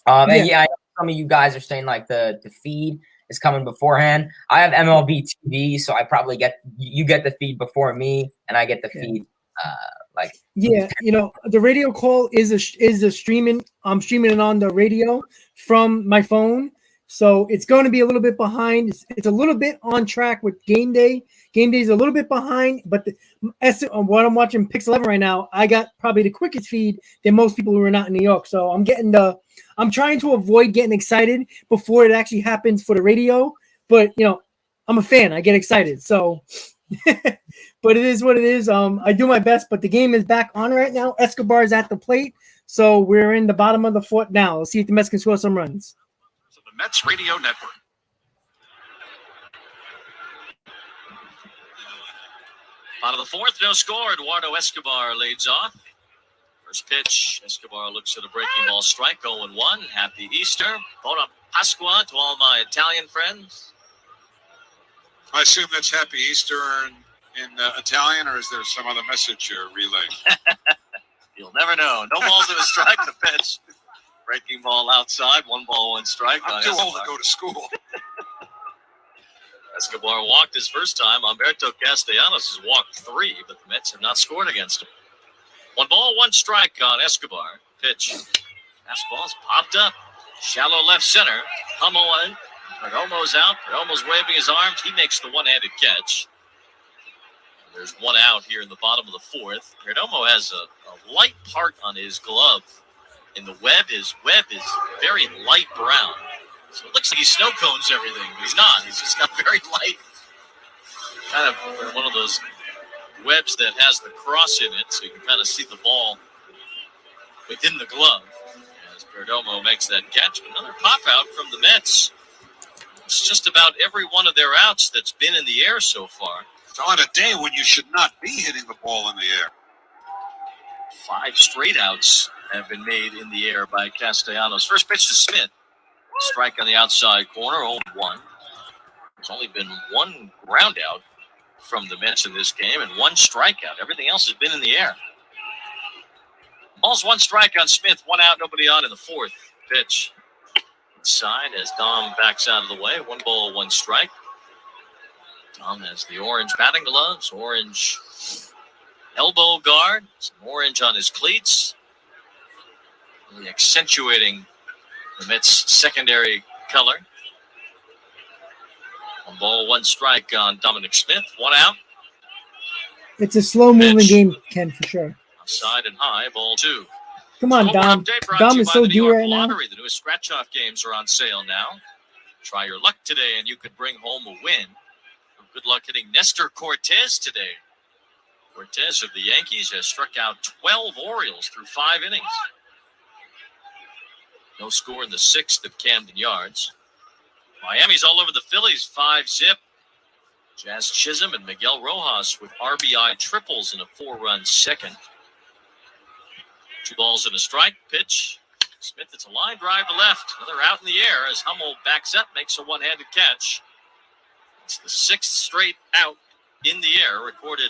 And I know some of you guys are saying like the feed is coming beforehand. I have MLB TV, so I probably get the feed before me, and I get the feed the radio call is a streaming. I'm streaming it on the radio from my phone, so it's going to be a little bit behind. It's a little bit on track with game day. Game day is a little bit behind, but what I'm watching Pix 11 right now, I got probably the quickest feed than most people who are not in New York. So I'm trying to avoid getting excited before it actually happens for the radio. But, I'm a fan. I get excited. So, but it is what it is. I do my best, but the game is back on right now. Escobar is at the plate. So we're in the bottom of the fourth now. Let's see if the Mets can score some runs. So the Mets Radio Network. Out of the fourth, no score. Eduardo Escobar leads off. First pitch, Escobar looks at a breaking ball strike, 0-1. Happy Easter. Buona Pasqua to all my Italian friends. I assume that's Happy Easter in Italian, or is there some other message you're relaying? You'll never know. No balls in a strike. The pitch. Breaking ball outside. 1 ball, 1 strike. I'm too old to go to school. Escobar walked his first time. Humberto Castellanos has walked 3, but the Mets have not scored against him. 1 ball, 1 strike on Escobar. Pitch. Fastball's popped up. Shallow left center. Hummel in. Perdomo's out. Perdomo's waving his arms. He makes the one-handed catch. There's 1 out here in the bottom of the fourth. Perdomo has a light part on his glove. In the web, his web is very light brown. So it looks like he snow cones everything. He's not. He's just got very light, kind of one of those webs that has the cross in it, so you can kind of see the ball within the glove as Perdomo makes that catch. Another pop out from the Mets. It's just about every one of their outs that's been in the air so far. So on a day when you should not be hitting the ball in the air. 5 straight outs have been made in the air by Castellanos. First pitch to Smith. Strike on the outside corner, 0-1. There's only been 1 ground out from the Mets in this game and 1 strikeout. Everything else has been in the air. Ball's 1 strike on Smith, 1 out, nobody on in the 4th pitch. Inside as Dom backs out of the way. 1 ball, 1 strike. Dom has the orange batting gloves, orange elbow guard, some orange on his cleats, really accentuating the Mets' secondary color. 1 ball, 1 strike on Dominic Smith. 1 out. It's a slow-moving game, Ken, for sure. Outside and high, ball 2. Come on, Dom. Dom is so due right now. The newest scratch-off games are on sale now. Try your luck today, and you could bring home a win. Good luck hitting Nestor Cortez today. Cortez of the Yankees has struck out 12 Orioles through 5 innings. No score in the 6th at Camden Yards. Miami's all over the Phillies, 5-zip. Jazz Chisholm and Miguel Rojas with RBI triples in a 4-run second. 2 balls and a strike. Pitch. Smith, it's a line drive to left. Another out in the air as Hummel backs up, makes a one-handed catch. It's the 6th straight out in the air recorded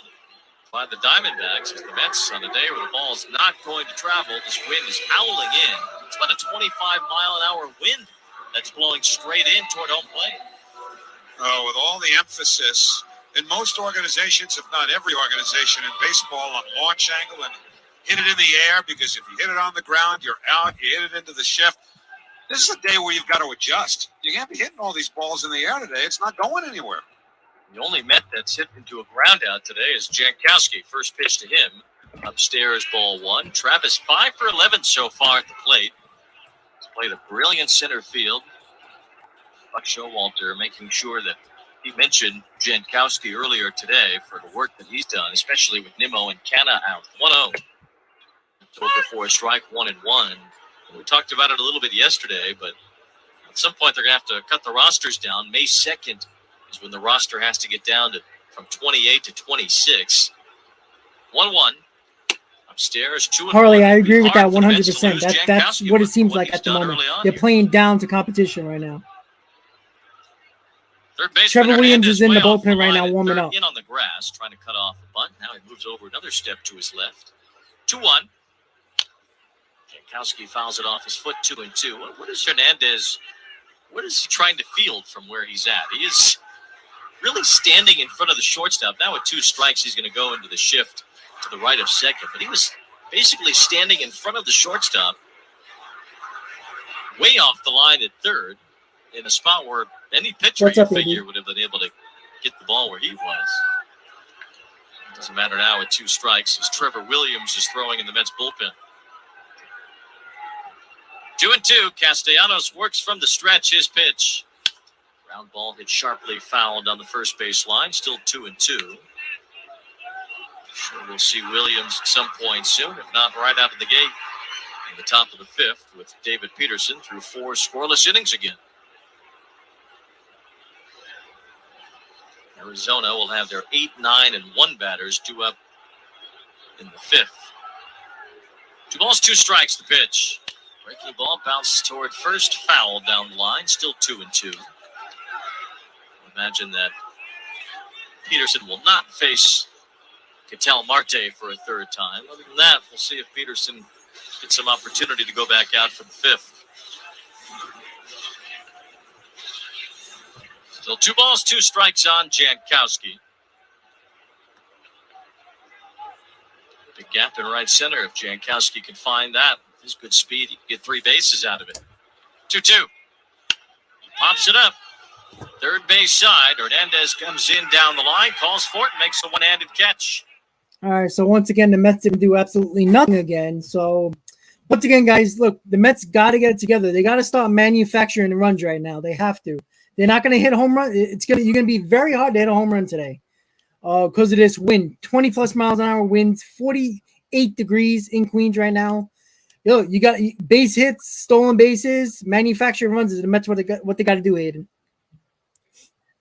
by the Diamondbacks as the Mets on a day where the ball is not going to travel. This wind is howling in. It's about a 25-mile-an-hour wind that's blowing straight in toward home plate. With all the emphasis in most organizations, if not every organization in baseball, on launch angle and hit it in the air, because if you hit it on the ground, you're out. You hit it into the shift. This is a day where you've got to adjust. You can't be hitting all these balls in the air today. It's not going anywhere. The only Met that's hit into a ground out today is Jankowski. First pitch to him. Upstairs, ball 1. Travis 5 for 11 so far at the plate. He's played a brilliant center field. Buck Showalter making sure that he mentioned Jankowski earlier today for the work that he's done, especially with Nimmo and Canna out. 1-0. Over for a strike, 1-1. We talked about it a little bit yesterday, but at some point they're going to have to cut the rosters down. May 2nd is when the roster has to get down to from 28 to 26. 1-1. Upstairs, 2-1. Harley, I agree with that 100%. That's what it seems like at the moment. They're playing down to competition right now. Trevor Williams is in the bullpen right now, warming up. In on the grass, trying to cut off the bunt. Now he moves over another step to his left. 2-1. Jankowski fouls it off his foot, 2-2. What is Hernandez? What is he trying to field from where he's at? He is really standing in front of the shortstop. Now with 2 strikes, he's going to go into the shift to the right of second. But he was basically standing in front of the shortstop, way off the line at third, in a spot where any pitcher you figure would have been able to get the ball where he was. Doesn't matter now with 2 strikes as Trevor Williams is throwing in the Mets bullpen. 2-2. Castellanos works from the stretch. His pitch. Ground ball hit sharply fouled on the first base line. Still 2-2. Sure we'll see Williams at some point soon, if not right out of the gate in the top of the 5th with David Peterson through 4 scoreless innings again. Arizona will have their 8, 9, and 1 batters due up in the 5th. 2 balls, 2 strikes. The pitch. Breaking ball bounced toward first, foul down the line. Still 2-2. Imagine that Peterson will not face Ketel Marte for a 3rd time. Other than that, we'll see if Peterson gets some opportunity to go back out for the 5th. Still 2 balls, 2 strikes on Jankowski. Big gap in right center. If Jankowski can find that, with his good speed, he can get 3 bases out of it. 2-2. He pops it up. Third base side. Hernandez comes in down the line, calls for it, makes a one-handed catch. All right, so once again, the Mets didn't do absolutely nothing again. So once again, guys, look, the Mets got to get it together. They got to start manufacturing runs right now. They have to. They're not going to hit a home run. You're going to be very hard to hit a home run today because of this wind. 20-plus miles an hour winds, 48 degrees in Queens right now. You got base hits, stolen bases, manufactured runs is the Mets what they got to do, Hayden.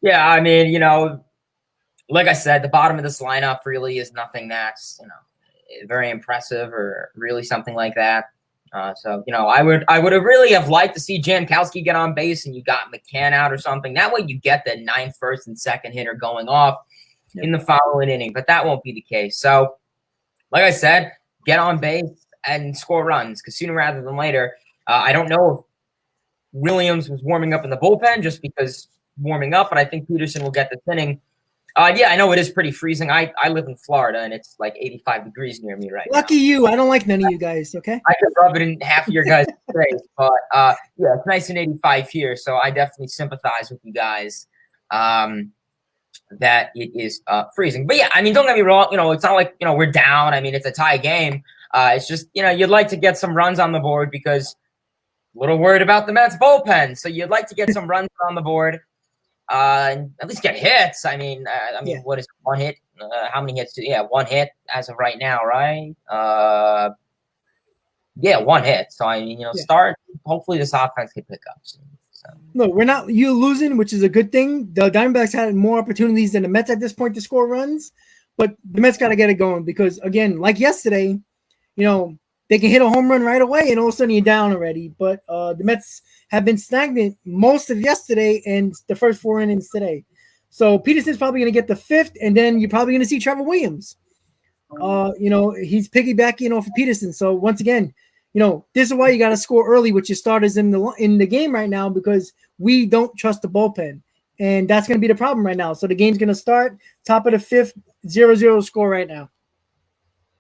Yeah, I mean, like I said, the bottom of this lineup really is nothing that's, very impressive or really something like that. So, I would have really have liked to see Jankowski get on base and you got McCann out or something. That way you get the 9th, 1st, and 2nd hitter going off in the following inning, but that won't be the case. So, like I said, get on base and score runs because sooner rather than later, I don't know if Williams was warming up in the bullpen just because warming up, but I think Peterson will get this inning. Yeah, I know it is pretty freezing. I live in Florida, and it's like 85 degrees near me right now. Lucky you. I don't like none of you guys, okay? I could rub it in half of your guys' face, but yeah, it's nice and 85 here, so I definitely sympathize with you guys that it is freezing. But yeah, I mean, don't get me wrong. It's not like, we're down. I mean, it's a tie game. It's just, you'd like to get some runs on the board because a little worried about the Mets bullpen. So you'd like to get some runs on the board. And at least get hits. I mean, What is one hit? How many hits? One hit as of right now, right? Yeah, one hit. So start. Hopefully, this offense can pick up soon. So. No, we're not. You're losing, which is a good thing. The Diamondbacks had more opportunities than the Mets at this point to score runs, but the Mets got to get it going because, again, like yesterday, they can hit a home run right away, and all of a sudden you're down already. But the Mets have been stagnant most of yesterday and the first 4 innings today. So Peterson's probably going to get the 5th, and then you're probably going to see Trevor Williams. He's piggybacking off of Peterson. So once again, this is why you got to score early with your starters in the game right now because we don't trust the bullpen, and that's going to be the problem right now. So the game's going to start top of the 5th, 0-0 score right now.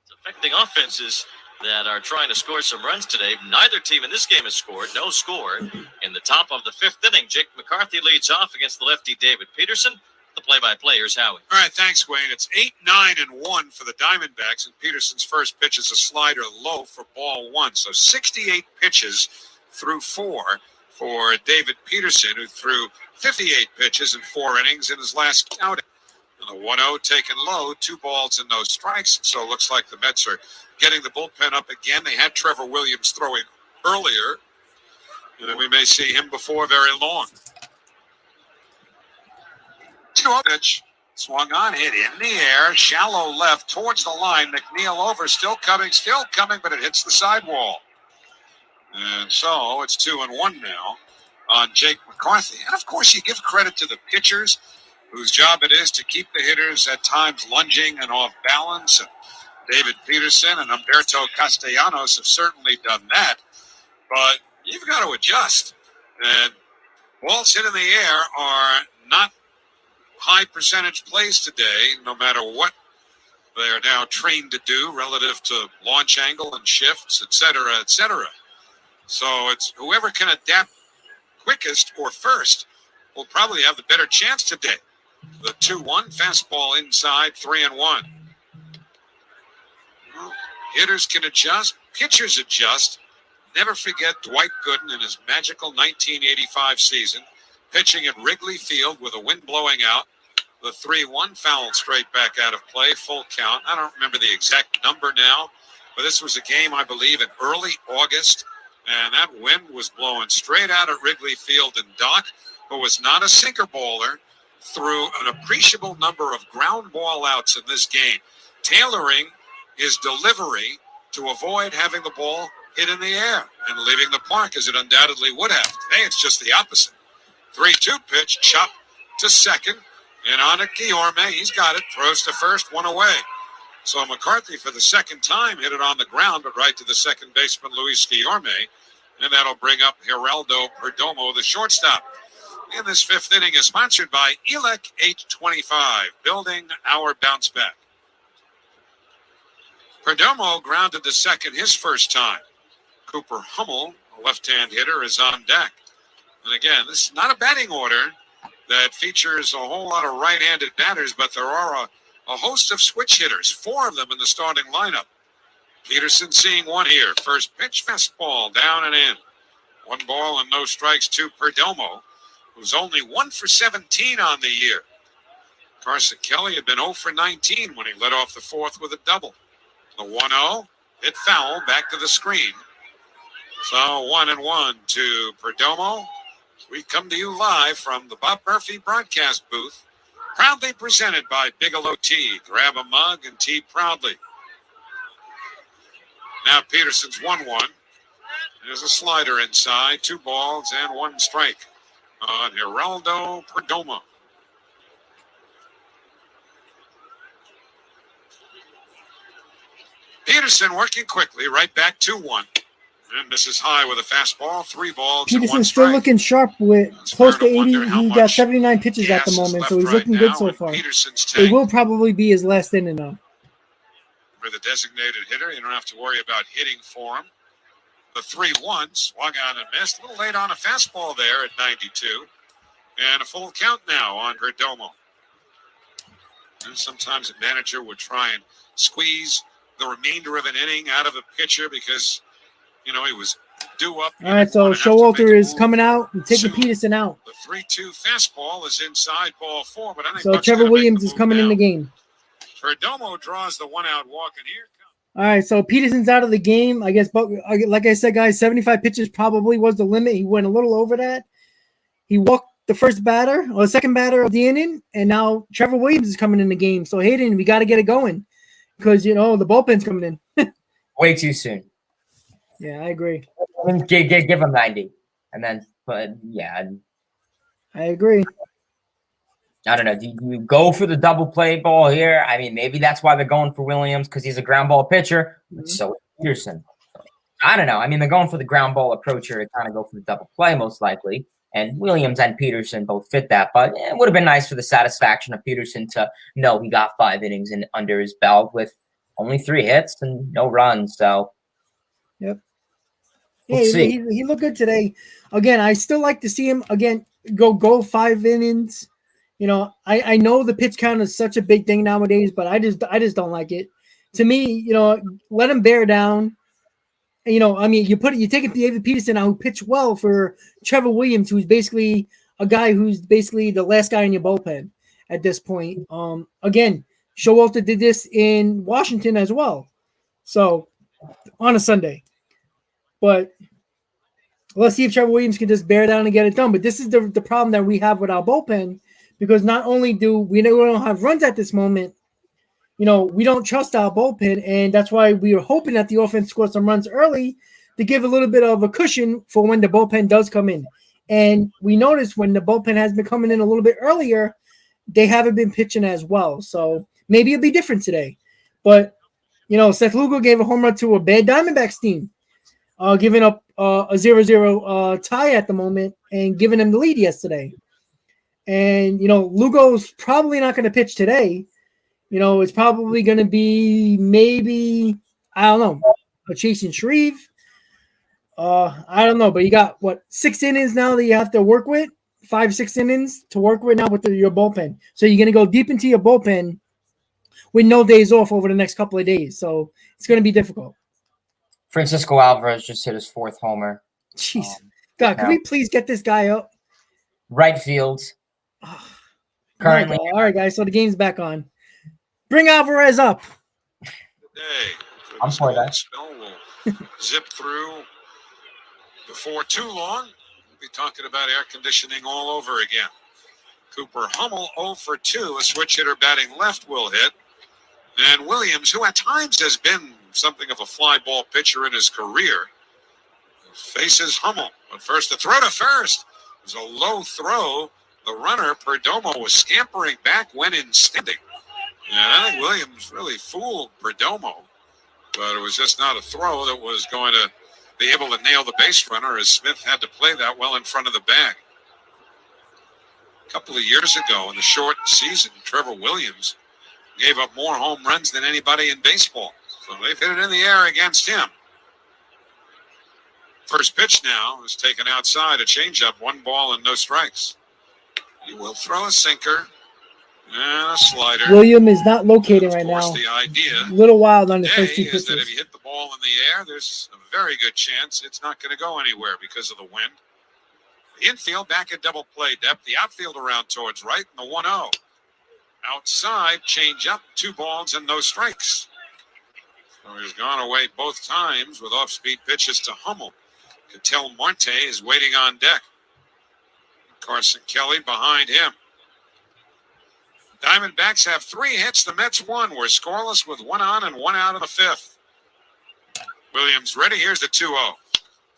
It's affecting offenses that are trying to score some runs today. Neither team in this game has scored. No score in the top of the 5th inning. Jake McCarthy leads off against the lefty David Peterson. The play-by-play is Howie. All right, thanks, Wayne. It's 8-9-1 for the Diamondbacks, and Peterson's first pitch is a slider low for ball 1. So 68 pitches through 4 for David Peterson, who threw 58 pitches in 4 innings in his last outing. And the 1-0 taken low, 2 balls and no strikes. So it looks like the Mets are getting the bullpen up again. They had Trevor Williams throwing earlier, and we may see him before very long. Pitch swung on, hit in the air, shallow left towards the line. McNeil over, still coming, but it hits the sidewall. And so it's 2-1 now on Jake McCarthy. And of course, you give credit to the pitchers whose job it is to keep the hitters at times lunging and off balance. And David Peterson and Humberto Castellanos have certainly done that. But you've got to adjust. And balls hit in the air are not high percentage plays today, no matter what they are now trained to do relative to launch angle and shifts, et cetera, et cetera. So it's whoever can adapt quickest or first will probably have the better chance today. The 2-1 fastball inside, 3-1. Well, hitters can adjust, pitchers adjust. Never forget Dwight Gooden in his magical 1985 season, pitching at Wrigley Field with a wind blowing out. The 3-1 foul straight back out of play, full count. I don't remember the exact number now, but this was a game, I believe, in early August, and that wind was blowing straight out of Wrigley Field, and Doc, who was not a sinker baller, threw an appreciable number of ground ball outs in this game, tailoring his delivery to avoid having the ball hit in the air and leaving the park as it undoubtedly would have. Today, it's just the opposite. 3-2 pitch, chop to second, and on to Guillorme. He's got it, throws to first, 1 away. So McCarthy, for the second time, hit it on the ground, but right to the second baseman, Luis Guillorme, and that'll bring up Geraldo Perdomo, the shortstop. And this 5th inning is sponsored by Elec 825, building our bounce back. Perdomo grounded to second his first time. Cooper Hummel, a left-hand hitter, is on deck. And again, this is not a batting order that features a whole lot of right-handed batters, but there are a host of switch hitters, 4 of them in the starting lineup. Peterson seeing one here. First pitch, fastball, down and in. 1 ball and no strikes to Perdomo, who's only 1 for 17 on the year. Carson Kelly had been 0 for 19 when he led off the 4th with a double. The 1-0, hit foul, back to the screen. So 1-1 to Perdomo. We come to you live from the Bob Murphy broadcast booth, proudly presented by Bigelow Tea. Grab a mug and tea proudly. Now Peterson's 1-1. There's a slider inside, 2 balls and 1 strike on Geraldo Perdomo. Peterson working quickly, right back 2-1. And this is high with a fastball, 3 balls and 1 Peterson's strike. still looking sharp with close to 80. He got 79 pitches at the moment, so he's looking good so far. It will probably be his last inning, though. For the designated hitter, you don't have to worry about hitting for him. The 3-1 swung on and missed. A little late on a fastball there at 92. And a full count now on Perdomo. And sometimes a manager would try and squeeze the remainder of an inning out of a pitcher because, you know, he was due up. All right, so Showalter is coming out and taking Peterson out. The 3-2 fastball is inside ball 4, but I think so Trevor Williams is coming in the game. Perdomo draws the 1-out walk, and here comes. All right, so Peterson's out of the game. I guess, but like I said, guys, 75 pitches probably was the limit. He went a little over that. He walked the first batter or the second batter of the inning, and now Trevor Williams is coming in the game. So Hayden, we got to get it going because, you know, the bullpen's coming in. Way too soon. Yeah, I agree. Give him 90, and then, but yeah, I agree. I don't know. Do you go for the double play ball here? I mean, maybe that's why they're going for Williams because he's a ground ball pitcher. But so is Peterson. I don't know. I mean, they're going for the ground ball approach here to kind of go for the double play most likely. And Williams and Peterson both fit that. But it would have been nice for the satisfaction of Peterson to know he got 5 innings under his belt with only 3 hits and no runs. So, yep. We'll yeah, see. He looked good today. Again, I still like to see him again go 5 innings. You know, I know the pitch count is such a big thing nowadays, but I just don't like it. To me, you know, let him bear down. And, you know, I mean, you take David Peterson out who pitched well for Trevor Williams, who's basically a guy who's basically the last guy in your bullpen at this point. Again, Showalter did this in Washington as well. So on a Sunday. But let's see if Trevor Williams can just bear down and get it done. But this is the problem that we have with our bullpen. Because not only do we don't have runs at this moment, you know, we don't trust our bullpen, and that's why we are hoping that the offense scores some runs early to give a little bit of a cushion for when the bullpen does come in. And we notice when the bullpen has been coming in a little bit earlier, they haven't been pitching as well. So maybe it'll be different today. But, you know, Seth Lugo gave a home run to a bad Diamondbacks team, giving up a 0-0 tie at the moment and giving them the lead yesterday. And, you know, Lugo's probably not going to pitch today. You know, it's probably going to be maybe, I don't know, a Chasing Shreve. I don't know, but you got, 6 innings now that you have to work with? 5-6 innings to work with now with your bullpen. So you're going to go deep into your bullpen with no days off over the next couple of days. So it's going to be difficult. Francisco Alvarez just hit his 4th homer. Jeez. God, can we please get this guy up? Right field. Currently. All right, guys. So the game's back on. Bring Alvarez up. I'm for that. We'll zip through before too long. We'll be talking about air conditioning all over again. Cooper Hummel 0 for 2. A switch hitter batting left will hit. And Williams, who at times has been something of a fly ball pitcher in his career, faces Hummel. But first, the throw to first. It was a low throw. The runner, Perdomo, was scampering back when in standing. And I think Williams really fooled Perdomo. But it was just not a throw that was going to be able to nail the base runner, as Smith had to play that well in front of the bag. A couple of years ago in the short season, Trevor Williams gave up more home runs than anybody in baseball. So they've hit it in the air against him. First pitch now is taken outside, a changeup, 1 ball and no strikes. He will throw a sinker and a slider. William is not locating right now. The idea a little wild on the first 2 pitches. Is that if you hit the ball in the air, there's a very good chance it's not going to go anywhere because of the wind. The infield back at double play depth. The outfield around towards right in the 1-0. Outside, change up, 2 balls and no strikes. So he's gone away both times with off-speed pitches to Hummel. Ketel Marte is waiting on deck. Carson Kelly behind him. Diamondbacks have 3 hits. The Mets 1. We're scoreless with 1 on and 1 out of the 5th. Williams ready. Here's the 2-0.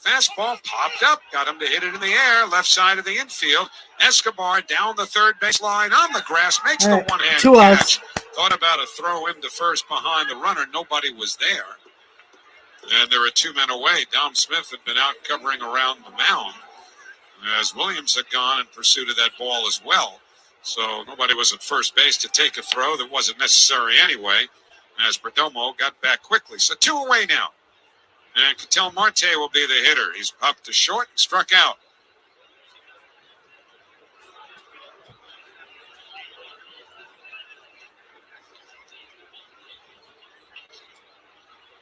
Fastball popped up. Got him to hit it in the air. Left side of the infield. Escobar down the third baseline on the grass. Makes the one-hand catch. Thought about a throw him to first behind the runner. Nobody was there. And there were 2 men away. Dom Smith had been out covering around the mound, as Williams had gone in pursuit of that ball as well. So nobody was at first base to take a throw that wasn't necessary anyway, as Perdomo got back quickly. So 2 away now. And Ketel Marte will be the hitter. He's popped to short and struck out.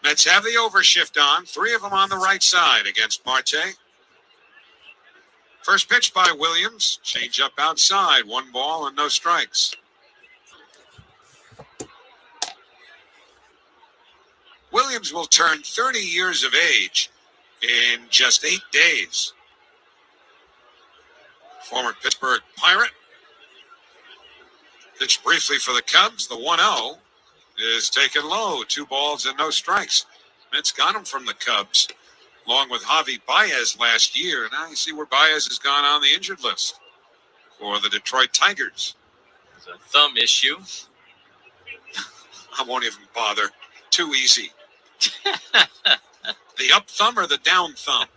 Mets have the overshift on. 3 of them on the right side against Marte. First pitch by Williams. Change up outside. 1 ball and no strikes. Williams will turn 30 years of age in just 8 days. Former Pittsburgh Pirate. Pitched briefly for the Cubs. The 1-0 is taken low. 2 balls and no strikes. Mets got him from the Cubs, along with Javi Baez last year. Now you see where Baez has gone on the injured list for the Detroit Tigers. It's a thumb issue. I won't even bother. Too easy. The up thumb or the down thumb?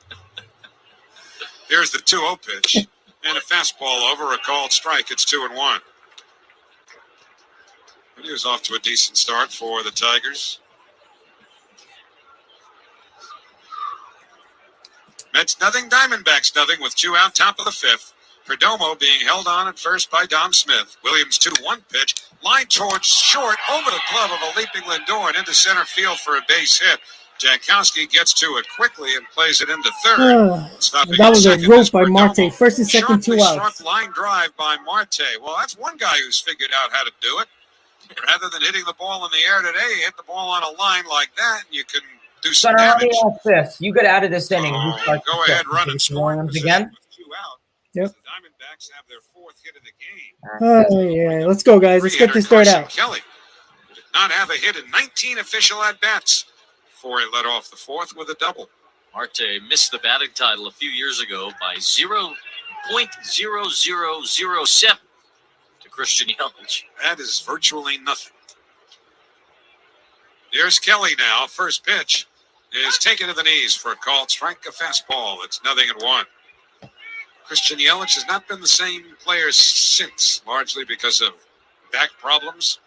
Here's the 2-0 pitch. And a fastball over, a called strike. It's 2-1. But he was off to a decent start for the Tigers. Mets nothing, Diamondbacks nothing with 2 out, top of the 5th. Perdomo being held on at first by Dom Smith. Williams 2-1 pitch. Line towards short, over the glove of a leaping Lindor and into center field for a base hit. Jankowski gets to it quickly and plays it into third. That was a rope by Marte. First and second, 2 outs. Struck line drive by Marte. Well, that's one guy who's figured out how to do it. Rather than hitting the ball in the air today, hit the ball on a line like that, and you can do some damage. You get out of this inning. Go ahead, run and score again. With 2 out. Yep. The Diamondbacks have their 4th hit of the game. Oh, yeah. Let's go, guys. Let's get this start out. Kelly did not have a hit in 19 official at-bats before he led off the 4th with a double. Marte missed the batting title a few years ago by 0.0007 to Christian Yelich. That is virtually nothing. Here's Kelly now. First pitch is taken to the knees for a called strike, a fastball. It's 0-1. Christian Yelich has not been the same player since, largely because of back problems.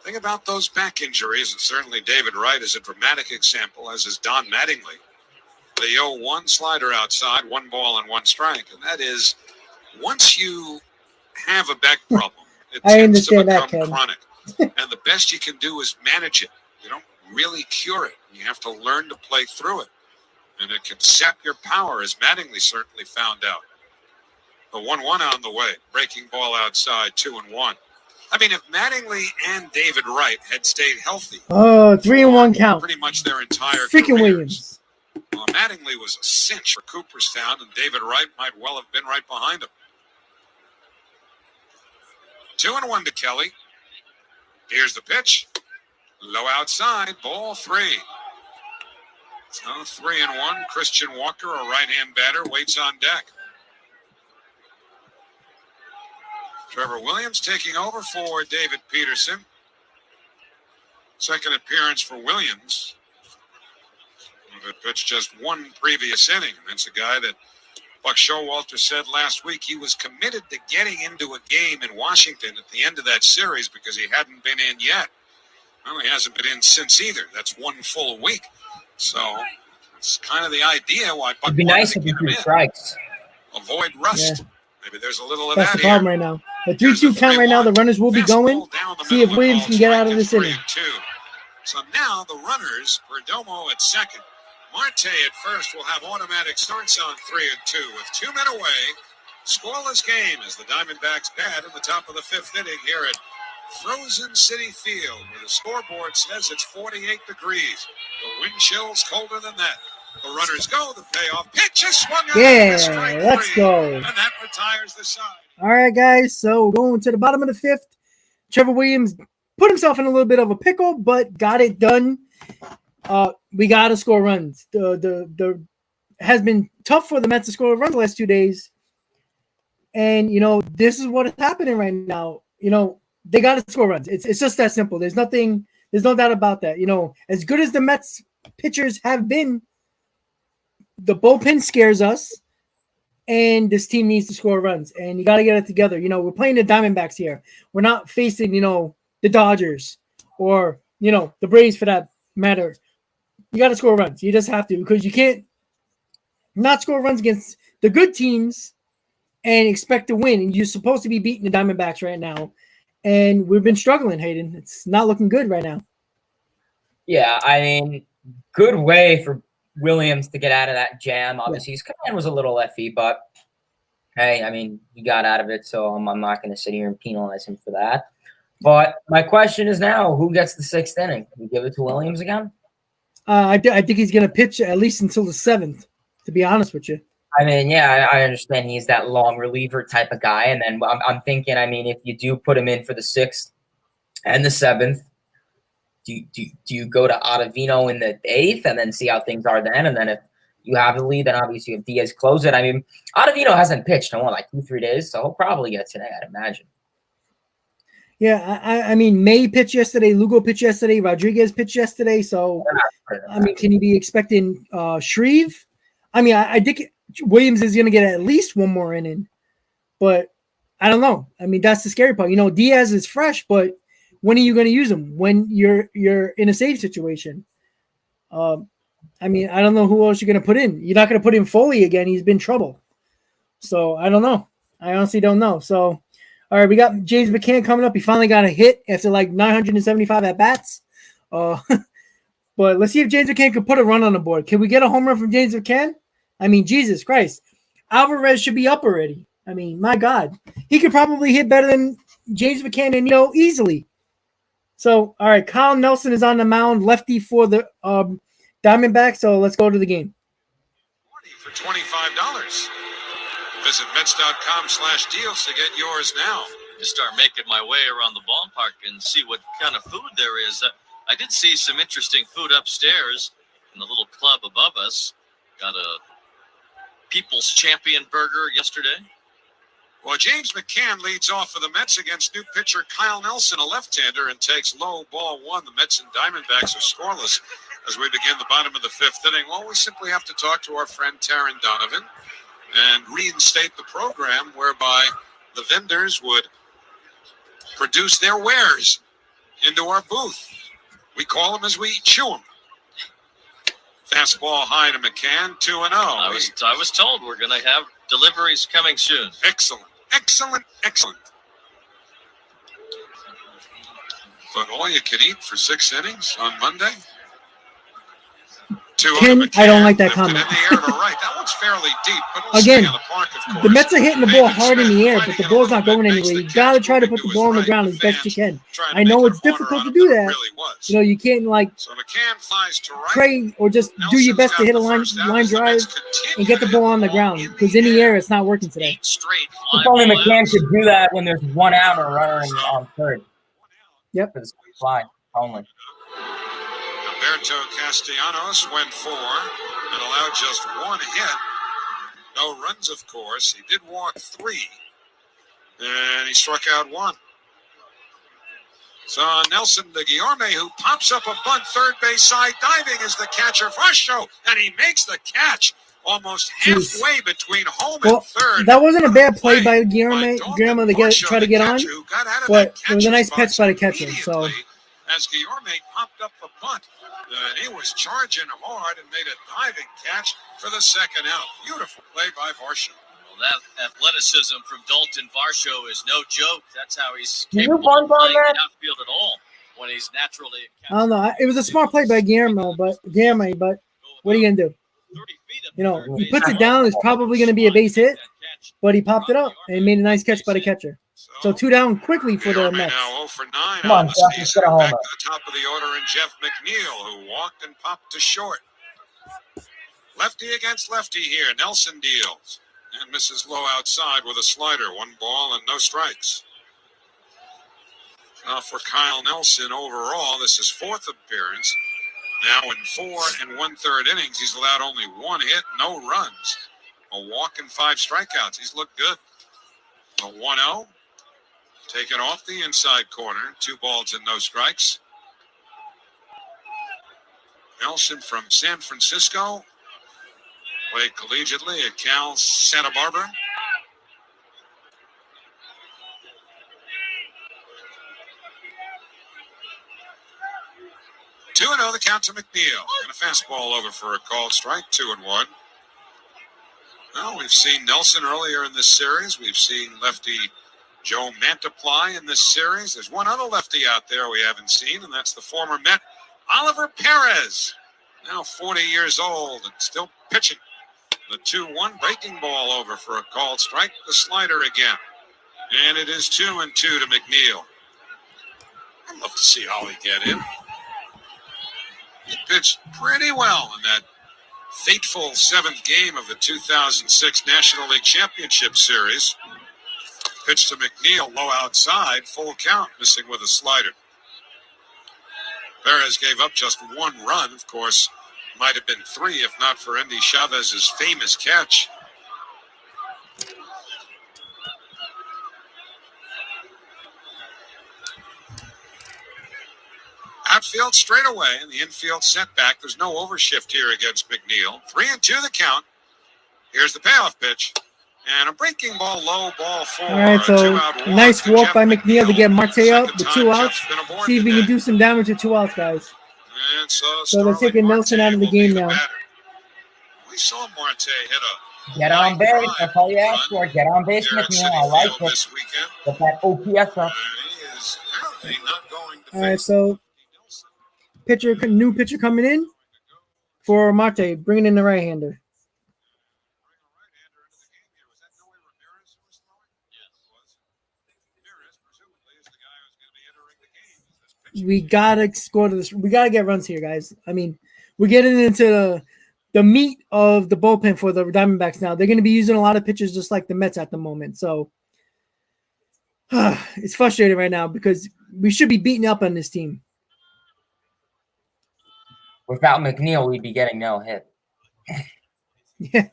Thing about those back injuries, and certainly David Wright is a dramatic example, as is Don Mattingly. The 0-1 slider outside, 1 ball and 1 strike. And that is, once you have a back problem, it tends to become chronic. And the best you can do is manage it. You don't really cure it. You have to learn to play through it. And it can sap your power, as Mattingly certainly found out. The 1-1 on the way. Breaking ball outside, 2-1. I mean, if Mattingly and David Wright had stayed healthy. Oh, 3-1 count. Pretty much their entire freaking careers. Williams. Well, Mattingly was a cinch for Cooperstown, and David Wright might well have been right behind him. 2-1 to Kelly. Here's the pitch. Low outside, ball 3. So 3-1. Christian Walker, a right-hand batter, waits on deck. Trevor Williams taking over for David Peterson. Second appearance for Williams. He pitched just 1 previous inning. And that's a guy that Buck Showalter said last week he was committed to getting into a game in Washington at the end of that series because he hadn't been in yet. Well, he hasn't been in since either. That's 1 full week. So it's kind of the idea why Buck. It'd be nice if you threw strikes. Avoid rust. Yeah. Maybe there's a little of That's that the problem here. right now. The 3-2 count right now. The runners will be going. See if Williams can get out of this inning. So now the runners, Perdomo at second. Marte at first will have automatic starts on 3-2 with 2 men away. Scoreless game as the Diamondbacks bat in the top of the 5th inning here at Frozen City Field, where the scoreboard says it's 48 degrees. The wind chill's colder than that. The runners go. The payoff pitch is swung out. Yeah, let's go. And that retires the side. All right, guys. So going to the bottom of the fifth, Trevor Williams put himself in a little bit of a pickle, but got it done. We got to score runs. The has been tough for the Mets to score runs the last 2 days. And, this is what is happening right now. They got to score runs. It's just that simple. There's no doubt about that. As good as the Mets pitchers have been, the bullpen scares us, and this team needs to score runs, and you got to get it together. We're playing the Diamondbacks here. We're not facing, the Dodgers or, the Braves for that matter. You got to score runs. You just have to, because you can't not score runs against the good teams and expect to win. And you're supposed to be beating the Diamondbacks right now. And we've been struggling, Hayden. It's not looking good right now. Yeah, I mean, good way for Williams to get out of that jam. Obviously, his command was a little iffy, but hey, I mean, he got out of it, so I'm not going to sit here and penalize him for that. But my question is now, who gets the sixth inning? We give it to Williams again? I think he's going to pitch at least until the seventh, to be honest with you. I mean, yeah, I understand he's that long reliever type of guy. And then I'm thinking, I mean, if you do put him in for the sixth and the seventh, do you go to Ottavino in the eighth and then see how things are then? And then if you have the lead, then obviously if Diaz close it. I mean, Ottavino hasn't pitched in like 2-3 days, so he'll probably get today, I'd imagine. Yeah, I mean, May pitched yesterday, Lugo pitched yesterday, Rodriguez pitched yesterday. So, I mean, can you be expecting Shreve? I mean, I think Williams is going to get at least one more inning, but I don't know. I mean, that's the scary part. Diaz is fresh, but when are you going to use him? When you're in a save situation? I mean, I don't know who else you're going to put in. You're not going to put in Foley again. He's been trouble. So I don't know. I honestly don't know. So, all right, we got James McCann coming up. He finally got a hit after like 975 at-bats. But let's see if James McCann could put a run on the board. Can we get a home run from James McCann? I mean, Jesus Christ. Alvarez should be up already. I mean, my God. He could probably hit better than James McCann and, easily. So, all right, Kyle Nelson is on the mound, lefty for the Diamondbacks. So let's go to the game. For $25. Visit Mets.com/deals to get yours now. Just start making my way around the ballpark and see what kind of food there is. I did see some interesting food upstairs in the little club above us. Got a People's Champion burger yesterday. Well, James McCann leads off for the Mets against new pitcher Kyle Nelson, a left-hander, and takes low ball one. The Mets and Diamondbacks are scoreless as we begin the bottom of the fifth inning. Well, we simply have to talk to our friend Taryn Donovan and reinstate the program whereby the vendors would produce their wares into our booth. We call them as we chew them. Fastball high to McCann, 2-0. I was told we're going to have deliveries coming soon. Excellent. But all you can eat for 6 innings on Monday? Ken, I don't like that comment. In the air to right. That one's fairly deep, but again, the park, the Mets are hitting the ball hard in the air, but the ball's not going anywhere. You got to try to put the ball on the ground as best you can. I know it's difficult to do that. You can't so McCann flies to right. pray or just do your best to hit a line drive and get the ball on the ground, because in the air it's not working today. If only McCann could do that when there's 1 out or a runner on third. Yep. For the fly only. Alberto Castellanos went 4 and allowed just 1 hit. No runs, of course. He did walk 3, and he struck out 1. So Nelson de Guillorme, who pops up a bunt third base side, diving is the catcher, Varsho, and he makes the catch almost halfway between home and third. That wasn't a bad play by Guillorme to try to get on, but it was a nice catch by the catcher. So as Guillorme popped up the bunt, he was charging hard and made a diving catch for the second out. Beautiful play by Varsho. Well, that athleticism from Dalton Varsho is no joke. That's how he's capable of playing outfield at all when he's naturally. I don't know. It was a smart play by Guillermo, but what are you gonna do? He puts it down. It's probably going to be a base hit, but he popped it up and made a nice catch by the catcher. So 2 down quickly for the Mets. Now 0 for 9. Come on, Jeff, get a home. Back to the top of the order, and Jeff McNeil, who walked and popped to short. Lefty against lefty here. Nelson deals and misses low outside with a slider. 1 ball and no strikes. For Kyle Nelson overall, this is 4th appearance. Now in 4 1/3 innings, he's allowed only 1 hit, no runs, a walk and 5 strikeouts. He's looked good. A 1-0. Taken off the inside corner. 2 balls and no strikes. Nelson from San Francisco. Played collegiately at Cal Santa Barbara. Two 2-0 the count to McNeil. And a fastball over for a called strike. 2-1. Well, we've seen Nelson earlier in this series. We've seen lefty Joe Mantiply in this series. There's one other lefty out there we haven't seen, and that's the former Met, Oliver Perez. Now 40 years old and still pitching. The 2-1 breaking ball over for a called strike. The slider again. And it is 2-2 to McNeil. I'd love to see Ollie get in. He pitched pretty well in that fateful 7th game of the 2006 National League Championship Series. Pitch to McNeil, low outside, full count, missing with a slider. Perez gave up just 1 run. Of course, might have been 3 if not for Endy Chavez's famous catch. Outfield straightaway, and the infield setback. There's no overshift here against McNeil. 3-2 the count. Here's the payoff pitch. And a breaking ball, low ball 4. All right, so nice walk by McNeil to get Marte up with 2 outs. See if we can do some damage with 2 outs, guys. And so they're taking Nelson out of the game now. We saw Marte hit a get on base. That's all you ask for. Get on base, McNeil. I like it. Get that OPS up. He is apparently not going to all right, so new pitcher coming in for Marte, bringing in the right-hander. We gotta score to this. We gotta get runs here, guys. I mean, we're getting into the meat of the bullpen for the Diamondbacks now. They're going to be using a lot of pitchers just like the Mets at the moment. So it's frustrating right now because we should be beating up on this team. Without McNeil, we'd be getting no hit. Yeah.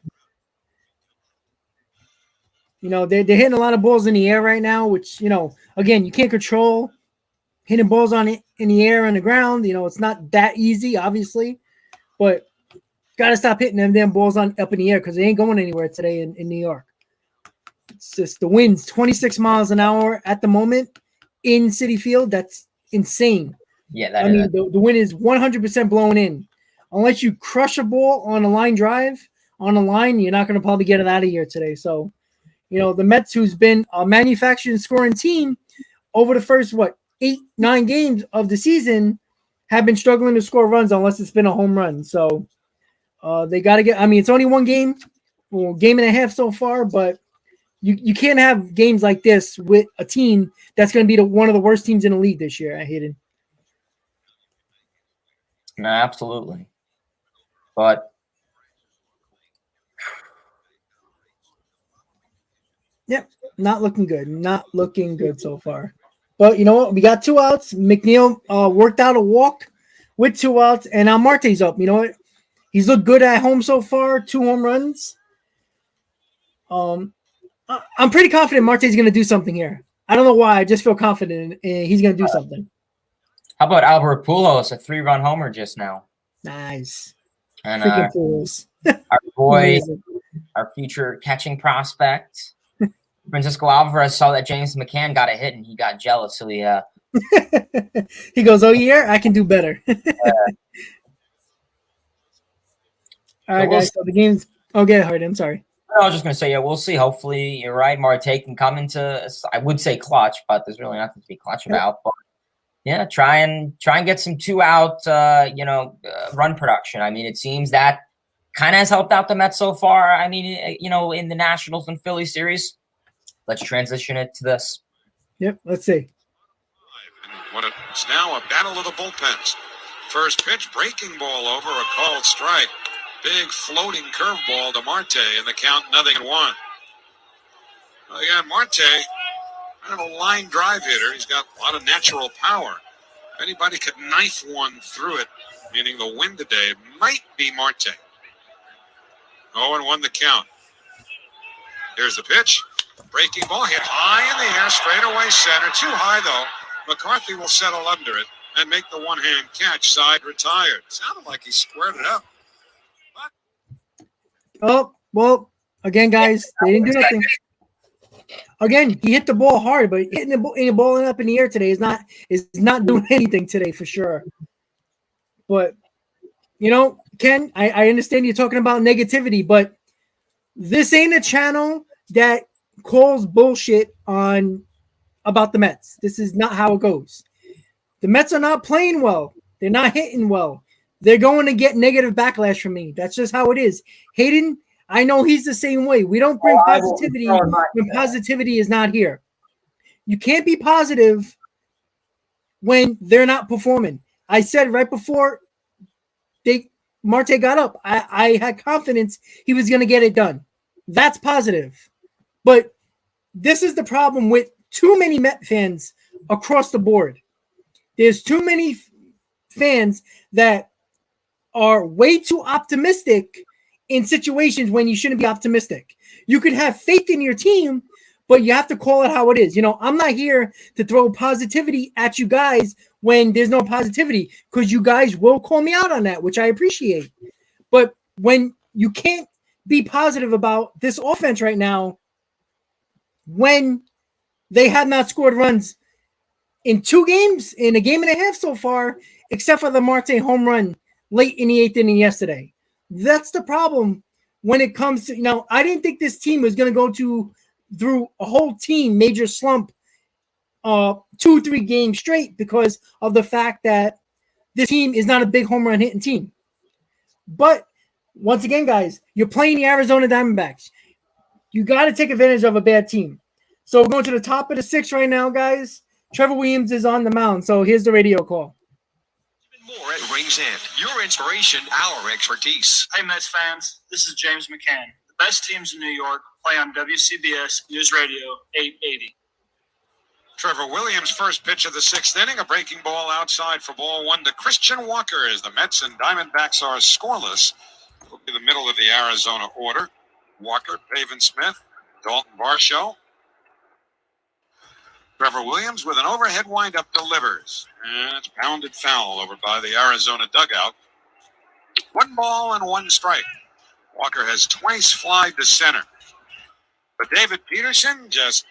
You know, they're hitting a lot of balls in the air right now, which, you know, again, you can't control. Hitting balls on it in the air, on the ground, you know, it's not that easy, obviously, but got to stop hitting them damn balls up in the air because they ain't going anywhere today in New York. It's just the wind's 26 miles an hour at the moment in Citi Field. That's insane. Yeah, I mean, the wind is 100% blowing in. Unless you crush a ball on a line drive, on a line, you're not going to probably get it out of here today. So, you know, the Mets, who's been a manufacturing scoring team over the first, 8-9 games of the season, have been struggling to score runs unless it's been a home run. So they got to get – I mean, it's only 1 game, game and a half so far, but you can't have games like this with a team that's going to be one of the worst teams in the league this year, Hayden. No, absolutely. But yep, not looking good. Not looking good so far. But you know what? We got 2 outs. McNeil worked out a walk with 2 outs, and now Marte's up. You know what? He's looked good at home so far. 2 home runs. I'm pretty confident Marte's going to do something here. I don't know why. I just feel confident he's going to do something. How about Albert Pujols, a 3-run homer just now? Nice. And freaking Pujols. Our boy, our future catching prospect, Francisco Alvarez, saw that James McCann got a hit and he got jealous. So he he goes, "Oh yeah, I can do better." All right, guys. So the game's. Oh, get hard. I'm sorry. I was just gonna say, yeah, we'll see. Hopefully, you're right. Marte can come into. I would say clutch, but there's really nothing to be clutch about. But yeah, try and get some 2-out, run production. I mean, it seems that kind of has helped out the Mets so far. I mean, you know, in the Nationals and Philly series. Let's transition it to this. Yep, let's see. It's now a battle of the bullpens. First pitch, breaking ball over, a called strike. Big floating curveball to Marte, and the count 0-1. Again, Marte, kind of a line drive hitter. He's got a lot of natural power. If anybody could knife one through it, meaning the wind today, it might be Marte. 0-1 the count. Here's the pitch. Breaking ball hit high in the air, straightaway center. Too high, though. McCarthy will settle under it and make the one-hand catch. Side retired. Sounded like he squared it up. Oh, well, again, guys, they didn't do nothing. Again, he hit the ball hard, but hitting the ball up in the air today is not doing anything today for sure. But, you know, Ken, I understand you're talking about negativity, but this ain't a channel that calls bullshit about the Mets. This is not how it goes. The Mets are not playing well. They're not hitting well. They're going to get negative backlash from me. That's just how it is. Hayden, I know he's the same way. We don't bring positivity when positivity is not here. You can't be positive when they're not performing. I said right before Marte got up, I had confidence he was going to get it done. That's positive. But this is the problem with too many Met fans across the board. There's too many fans that are way too optimistic in situations when you shouldn't be optimistic. You could have faith in your team, but you have to call it how it is. You know, I'm not here to throw positivity at you guys when there's no positivity, because you guys will call me out on that, which I appreciate. But when you can't be positive about this offense right now, when they have not scored runs in 2 games, in a game and a half so far, except for the Marte home run late in the 8th inning yesterday. That's the problem when it comes to, you know, I didn't think this team was going to go through a whole team major slump 2-3 games straight because of the fact that this team is not a big home run hitting team. But once again, guys, you're playing the Arizona Diamondbacks. You got to take advantage of a bad team. So we're going to the top of the 6th right now, guys. Trevor Williams is on the mound. So here's the radio call. More at Rings End. Your inspiration, our expertise. Hey, Mets fans. This is James McCann. The best teams in New York play on WCBS News Radio 880. Trevor Williams' first pitch of the 6th inning, a breaking ball outside for ball 1 to Christian Walker as the Mets and Diamondbacks are scoreless. Will be the middle of the Arizona order. Walker, Pavin Smith, Dalton Varsho. Trevor Williams with an overhead windup delivers. And it's pounded foul over by the Arizona dugout. 1 ball and 1 strike. Walker has twice flied to center. But David Peterson just,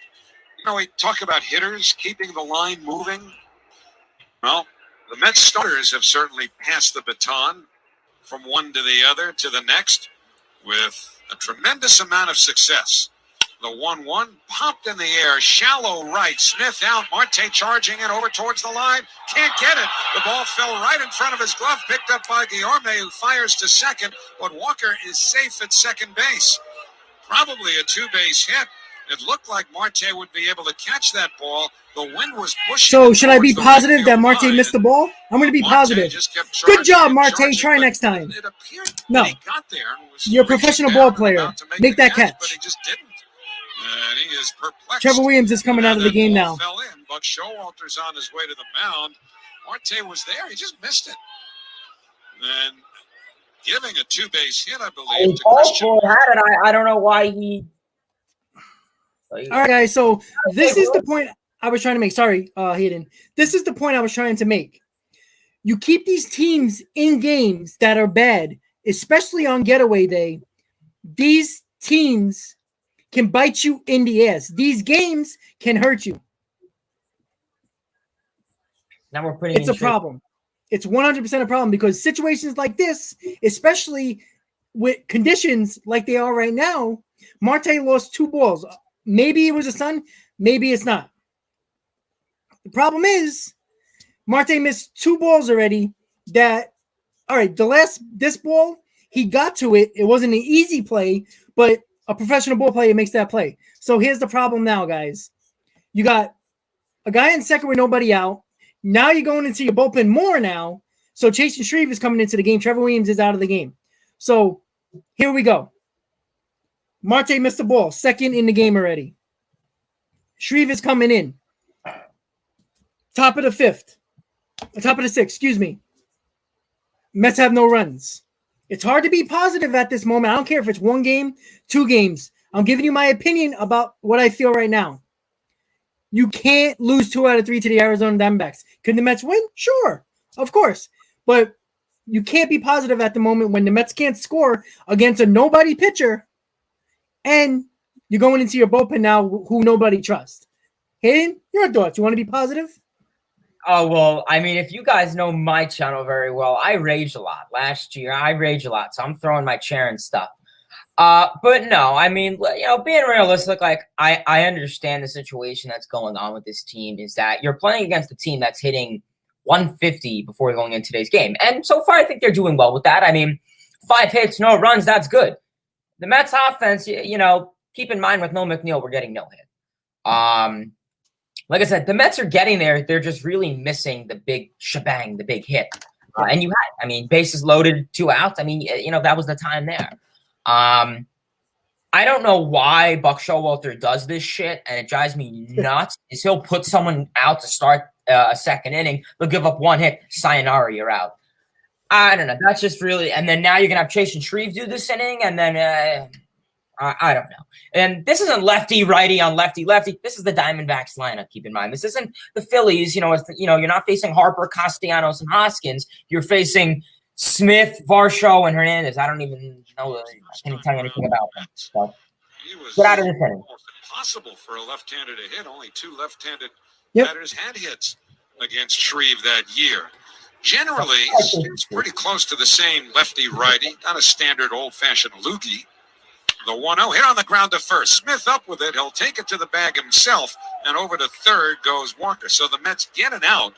we talk about hitters keeping the line moving. Well, the Mets starters have certainly passed the baton from one to the other to the next with a tremendous amount of success. The 1-1 popped in the air, shallow right. Smith out. Marte charging it over towards the line. Can't get it. The ball fell right in front of his glove, picked up by Guillorme, who fires to second. But Walker is safe at second base. Probably a 2-base hit. It looked like Marte would be able to catch that ball. The wind was pushing. So should I be positive that Marte missed the ball? I'm going to be positive. Good job, Marte. Try next time. No. You're a professional ball player. Make that catch. But he just didn't. And he is perplexed. Trevor Williams is coming out of the game now. Fell in. Buck Showalter's on his way to the mound. Marte was there. He just missed it. And giving a 2-base hit, I believe, to Christian. I don't know why he. All right, guys. So this is the point I was trying to make. Sorry, Hayden. This is the point I was trying to make. You keep these teams in games that are bad, especially on getaway day. These teams can bite you in the ass. These games can hurt you. Now we're putting. It's a problem. It's 100% a problem because situations like this, especially with conditions like they are right now, Marte lost 2 balls. Maybe it was a sun, maybe it's not. The problem is Marte missed 2 balls already that, all right, this ball, he got to it. It wasn't an easy play, but a professional ball player makes that play. So here's the problem now, guys. You got a guy in second with nobody out. Now you're going into your bullpen more now. So Chase and Shreve is coming into the game. Trevor Williams is out of the game. So here we go. Marte missed the ball, second in the game already. Shreve is coming in. Top of the sixth, excuse me. Mets have no runs. It's hard to be positive at this moment. I don't care if it's 1 game, 2 games. I'm giving you my opinion about what I feel right now. You can't lose 2 out of 3 to the Arizona DiamondBacks. Could the Mets win? Sure, of course. But you can't be positive at the moment when the Mets can't score against a nobody pitcher and you're going into your bullpen now who nobody trusts. Hayden, your thoughts? You want to be positive? Oh, well, I mean, if you guys know my channel very well, I rage a lot. Last year, I rage a lot, so I'm throwing my chair and stuff. But no, I mean, being realistic, like, I understand the situation that's going on with this team is that you're playing against a team that's hitting 150 before going into today's game. And so far, I think they're doing well with that. I mean, 5 hits, no runs, that's good. The Mets offense, keep in mind with no McNeil, we're getting no hit. Like I said, the Mets are getting there. They're just really missing the big shebang, the big hit. And you had, bases loaded, 2 outs. That was the time there. I don't know why Buck Showalter does this shit, and it drives me nuts, is he'll put someone out to start a second inning. They'll give up 1 hit. Sayonara, you're out. I don't know. That's just really – and then now you're going to have Chase and Shreve do this inning, and then I don't know. And this isn't lefty, righty on lefty, lefty. This is the Diamondbacks lineup, keep in mind. This isn't the Phillies. You're not facing Harper, Castellanos, and Hoskins. You're facing Smith, Varsho, and Hernandez. I don't even know. I can't tell you anything about them. So get out of this inning. Impossible for a left-handed to hit. Only 2 left-handed batters had hits against Shreve that year. Generally, it's pretty close to the same lefty-righty, not a standard old-fashioned loogie. The 1-0 hit on the ground to first. Smith up with it. He'll take it to the bag himself, and over to third goes Walker. So the Mets get an out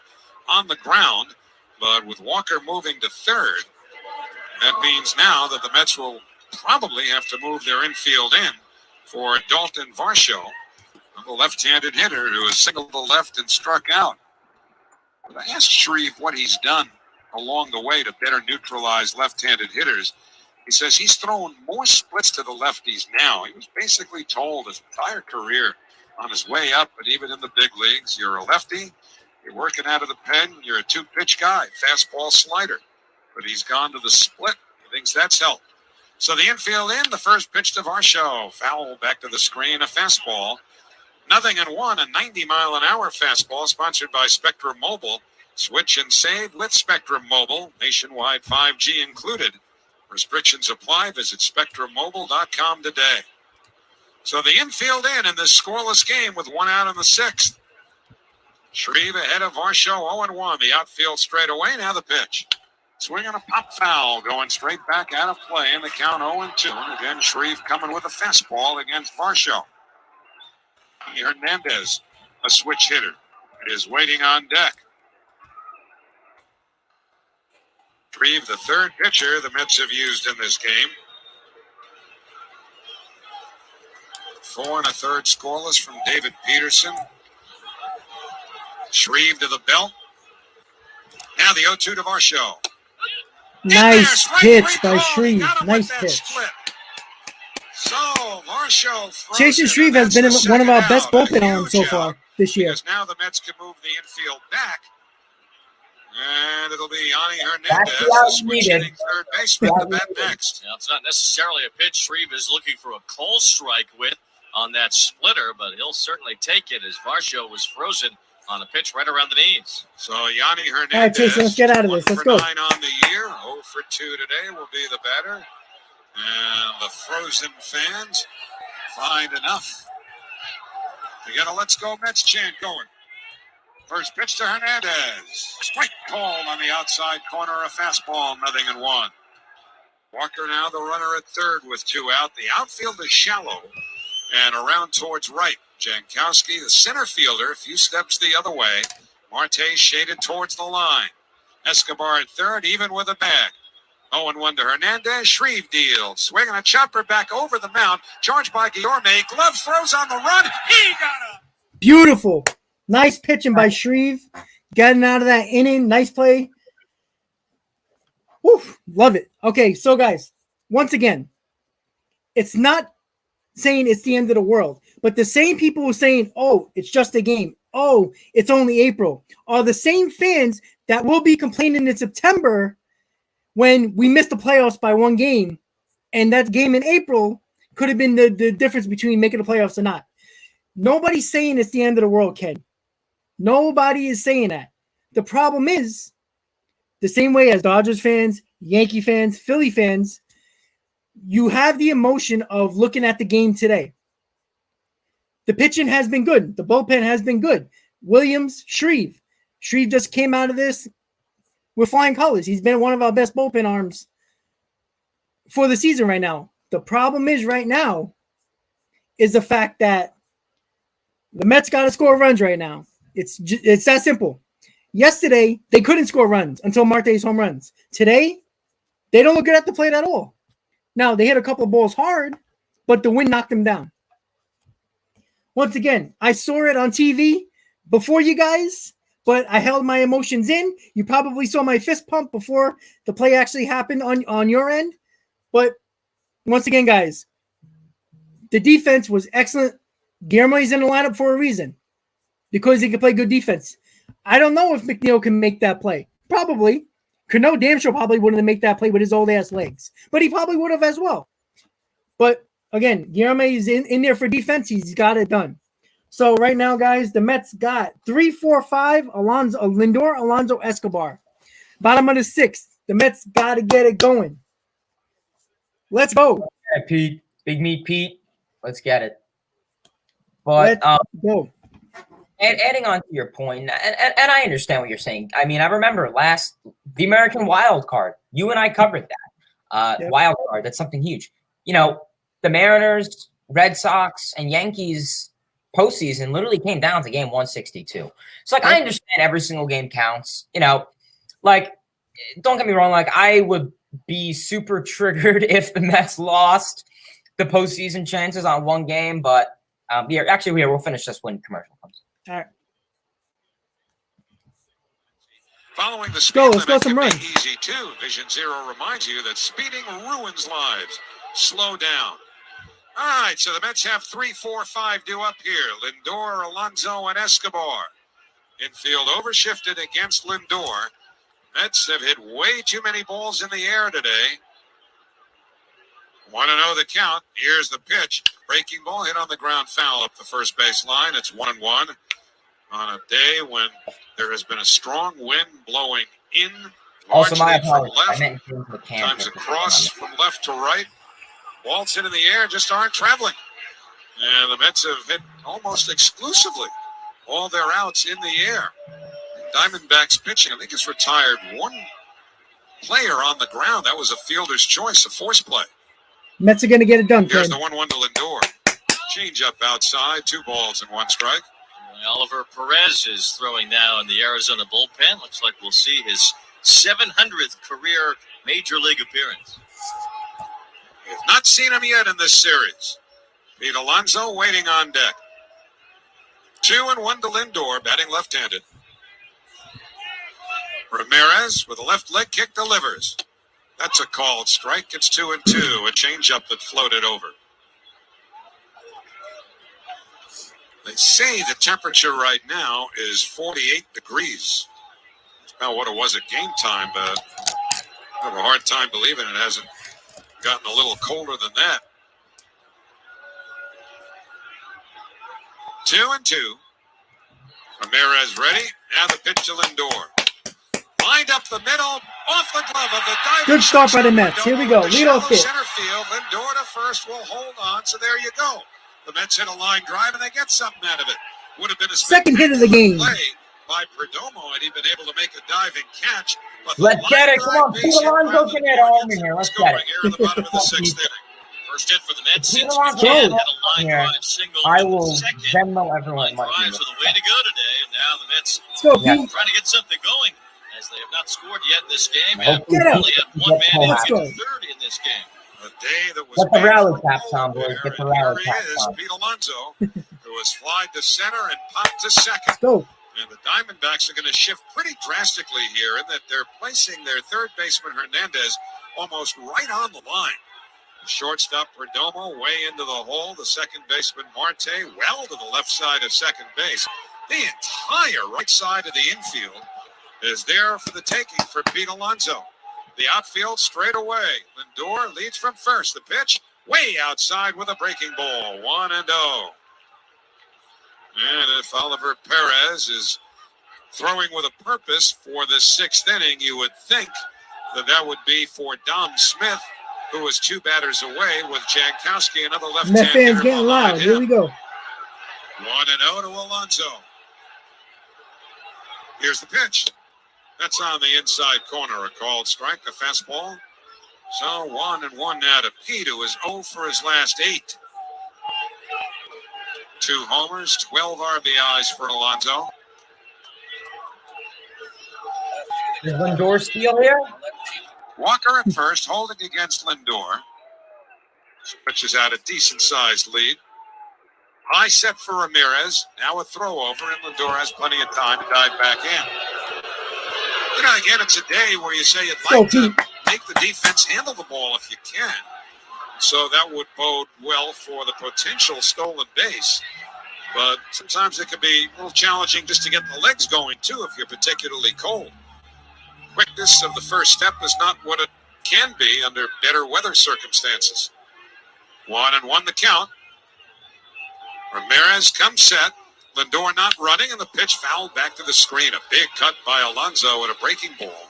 on the ground, but with Walker moving to third, that means now that the Mets will probably have to move their infield in for Dalton Varsho, the left-handed hitter who has singled the left and struck out. But I asked Shreve what he's done along the way to better neutralize left-handed hitters. He says he's thrown more splits to the lefties now. He was basically told his entire career on his way up, but even in the big leagues, you're a lefty, you're working out of the pen, you're a 2-pitch guy, fastball, slider. But he's gone to the split. He thinks that's helped. So the infield in, the first pitch to Varsho. Foul back to the screen, a fastball. 0-1, a 90-mile-an-hour fastball sponsored by Spectrum Mobile. Switch and save with Spectrum Mobile. Nationwide 5G included. Restrictions apply. Visit SpectrumMobile.com today. So the infield in this scoreless game with 1 out in the 6th. Shreve ahead of Varsho, 0-1. The outfield straight away. Now the pitch. Swing on a pop foul, going straight back out of play in the count 0-2. And again, Shreve coming with a fastball against Varsho. Hernandez, a switch hitter, is waiting on deck. Shreve, the third pitcher the Mets have used in this game. 4 1/3 scoreless from David Peterson. Shreve to the belt. Now the 0-2 to Varsho. Nice pitch by Shreve. Nice pitch. So Varsho. Chase and Shreve has been one of our best bullpen arms so far this year. Because now the Mets can move the infield back. And it'll be Yanni Hernandez, switching third baseman to bat next. Now, it's not necessarily a pitch Shreve is looking for a cold strike with on that splitter, but he'll certainly take it as Varsho was frozen on a pitch right around the knees. So Yanni Hernandez. All right, Jason, let's get out of this. Let's go. 9 on the year. 0 for 2 today will be the batter. And the frozen fans find enough to get a Let's Go Mets chant going. First pitch to Hernandez. Strike called on the outside corner, a fastball, 0-1. Walker now the runner at third with 2 out. The outfield is shallow and around towards right. Jankowski, the center fielder, a few steps the other way. Marte shaded towards the line. Escobar at third, even with a bag. 0-1 to Hernandez. Shreve deals. Swinging a chopper back over the mound. Charged by Guillorme. Glove throws on the run. He got him. Beautiful. Nice pitching by Shreve. Getting out of that inning. Nice play. Woo, love it. Okay, so guys, once again, it's not saying it's the end of the world, but the same people who are saying, oh, it's just a game, oh, it's only April, are the same fans that will be complaining in September when we missed the playoffs by one game, and that game in April could have been the difference between making the playoffs or not. Nobody's saying it's the end of the world, Ken. Nobody is saying that. The problem is, the same way as Dodgers fans, Yankee fans, Philly fans, you have the emotion of looking at the game today. The pitching has been good. The bullpen has been good. Williams, Shreve. Shreve just came out of this with flying colors. He's been one of our best bullpen arms for the season right now. The problem is right now is the fact that the Mets got to score runs right now. It's that simple. Yesterday, they couldn't score runs until Marte's home runs. Today, they don't look good at the plate at all. Now, they hit a couple of balls hard, but the wind knocked them down. Once again, I saw it on TV before you guys, but I held my emotions in. You probably saw my fist pump before the play actually happened on your end. But once again, guys, the defense was excellent. Guillermo's in the lineup for a reason, because he can play good defense. I don't know if McNeil can make that play. Probably. Cano damn sure probably wouldn't make that play with his old ass legs, but he probably would have as well. But again, Guillermo is in there for defense. He's got it done. So right now, guys, the Mets got 3, 4, 5, Lindor, Alonso, Escobar. Bottom of the 6th. The Mets got to get it going. Let's go. Yeah, Pete. Big Meat Pete. Let's get it. But Let's go. And adding on to your point, and I understand what you're saying. I mean, I remember the American wild card. You and I covered that. Yep. Wild card, that's something huge. You know, the Mariners, Red Sox, and Yankees postseason literally came down to game 162. So, like, I understand every single game counts. You know, like, don't get me wrong. Like, I would be super triggered if the Mets lost the postseason chances on one game. But we'll finish this when commercial comes. All right. Following the speed limit some can be runs. easy too. Vision Zero reminds you that speeding ruins lives. Slow down. All right, so the Mets have 3, 4, 5 due up here. Lindor, Alonso, and Escobar. Infield overshifted against Lindor. Mets have hit way too many balls in the air today. Want to know the count? Here's the pitch. Breaking ball hit on the ground, foul up the first base line. It's 1-1 on a day when there has been a strong wind blowing in. Also, my from apologies. left, times across from left to right. Balls hit in the air just aren't traveling. And the Mets have hit almost exclusively all their outs in the air. Diamondbacks pitching, I think, has retired one player on the ground. That was a fielder's choice, a force play. Mets are going to get it done, Here's Ken. the 1-1 to Lindor. Change up outside, 2 balls and 1 strike. Oliver Perez is throwing now in the Arizona bullpen. Looks like we'll see his 700th career Major League appearance. We have not seen him yet in this series. Pete Alonso waiting on deck. 2-1 to Lindor, batting left-handed. Ramirez with a left leg kick delivers. That's a called strike. It's 2-2. A changeup that floated over. They say the temperature right now is 48 degrees. It's about what it was at game time, but I have a hard time believing it hasn't gotten a little colder than that. 2-2. Ramirez ready. Now the pitch to Lindor. Lined up the middle, off the glove of the diver. Good start by the Mets. Here we go. Lead off hit. Center field. Lindor to first will hold on. So there you go. The Mets hit a line drive and they get something out of it. Would have been a Second hit of the game. Play by Perdomo had he been able to make a diving catch. But Let's get it. Come on, Pete Alonso can hit home in here. Let's get it. Here in the bottom of the 6th inning. First hit for the Mets Pete since Alonso McCann had a line here. drive single. I will second. Venmo everyone Line money. drives are the way to go today, and now the Mets Let's go, Yeah. Pete. trying to get something going as they have not scored yet in this game. Hope And Get out. only had one man Let's in go. third in this game. A day that was Get the made rally for cap, gold Tom, boys. there, Get the and rally here cap, he is, Tom. Pete Alonso, who has flied to center and popped to second. Let's go. And the Diamondbacks are going to shift pretty drastically here in that they're placing their third baseman Hernandez almost right on the line. Shortstop Perdomo way into the hole. The second baseman Marte well to the left side of second base. The entire right side of the infield is there for the taking for Pete Alonso. The outfield straight away. Lindor leads from first. The pitch way outside with a breaking ball. 1-0. And if Oliver Perez is throwing with a purpose for the sixth inning, you would think that would be for Dom Smith, who was 2 batters away with Jankowski, another left-hand Met fans hitter getting behind loud. him. Here we go. 1-0 to Alonso. Here's the pitch. That's on the inside corner. A called strike, a fastball. So 1-1 now to Pete, who is 0 for his last 8. 2 homers, 12 RBIs for Alonso. Is Lindor steal here? Walker at first, holding against Lindor. Pitches out a decent-sized lead. High set for Ramirez. Now a throw over, and Lindor has plenty of time to dive back in. You know, again, it's a day where you say you'd like to make the defense handle the ball if you can. So that would bode well for the potential stolen base. But sometimes it can be a little challenging just to get the legs going, too, if you're particularly cold. Quickness of the first step is not what it can be under better weather circumstances. 1-1 the count. Ramirez comes set. Lindor not running, and the pitch fouled back to the screen. A big cut by Alonso at a breaking ball.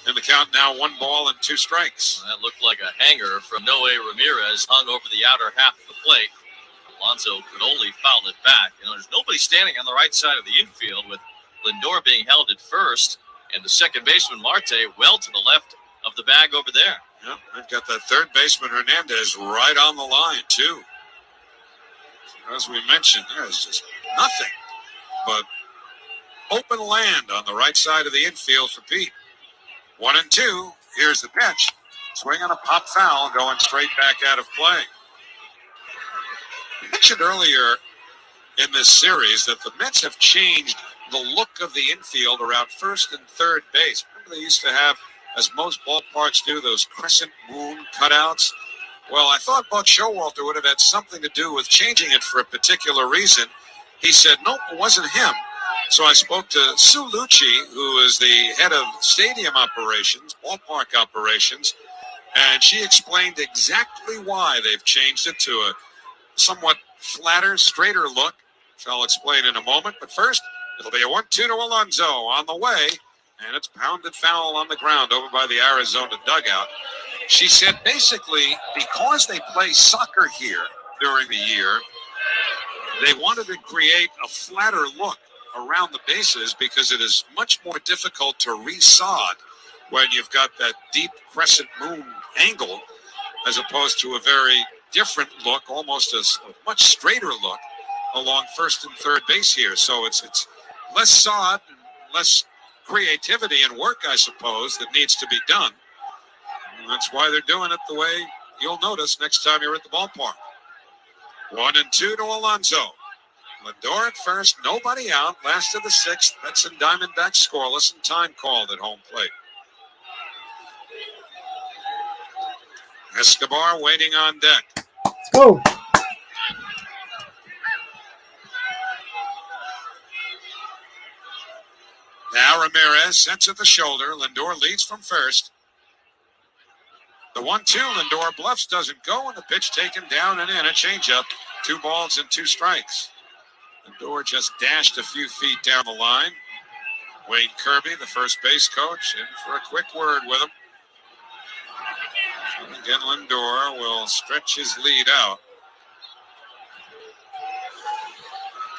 And the count now 1 ball and 2 strikes. That looked like a hanger from Noe Ramirez, hung over the outer half of the plate. Alonso could only foul it back. You know, there's nobody standing on the right side of the infield, with Lindor being held at first and the second baseman Marte well to the left of the bag over there. Yep, they've got that third baseman Hernandez right on the line, too. As we mentioned, there's just nothing but open land on the right side of the infield for Pete. 1-2. Here's the pitch. Swing on a pop foul, going straight back out of play. I mentioned earlier in this series that the Mets have changed the look of the infield around first and third base. Remember, they used to have, as most ballparks do, those crescent moon cutouts. Well, I thought Buck Showalter would have had something to do with changing it for a particular reason. He said, nope, it wasn't him. So I spoke to Sue Lucci, who is the head of stadium operations, ballpark operations, and she explained exactly why they've changed it to a somewhat flatter, straighter look, which I'll explain in a moment. But first, it'll be a 1-2 to Alonso on the way, and it's pounded foul on the ground over by the Arizona dugout. She said basically because they play soccer here during the year, they wanted to create a flatter look around the bases because it is much more difficult to resod when you've got that deep crescent moon angle as opposed to a very different look, almost a much straighter look along first and third base here. So it's less sod, less creativity and work, I suppose, that needs to be done. And that's why they're doing it the way you'll notice next time you're at the ballpark. 1-2 to Alonso. Lindor at first, nobody out. Last of the sixth. Mets and Diamondbacks scoreless and time called at home plate. Escobar waiting on deck. Let's go. Now Ramirez sets at the shoulder. Lindor leads from first. The 1-2, Lindor bluffs, doesn't go, and the pitch taken down and in. A changeup. 2 balls and 2 strikes. Lindor just dashed a few feet down the line. Wayne Kirby, the first base coach, in for a quick word with him. And again, Lindor will stretch his lead out.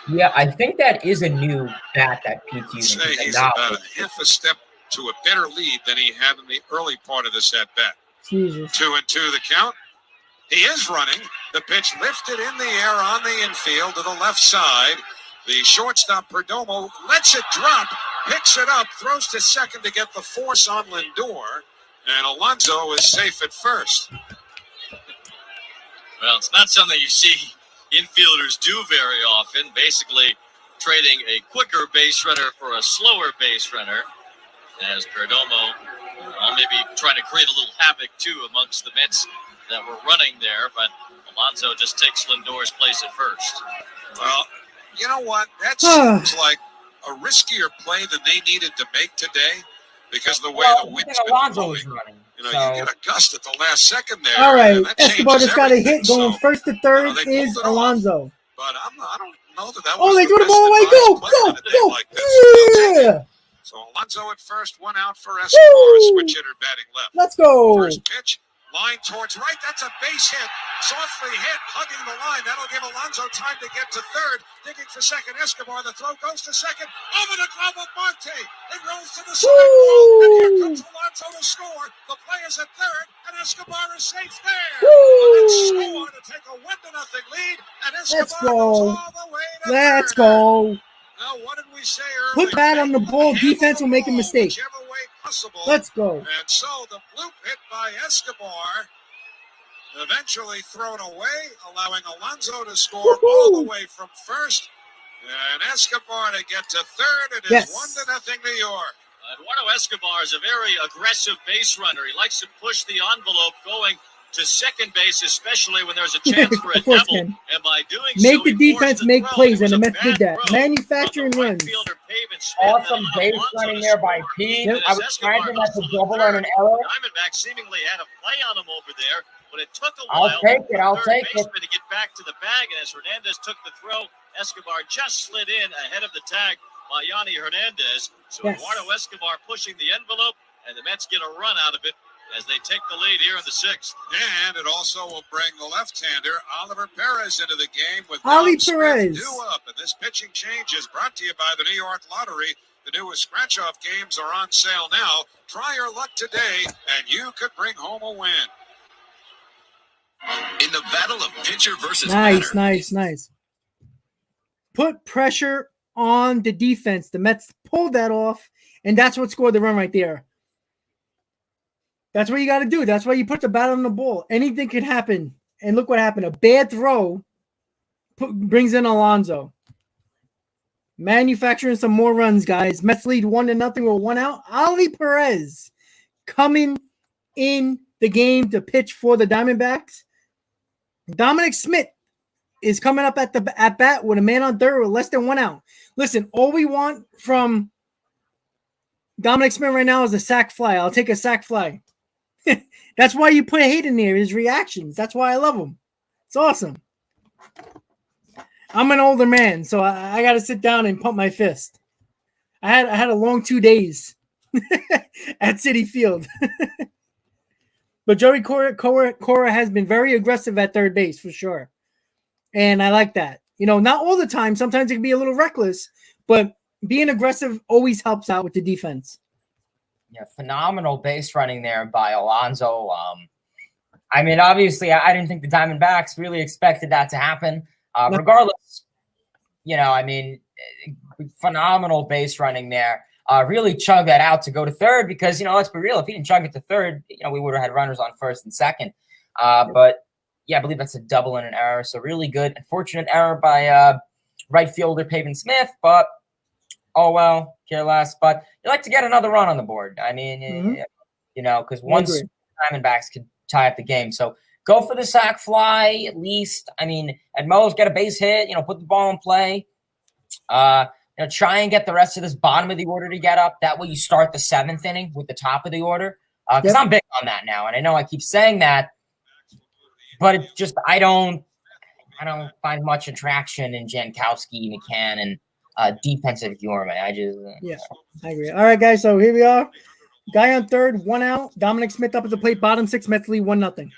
Yeah, I think that is a new bat that Pete's using. Say he's about a half a step to a better lead than he had in the early part of this at-bat. Jesus. 2-2 the count. He is running. The pitch lifted in the air on the infield to the left side. The shortstop, Perdomo, lets it drop, picks it up, throws to second to get the force on Lindor, and Alonso is safe at first. Well, it's not something you see infielders do very often, basically trading a quicker base runner for a slower base runner, as Perdomo maybe trying to create a little havoc, too, amongst the Mets that were running there. But Alonso just takes Lindor's place at first. Well, you know what? That seems like a riskier play than they needed to make today because of the way the wind's been Alonso blowing. was running. You get a gust at the last second there. All right, that Escobar changes just got a hit everything. going So, first to third they is pulled it off. Alonso. But I don't know that Oh, was they the threw the best ball away. advised Go, play go, on a day go. like this. They'll take it. Yeah. So Alonso at first, one out for Escobar. Switch hitter batting left. Let's go. First pitch, line towards right. That's a base hit. Softly hit, hugging the line. That'll give Alonso time to get to third. Digging for second, Escobar. The throw goes to second. Over the glove of Marte. It rolls to the sidewall. And here comes Alonso to score. The play is at third, and Escobar is safe there. The Mets score to take a 1-0 lead, and Escobar goes all the way to Let's third. go. Now, what did we say earlier? Put bat on the ball. Defense will make a mistake. Whichever way possible. Let's go. And so the bloop hit by Escobar eventually thrown away, allowing Alonso to score all the way from first, and Escobar to get to third. It is 1-0 New York. Eduardo Escobar is a very aggressive base runner. He likes to push the envelope going to second base, especially when there's a chance for a double. Ken. And by doing Make so, the he defense forced make throw. plays, It was and the a Mets did bad that. throw Manufacturing from the right runs. fielder, Pavin Smith, Awesome and base Alonso running to there by score. Pete. And I as was Escobar trying to goes that's a to the double third, and an error. Diamondbacks seemingly had a play on him over there, but it took a I'll while take it. for I'll third take it. baseman to get back to the bag, and as Hernandez took the throw, Escobar just slid in ahead of the tag by Yanni Hernandez. So Eduardo Escobar pushing the envelope, and the Mets get a run out of it as they take the lead here in the sixth. And it also will bring the left-hander Oliver Perez into the game with Oli Dom Perez Smith due up. And this pitching change is brought to you by the New York Lottery. The newest scratch-off games are on sale now. Try your luck today, and you could bring home a win. In the battle of pitcher versus batter. Nice. Put pressure on the defense. The Mets pulled that off, and that's what scored the run right there. That's what you got to do. That's why you put the bat on the ball. Anything could happen. And look what happened. A bad throw brings in Alonso. Manufacturing some more runs, guys. Mets lead 1-0 with one out. Oli Perez coming in the game to pitch for the Diamondbacks. Dominic Smith is coming up at bat with a man on third with less than one out. Listen, all we want from Dominic Smith right now is a sac fly. I'll take a sac fly. That's why you put Hayden there, his reactions. That's why I love him. It's awesome. I'm an older man, so I got to sit down and pump my fist. I had a long 2 days at Citi Field. But Joey Cora has been very aggressive at third base for sure. And I like that. Not all the time. Sometimes it can be a little reckless, but being aggressive always helps out with the defense. Yeah, phenomenal base running there by Alonso. Obviously, I didn't think the Diamondbacks really expected that to happen. Regardless, phenomenal base running there. Really chug that out to go to third because, let's be real, if he didn't chug it to third, we would have had runners on first and second. But, yeah, I believe that's a double and an error. So really good. Unfortunate error by right fielder Pavin Smith, but oh, well, care less. But you like to get another run on the board. Because once Diamondbacks could tie up the game. So go for the sac fly at least. At most, get a base hit, put the ball in play. Try and get the rest of this bottom of the order to get up. That way you start the seventh inning with the top of the order. Because I'm big on that now. And I know I keep saying that. But it just I don't find much attraction in Jankowski, McCann, and defensive Yorma. I agree. All right, guys. So here we are. Guy on third, one out. Dominic Smith up at the plate. Bottom six. Mets lead 1-0. Free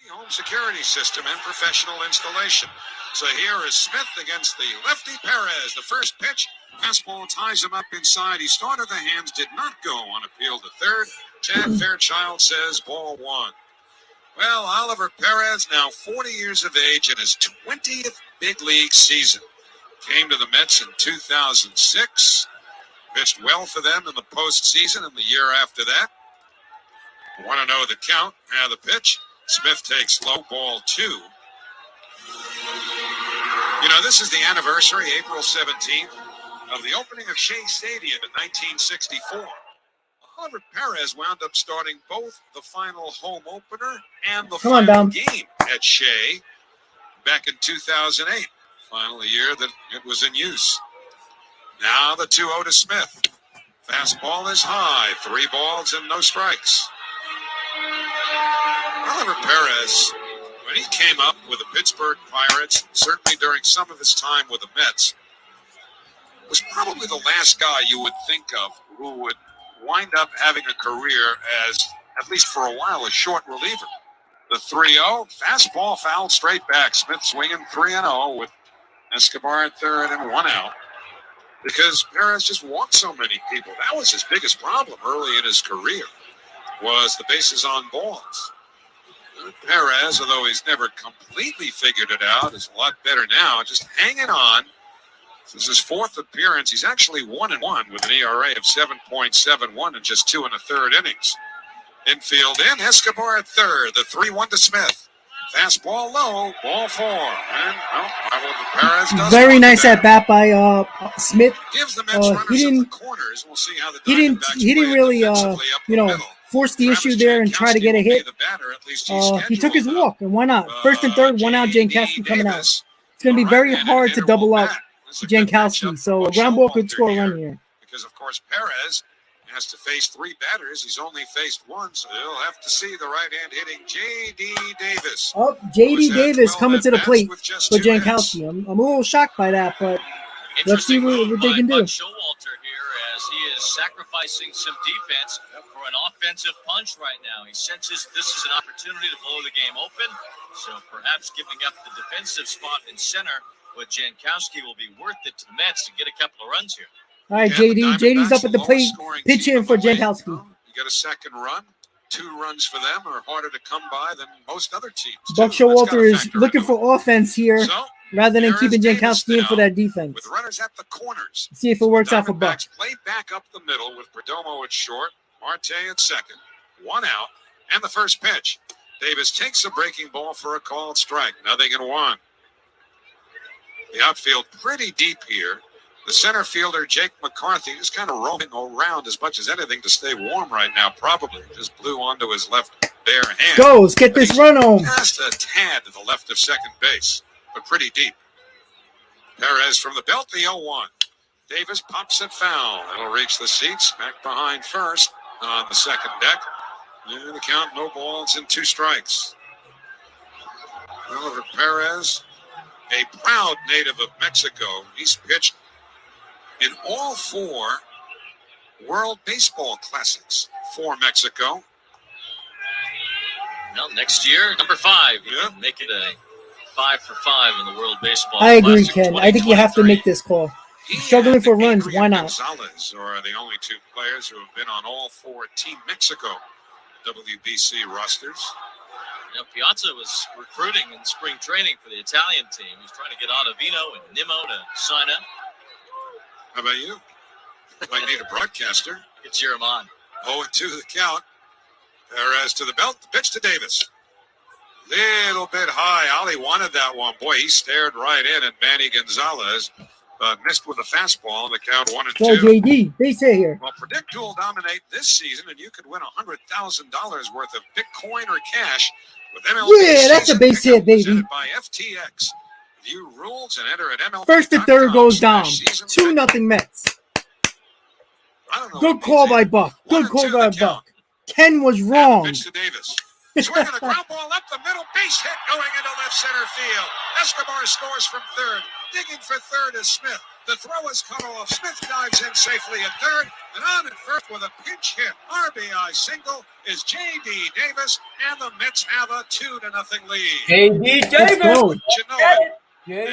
home security system and professional installation. So here is Smith against the lefty Perez. The first pitch, fastball ties him up inside. He started the hands, did not go on appeal to third. Chad Fairchild says ball one. Well, Oliver Perez, now 40 years of age in his 20th big league season. Came to the Mets in 2006. Pitched well for them in the postseason and the year after that. Want to know the count? Now the pitch. Smith takes low, ball two. This is the anniversary, April 17th, of the opening of Shea Stadium in 1964. Oliver Perez wound up starting both the final home opener and the Come on, final Dom. game at Shea back in 2008. Final year that it was in use. Now the 2-0 to Smith. Fastball is high. 3 balls and no strikes. Oliver Perez, when he came up with the Pittsburgh Pirates, certainly during some of his time with the Mets, was probably the last guy you would think of who would wind up having a career as, at least for a while, a short reliever. The 3-0, fastball fouled straight back. Smith swinging 3-0 with Escobar at third and 1 out. Because Perez just walked so many people. That was his biggest problem early in his career, was the bases on balls. Perez, although he's never completely figured it out, is a lot better now, just hanging on. This is his 4th appearance. He's actually 1-1 with an ERA of 7.71 in just 2 1/3 innings. Infield in, Escobar at third. The 3-1 to Smith. Fastball low, ball 4. And Perez does Very nice at bat by Smith. Gives the Mets runners he at didn't. the corners. We'll see how the He didn't Diamondbacks really play defensively up the middle. force the Travis issue there and try to get a Jankowski will be hit. the batter, at least He took his scheduled, walk, and why not? First and third, 1 out. Jankowski coming out. It's going to be very hard to double up Jankowski. So a ground ball could score a run here. Because of course Perez has to face 3 batters. He's only faced 1, so he'll have to see the right-hand hitting J.D. Davis. Oh, J.D. Who's had Davis 12 coming to the at-bats plate with just for 2 hits. Jankowski. I'm a little shocked by that, but let's see what they can do. Showalter here as he is sacrificing some defense for an offensive punch right now. He senses this is an opportunity to blow the game open, so perhaps giving up the defensive spot in center with Jankowski will be worth it to the Mets to get a couple of runs here. All right, Yeah, JD. JD's up at the plate, pitching for Jankowski. You get a second run. 2 runs for them are harder to come by than most other teams. Buck Showalter is looking for offense here So, rather than here keeping is Davis Jankowski in for now that defense. with runners at the corners. See if it works out for Buck. Diamondbacks play back up the middle with Perdomo at short, Marte at second, 1 out, and the first pitch. Davis takes a breaking ball for a called strike. 0-1. The outfield pretty deep here. The center fielder, Jake McCarthy, is kind of roaming around as much as anything to stay warm right now, probably. Just blew onto his left bare hand. Goes, get this run home. Just a tad to the left of second base, but pretty deep. Perez from the belt, the 0-1. Davis pops it foul. It'll reach the seats, back behind first on the second deck. And the count, no balls and 2 strikes. Oliver Perez, a proud native of Mexico. He's pitched in all 4 World Baseball Classics for Mexico. Well, next year, number 5. You Yeah. can make it a 5 for 5 in the World Baseball I agree, Classic Ken. I think you have to 2023. make this call. He Struggling and for runs, Adrian why not? Gonzalez are the only 2 players who have been on all 4 Team Mexico WBC rosters. You know, Piazza was recruiting in spring training for the Italian team. He's trying to get Ottavino and Nimmo to sign up. How about you? Might need a broadcaster. Get cheer him on. 0-2 the count. Perez to the belt. The pitch to Davis. Little bit high. Ollie wanted that one. Boy, he stared right in at Manny Gonzalez. Missed with a fastball in the count 1-2. Go, JD. Base hit here. Well, Predict will dominate this season, and you could win $100,000 worth of Bitcoin or cash with MLB. Yeah, that's a base hit, baby. Presented by FTX. View rules and enter at MLB. First to third goes down. 2-0 Mets. Good call by Buck. Good call by Buck. Ken was wrong. Pitch to Davis. Swinging a ground ball up the middle. Base hit going into left center field. Escobar scores from third. Digging for third is Smith. The throw is cut off. Smith dives in safely at third. And on at first with a pinch hit. RBI single is J.D. Davis. And the Mets have a 2-0 lead. J.D. Let's Davis. go. You know it.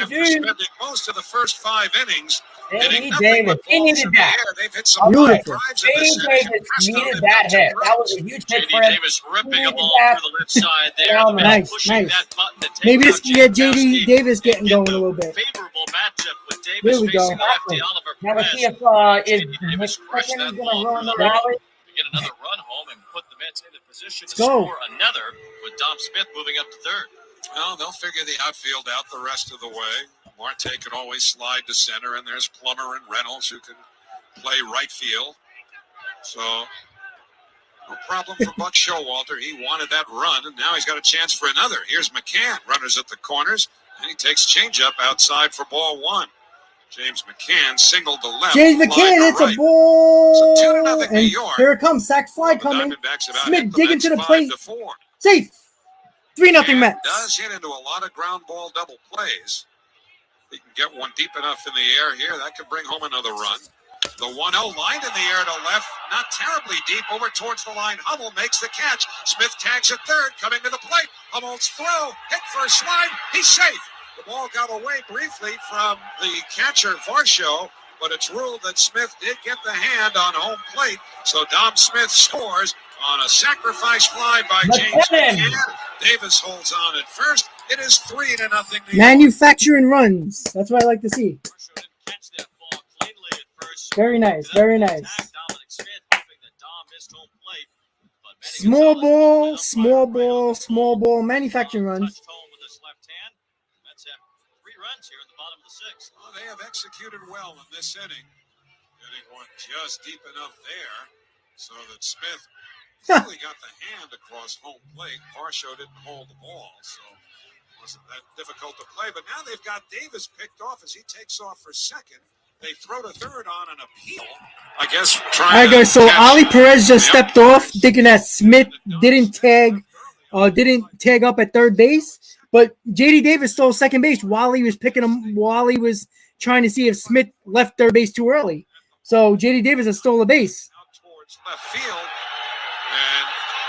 After J.D. spending most of the first 5 innings, J.D. Davis. He needed that. They've hit some Beautiful. drives in J.D. this inning. Davis Presto, needed they've that got 2 hit. That was runs. a huge hit J.D. for him. Davis ripping a Needed ball that. through the left side there. Nice, Pushing nice. that button to take Maybe this out can get JD Jankowski. Davis getting In going a the little bit. Favorable matchup with Davis There we go. facing lefty Oliver Now let's see Perez. if J.D. Davis crushed McCutcheon that is ball going to run through the the rally. to get another run home and put the Mets in a position to Go. score another with Dom Smith moving up to third. Well, they'll figure the outfield out the rest of the way. Marte can always slide to center, and there's Plummer and Reynolds who can play right field. So No problem for Buck Showalter. He wanted that run, and now he's got a chance for another. Here's McCann. Runners at the corners, and he takes changeup outside for ball one. James McCann singled to left. James McCann hits a ball. So 2-0 New And York. here it comes. Sack fly coming. Smith digging to the plate. Safe. 3-0 Mets. Does hit into a lot of ground ball double plays. He can get one deep enough in the air here. That could bring home another run. The 1-0 line in the air to left, not terribly deep, over towards the line. Hummel makes the catch. Smith tags at third, coming to the plate. Hummel's throw, hit for a slide. He's safe. The ball got away briefly from the catcher, Varsho, but it's ruled that Smith did get the hand on home plate. So Dom Smith scores on a sacrifice fly by James McCann. Davis holds on at first. It is 3-0. Manufacturing runs. That's what I like to see. Very nice. Very nice. Small ball, small ball, small ball. Manufacturing runs. Well, they have executed well in this inning. Getting one just deep enough there so that Smith really got the hand across home plate. Varsho didn't hold the ball, so it wasn't that difficult to play. But now they've got Davis picked off as he takes off for second. They throw to third on an appeal. I guess trying All right, guys. So Ali Perez just stepped off, thinking that Smith didn't tag up at third base. But J.D. Davis stole second base while he was picking him, while he was trying to see if Smith left third base too early. So J.D. Davis has stole a base. Out towards left field, and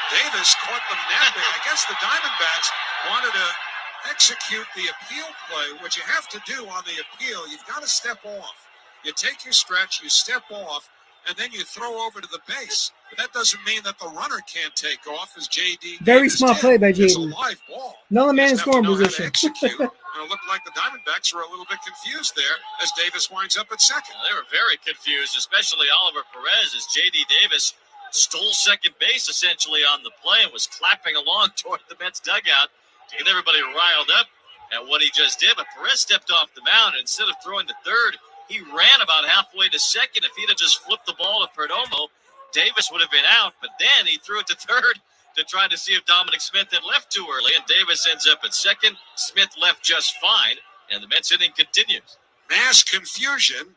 Davis caught them napping. I guess the Diamondbacks wanted to execute the appeal play. What you have to do on the appeal, you've got to step off. You take your stretch, you step off, and then you throw over to the base. But that doesn't mean that the runner can't take off, as J.D. Very Davis smart did. play by It's a J.D. live ball. Another man in You just have to scoring know how to position. execute. And it looked like the Diamondbacks were a little bit confused there as Davis winds up at second. They were very confused, especially Oliver Perez, as J.D. Davis stole second base essentially on the play and was clapping along toward the Mets dugout to get everybody riled up at what he just did. But Perez stepped off the mound, and instead of throwing to third, he ran about halfway to second. If he'd have just flipped the ball to Perdomo, Davis would have been out. But then he threw it to third to try to see if Dominic Smith had left too early, and Davis ends up at second. Smith left just fine, and the Mets inning continues. Mass confusion.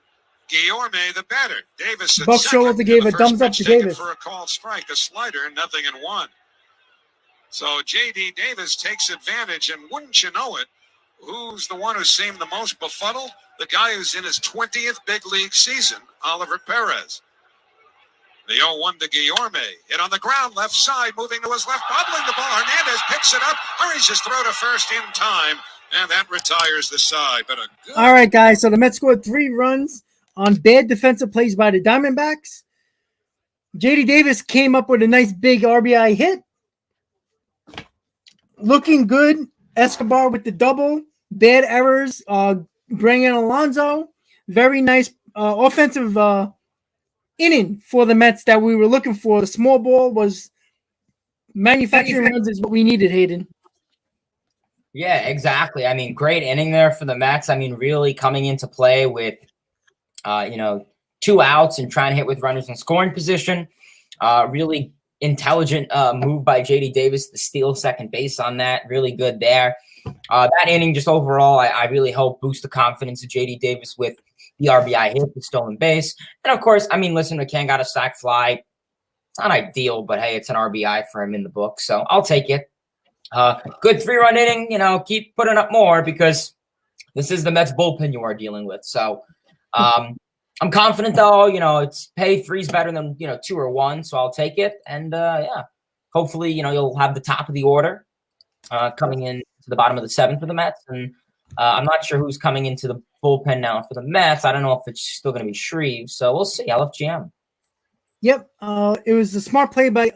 Guillorme the batter. Davis at Buck second. Showalter gave And a the first thumbs up pitch to taken Davis. for a called strike, a slider, 0-1. So J.D. Davis takes advantage, and wouldn't you know it, who's the one who seemed the most befuddled? The guy who's in his 20th big league season, Oliver Perez. The 0-1 to Guillorme. Hit on the ground, left side, moving to his left, bobbling the ball. Hernandez picks it up, hurries his throw to first in time, and that retires the side. But a good... All right, guys. So the Mets scored 3 runs on bad defensive plays by the Diamondbacks. J.D. Davis came up with a nice big RBI hit. Looking good. Escobar with the double. Bad errors. Bring in Alonso. Very nice offensive inning for the Mets that we were looking for. The small ball was manufacturing runs is what we needed, Hayden. Yeah, exactly. I mean, great inning there for the Mets. I mean, really coming into play with, 2 outs and trying to hit with runners in scoring position. Really intelligent move by J.D. Davis to steal second base on that. Really good there. That inning, just overall, I really helped boost the confidence of J.D. Davis with the RBI hit, the stolen base. And, of course, I mean, listen, McCann got a sac fly. It's not ideal, but, hey, it's an RBI for him in the book, so I'll take it. Good 3-run inning, keep putting up more because this is the Mets bullpen you are dealing with. So I'm confident, though, it's pay 3's better than, 2 or 1, so I'll take it. And, hopefully, you'll have the top of the order coming in to the bottom of the 7th for the Mets. And I'm not sure who's coming into the bullpen now for the Mets. I don't know if it's still going to be Shreve, so we'll see. I'll have GM. Yep. It was a smart play by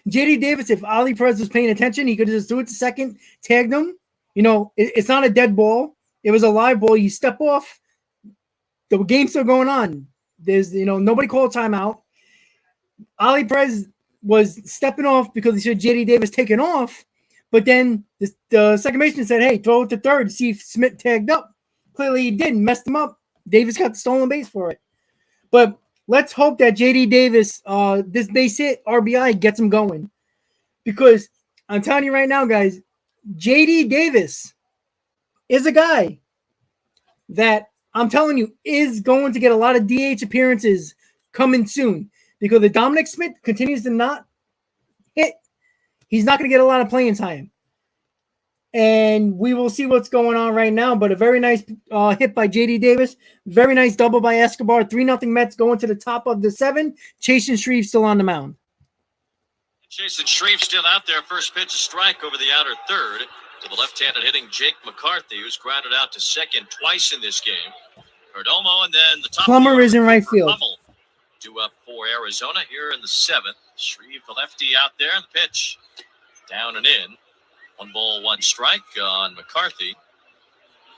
J.D. Davis. If Ali Perez was paying attention, he could just do it to second, tagged him. It's not a dead ball. It was a live ball. You step off. The game's still going on. There's nobody called timeout. Ali Perez was stepping off because he said J.D. Davis taking off, but then the second baseman said, "Hey, throw it to third to see if Smith tagged up." Clearly, he didn't. Messed him up. Davis got the stolen base for it. But let's hope that JD Davis, this base hit RBI gets him going. Because I'm telling you right now, guys, JD Davis is a guy that I'm telling you is going to get a lot of DH appearances coming soon. Because if Dominic Smith continues to not hit, he's not going to get a lot of playing time. And we will see what's going on right now. But a very nice hit by JD Davis. Very nice double by Escobar. 3-0 Mets going to the top of the 7. Chasen Shreve still on the mound. Chasen Shreve still out there. First pitch, a strike over the outer third to the left-handed hitting Jake McCarthy, who's grounded out to second twice in this game. Perdomo, and then the top. Plummer is in right field. Hummel, 2 up for Arizona here in the 7th. Shreve, the lefty, out there. And the pitch down and in. 1 ball, 1 strike on McCarthy.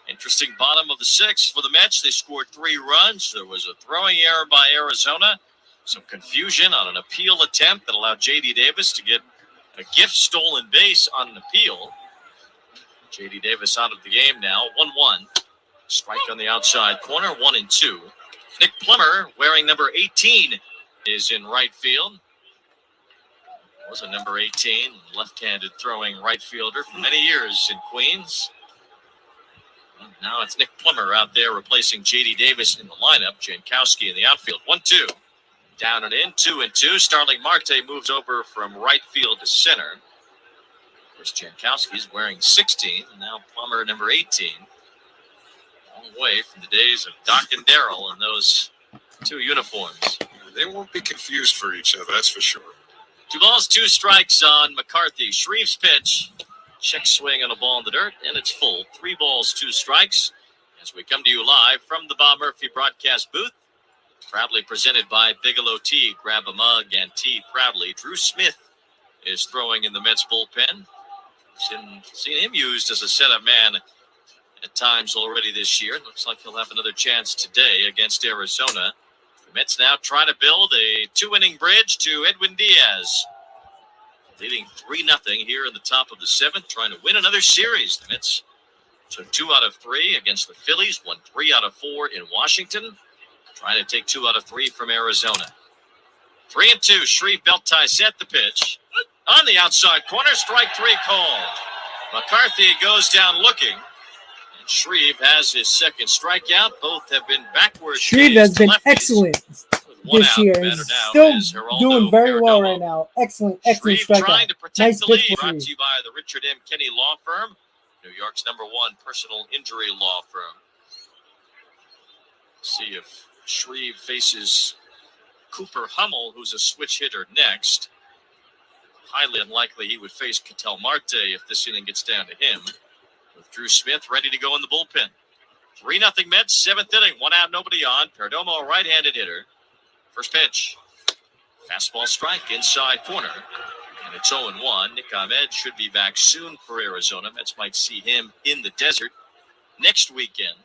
Interesting bottom of the 6th for the Mets. They scored 3 runs. There was a throwing error by Arizona. Some confusion on an appeal attempt that allowed J.D. Davis to get a gift stolen base on an appeal. J.D. Davis out of the game now. 1-1. Strike on the outside corner. 1-2. Nick Plummer, wearing number 18, is in right field. Was a number 18, left-handed throwing right fielder for many years in Queens. And now it's Nick Plummer out there replacing J.D. Davis in the lineup. Jankowski in the outfield. 1-2. Down and in. 2-2. Starling Marte moves over from right field to center. Of course, Jankowski's wearing 16, and now Plummer number 18. Long way from the days of Doc and Darrell in those 2 uniforms. They won't be confused for each other, that's for sure. 2 balls, 2 strikes on McCarthy. Shreve's pitch. Check swing on a ball in the dirt, and it's full. 3 balls, 2 strikes. As we come to you live from the Bob Murphy broadcast booth, proudly presented by Bigelow Tea. Grab a mug and tea proudly. Drew Smith is throwing in the Mets bullpen. Seen him used as a setup man at times already this year. Looks like he'll have another chance today against Arizona. The Mets now trying to build a 2-inning bridge to Edwin Diaz. Leading 3-0 here in the top of the 7th, trying to win another series. The Mets took 2 out of 3 against the Phillies, won 3 out of 4 in Washington. Trying to take 2 out of 3 from Arizona. 3-2, Shreve belt tie set the pitch. On the outside corner, strike 3 called. McCarthy goes down looking. Shreve has his second strikeout. Both have been backwards. Shreve has been excellent this year. He's still doing very well right now. Excellent strikeout. Trying to protect the lead. Brought to you by the Richard M. Kenny Law Firm, New York's #1 personal injury law firm. See if Shreve faces Cooper Hummel, who's a switch hitter next. Highly unlikely he would face Ketel Marte if this inning gets down to him. With Drew Smith ready to go in the bullpen. 3-0 Mets, 7th inning, 1 out, nobody on. Perdomo, a right-handed hitter. First pitch. Fastball strike, inside corner. And it's 0-1. Nick Ahmed should be back soon for Arizona. Mets might see him in the desert next weekend.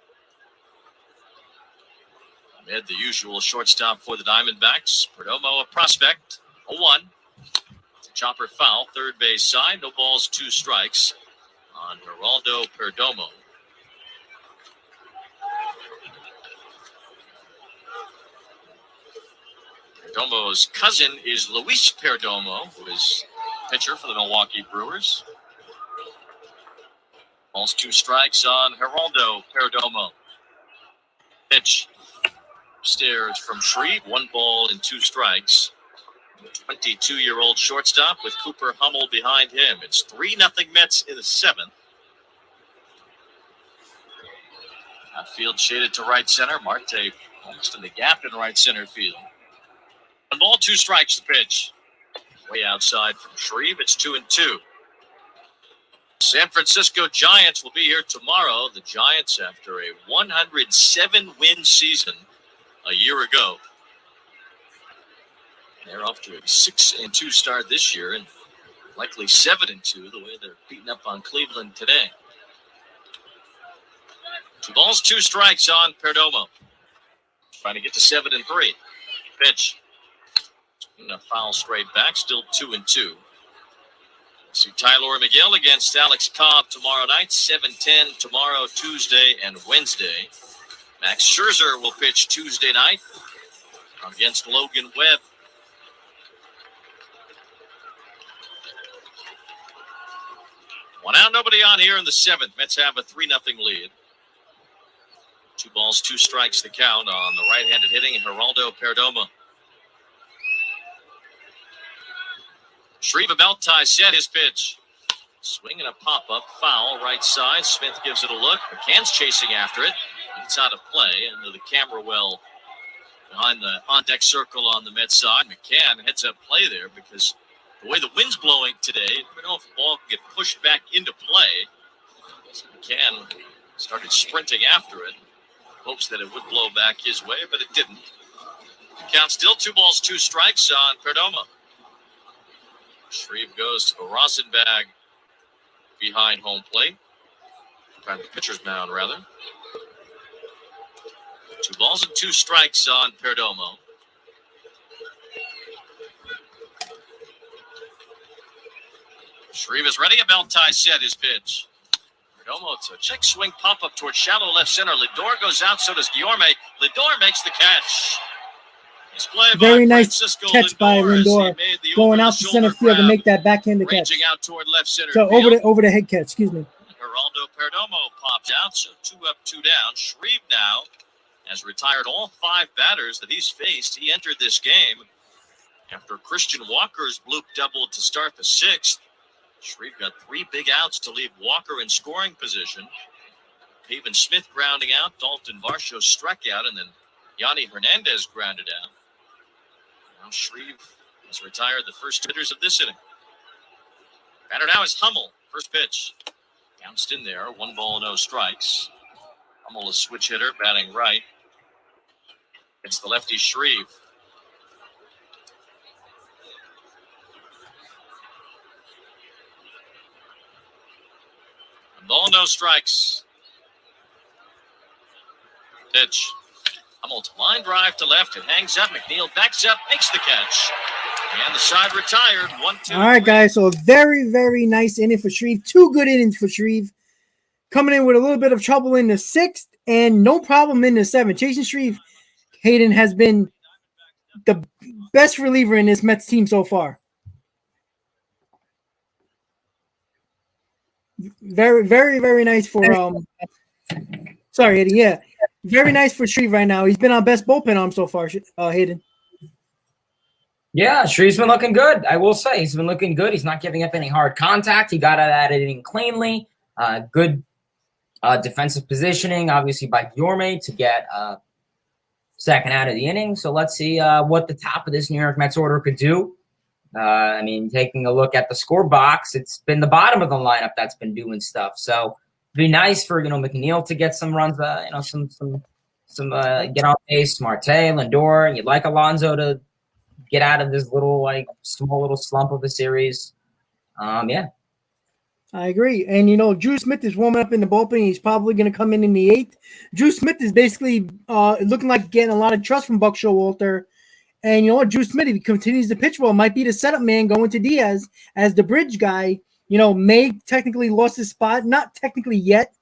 Ahmed, the usual shortstop for the Diamondbacks. Perdomo, a prospect. 0-1. Chopper foul, third base side. No balls, 2 strikes on Geraldo Perdomo. Perdomo's cousin is Luis Perdomo, who is pitcher for the Milwaukee Brewers. Balls, 2 strikes on Geraldo Perdomo. Pitch upstairs from Shreve. 1 ball and 2 strikes. 22-year-old shortstop with Cooper Hummel behind him. It's 3-0 Mets in the 7th. Outfield shaded to right center. Marte almost in the gap in right center field. 1 ball, 2 strikes the pitch. Way outside from Shreve. It's 2-2. San Francisco Giants will be here tomorrow. The Giants, after a 107-win season a year ago, they're off to a 6-2 start this year, and likely 7-2 the way they're beating up on Cleveland today. 2 balls, 2 strikes on Perdomo. Trying to get to 7-3. Pitch. And a foul straight back, still 2-2. See Tyler McGill against Alex Cobb tomorrow night, 7:10 tomorrow, Tuesday and Wednesday. Max Scherzer will pitch Tuesday night. against Logan Webb. One out, nobody on here in the 7th. Mets have a 3-0 lead. 2 balls, 2 strikes the count on the right-handed hitting Geraldo Perdomo. Shreve about tie set his pitch. Swing and a pop-up, foul, right side. Smith gives it a look. McCann's chasing after it. It's out of play into the camera well behind the on-deck circle on the Mets side. McCann heads up play there because the way the wind's blowing today, you never know if the ball can get pushed back into play. So McCann started sprinting after it. Hopes that it would blow back his way, but it didn't. The count still 2 balls, 2 strikes on Perdomo. Shreve goes to the Rosenbag behind home plate. Behind the pitcher's mound, rather. 2 balls and 2 strikes on Perdomo. Shreve is ready. About tie set his pitch. Perdomo, it's a check swing pop-up towards shallow left center. Lindor goes out, so does Guillorme. Lindor makes the catch. Very nice catch by Lindor, going out to center field to make that backhanded catch. Out toward left center so field. over the head catch, excuse me. Geraldo Perdomo pops out, so 2 up, 2 down. Shreve now has retired all 5 batters that he's faced. He entered this game after Christian Walker's bloop double to start the 6th. Shreve got 3 big outs to leave Walker in scoring position. Pavin Smith grounding out, Dalton Varsho struck out, and then Yanni Hernandez grounded out. Now Shreve has retired the first hitters of this inning. Batter now is Hummel. First pitch. Bounced in there. 1 ball, no strikes. Hummel a switch hitter, batting right. It's the lefty Shreve. Ball, no strikes. Pitch. Hummel, line drive to left. It hangs up. McNeil backs up, makes the catch. And the side retired. 1-2. All right, guys. So very, very nice inning for Shreve. 2 good innings for Shreve. Coming in with a little bit of trouble in the 6th and no problem in the 7th. Jason Shreve, Hayden, has been the best reliever in this Mets team so far. Very, very, very nice for sorry, Hayden. Yeah, very nice for Shreve right now. He's been our best bullpen arm so far, Hayden. Yeah, Shreve's been looking good. I will say he's been looking good. He's not giving up any hard contact. He got out of that inning cleanly. Good defensive positioning, obviously by Guillorme to get second out of the inning. So let's see what the top of this New York Mets order could do. I mean, taking a look at the score box, it's been the bottom of the lineup that's been doing stuff. So it'd be nice for, McNeil to get some runs, some get on base, Marte, Lindor, and you'd like Alonso to get out of this small little slump of a series. Yeah. I agree. And, Drew Smith is warming up in the bullpen. He's probably going to come in the 8th. Drew Smith is basically looking like getting a lot of trust from Buck Showalter. And Drew Smith, if he continues to pitch well, might be the setup man going to Diaz as the bridge guy. May technically lost his spot. Not technically yet,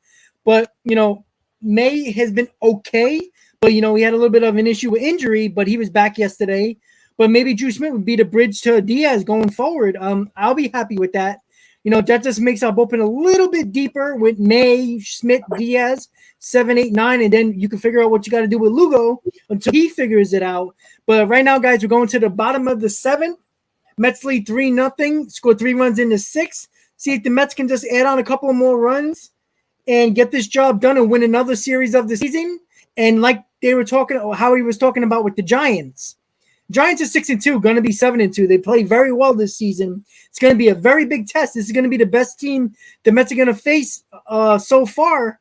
but, May has been okay. But, he had a little bit of an issue with injury, but he was back yesterday. But maybe Drew Smith would be the bridge to Diaz going forward. I'll be happy with that. That just makes our bullpen a little bit deeper with May, Smith, Diaz, 7, 8, 9, and then you can figure out what you got to do with Lugo until he figures it out. But right now, guys, we're going to the bottom of the 7th. Mets lead 3-0, scored 3 runs in the 6th. See if the Mets can just add on a couple of more runs and get this job done and win another series of the season. And like they were talking, how he was talking about with the Giants. Giants are 6-2, going to be 7-2. They play very well this season. It's going to be a very big test. This is going to be the best team the Mets are going to face so far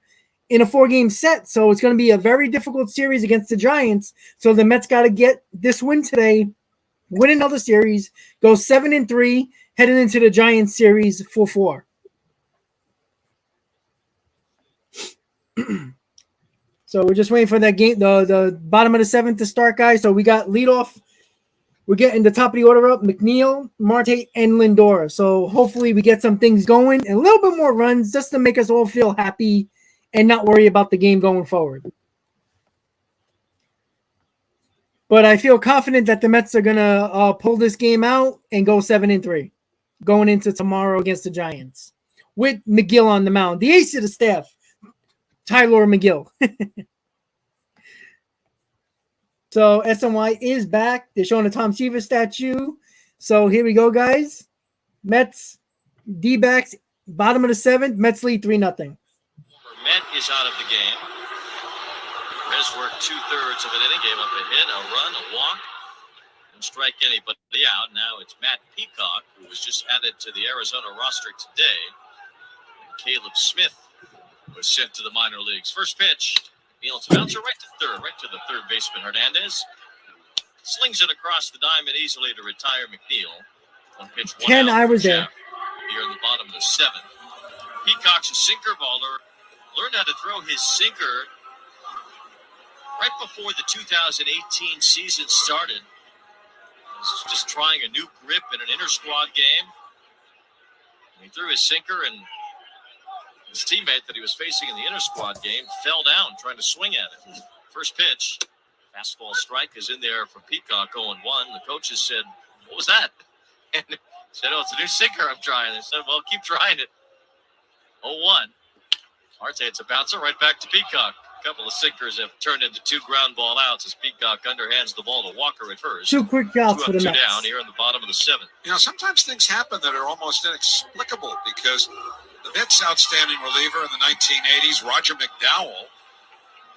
in a 4-game set. So it's going to be a very difficult series against the Giants. So the Mets got to get this win today, win another series, go 7-3, heading into the Giants series 4-4. So we're just waiting for that game, the bottom of the 7th to start, guys. So we got leadoff. We're getting the top of the order up, McNeil, Marte, and Lindor. So hopefully we get some things going and a little bit more runs just to make us all feel happy and not worry about the game going forward. But I feel confident that the Mets are gonna pull this game out and go 7-3, going into tomorrow against the Giants with McGill on the mound, the ace of the staff, Tyler McGill. So SNY is back. They're showing a Tom Seaver statue. So here we go, guys. Mets, D-backs, bottom of the 7th. Mets lead 3-0. Met is out of the game. Perez worked 2/3 of an inning, gave up a hit, a run, a walk, and strike anybody out. Now it's Matt Peacock, who was just added to the Arizona roster today. And Caleb Smith was sent to the minor leagues. First pitch. Neal's bouncer right to the third baseman Hernandez. Slings it across the diamond easily to retire McNeil. One pitch, one Ken, out I was for there. Jeff here in the bottom of the 7th. Peacock's a sinker baller. Learned how to throw his sinker right before the 2018 season started. He was just trying a new grip in an inter-squad game. And he threw his sinker, and his teammate that he was facing in the inter-squad game fell down trying to swing at it. First pitch, fastball strike is in there for Peacock, 0-1. The coaches said, "What was that?" And he said, "Oh, it's a new sinker I'm trying." They said, "Well, keep trying it." 0-1. Marte, it's a bouncer right back to Peacock. A couple of sinkers have turned into 2 ground ball outs as Peacock underhands the ball to Walker at first. 2 quick outs for the 2 Mets. down here in the bottom of the 7th. You know, sometimes things happen that are almost inexplicable because the Mets' outstanding reliever in the 1980s, Roger McDowell,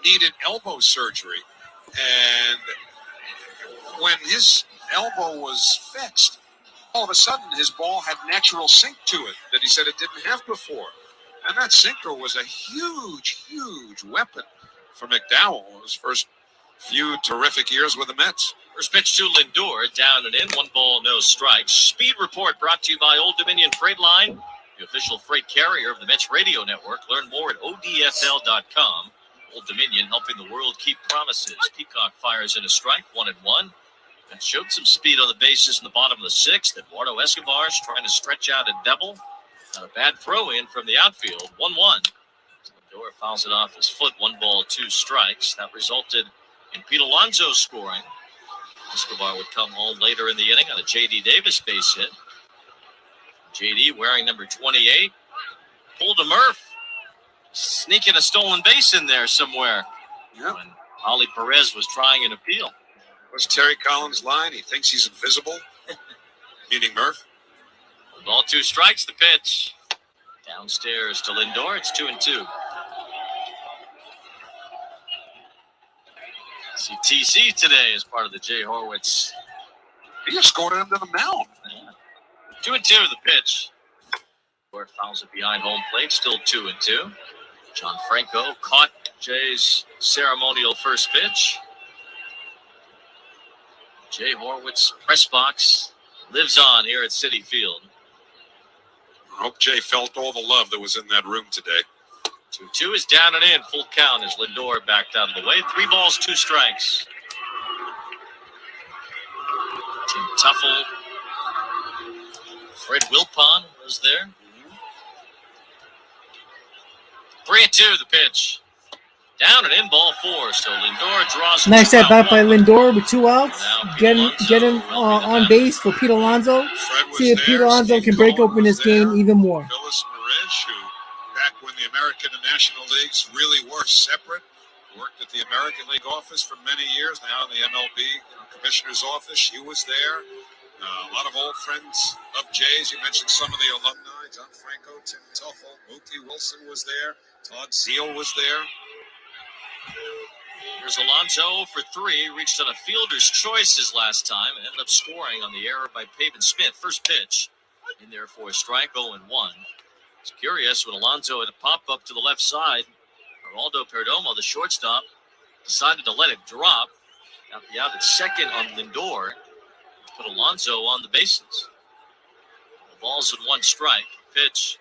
needed elbow surgery. And when his elbow was fixed, all of a sudden his ball had natural sink to it that he said it didn't have before. And that sinker was a huge, huge weapon for McDowell in his first few terrific years with the Mets. First pitch to Lindor, down and in, 1 ball, no strikes. Speed Report brought to you by Old Dominion Freight Line, the official freight carrier of the Mets radio network. Learn more at odfl.com. Old Dominion, helping the world keep promises. Peacock fires in a strike, 1-1. And showed some speed on the bases in the bottom of the 6th. Eduardo Escobar's trying to stretch out a double. Not a bad throw in from the outfield, 1-1. Lindor fouls it off his foot, 1 ball, 2 strikes. That resulted in Pete Alonso scoring. Escobar would come home later in the inning on a J.D. Davis base hit. J.D. wearing number 28. Pulled a Murph. Sneaking a stolen base in there somewhere. Yep. When Ollie Perez was trying an appeal. What's Terry Collins' line? He thinks he's invisible, meaning Murph. 1 ball, 2 strikes, the pitch. Downstairs to Lindor, it's 2-2. TC today is part of the Jay Horwitz. He escorted him to the mound. 2-2, the pitch. Lindor fouls it behind home plate, still 2-2. John Franco caught Jay's ceremonial first pitch. Jay Horwitz press box lives on here at Citi Field. I hope Jay felt all the love that was in that room today. 2-2 is down and in, full count as Lindor backed out of the way. 3 balls, 2 strikes. Tim Tuffle. Fred Wilpon was there. 3-2, the pitch. Down and in, ball 4. So Lindor draws. Nice at bat by 1. Lindor with 2 outs. Now Get him on base for Pete Alonso. See if Pete Alonso can break open this game even more. Phyllis Marich, who back when the American and National Leagues really were separate, worked at the American League office for many years. Now in the MLB commissioner's office, she was there. A lot of old friends of Jay's. You mentioned some of the alumni. John Franco, Tim Tuffle, Mookie Wilson was there. Todd Zeal was there. Here's Alonso for 3. Reached on a fielder's choice his last time and ended up scoring on the error by Pavin Smith. First pitch in there for a strike, 0-1. It's curious when Alonso had a pop up to the left side. Geraldo Perdomo, the shortstop, decided to let it drop. Got the out at second on Lindor. Put Alonso on the bases. The ball's in 1 strike. Pitch.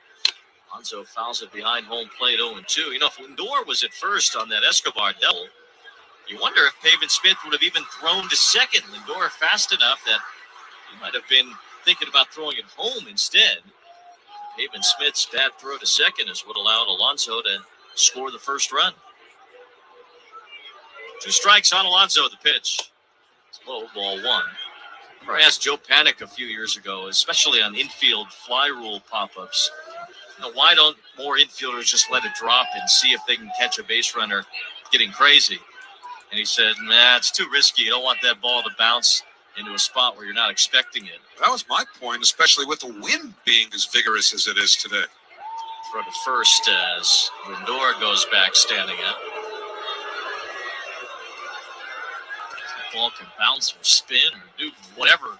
Alonso fouls it behind home plate, 0-2. You know, if Lindor was at first on that Escobar double, you wonder if Pavin Smith would have even thrown to second. Lindor fast enough that he might have been thinking about throwing it home instead. Pavin Smith's bad throw to second is what allowed Alonso to score the first run. 2 strikes on Alonso, the pitch. It's low, ball 1. I asked Joe Panic a few years ago, especially on infield fly rule pop-ups, why don't more infielders just let it drop and see if they can catch a base runner getting crazy? And he said, nah, it's too risky. You don't want that ball to bounce into a spot where you're not expecting it. That was my point, especially with the wind being as vigorous as it is today. Throw to first as Lindor goes back standing up. The ball can bounce or spin or do whatever.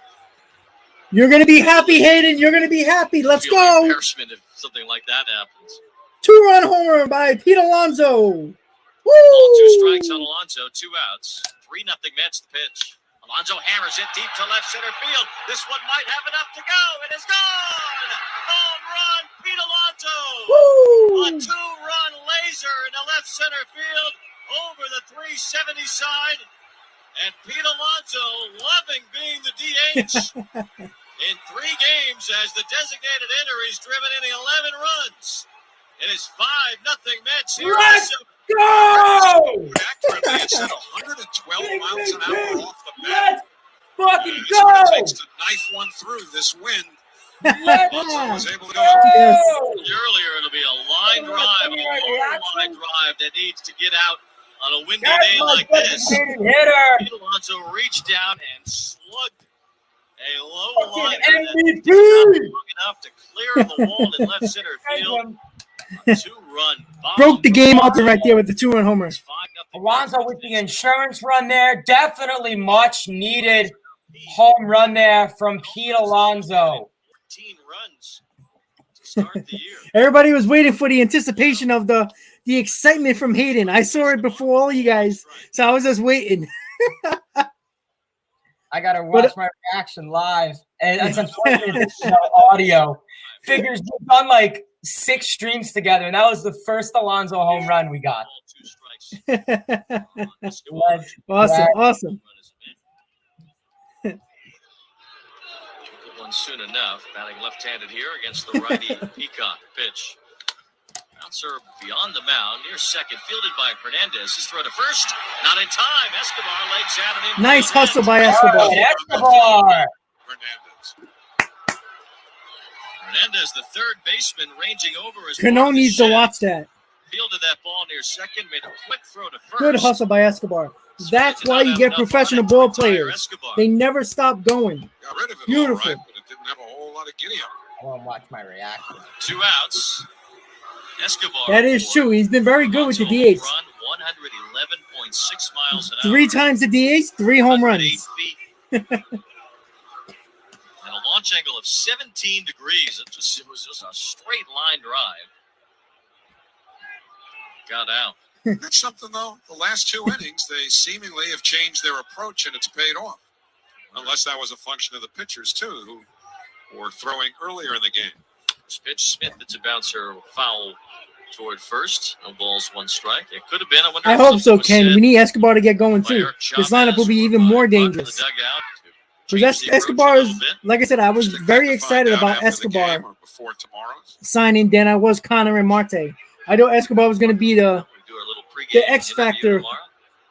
You're going to be happy, Hayden. You're going to be happy. Let's go. Embarrassment if something like that happens. 2-run homer by Pete Alonso. Woo! Ball 2 strikes on Alonso, 2 outs. 3-0 Mets the pitch. Alonso hammers it deep to left center field. This one might have enough to go. It is gone. Home run, Pete Alonso. Woo! A 2-run laser in the left center field over the 370 side. And Pete Alonso loving being the DH. In 3 games as the designated hitter, he's driven in 11 runs. It is 5-0 Mets here. Let's go! Accurately, it said 112 miles an hour off the bat. Let's fucking It's what go! it takes to knife one through this wind. Alonso was able to do it. Yes. Earlier, it'll be a line drive, a long line drive that needs to get out on a windy day like this. Hitter. Pete Alonso reached down and slugged a low line MVP. long enough to clear the wall in left center field. A 2-run bomb. Broke the game out there right there with the 2-run homer. It's 5-0 Alonso with the insurance run there. Definitely much needed home run there from Pete Alonso. 14 runs to start the year. Everybody was waiting for the anticipation of the excitement from Hayden. I saw it before all you guys, so I was just waiting. I got to watch my reaction live. And it's unfortunate there's no audio. Figures we've done like 6 streams together, and that was the first Alonso home run we got. 2 strikes. Awesome. One soon enough. Batting left-handed here against the righty Peacock. Pitch. Bouncer beyond the mound, near second, fielded by Hernandez. His throw to first, not in time. Escobar legs out and in. Nice hustle by Escobar. Escobar. Hernandez, the third baseman, ranging over his. Cano needs to watch that. Fielded that ball near second, made a quick throw to first. Good hustle by Escobar. That's why you get professional ball players. They never stop going. Got rid of it Beautiful. all right, but it didn't have a whole lot of giddy up. I want to watch my reaction. 2 outs. Escobar. That is true. He's been very good with the DH. Run 111.6 miles an hour. 3 times the DH, 3 home 8 runs. feet. And a launch angle of 17 degrees. It was just a straight line drive. Got out. That's something, though. The last 2 innings, they seemingly have changed their approach, and it's paid off. Unless that was a function of the pitchers, too, who were throwing earlier in the game. This pitch, Smith, it's a bouncer foul toward first. No balls, 1 strike. It could have been. I hope so, Ken. We need Escobar to get going, too. This lineup will be even more dangerous. Because Escobar is, like I said, I was very excited about Escobar signing than I was Connor and Marte. I know Escobar was going to be the X factor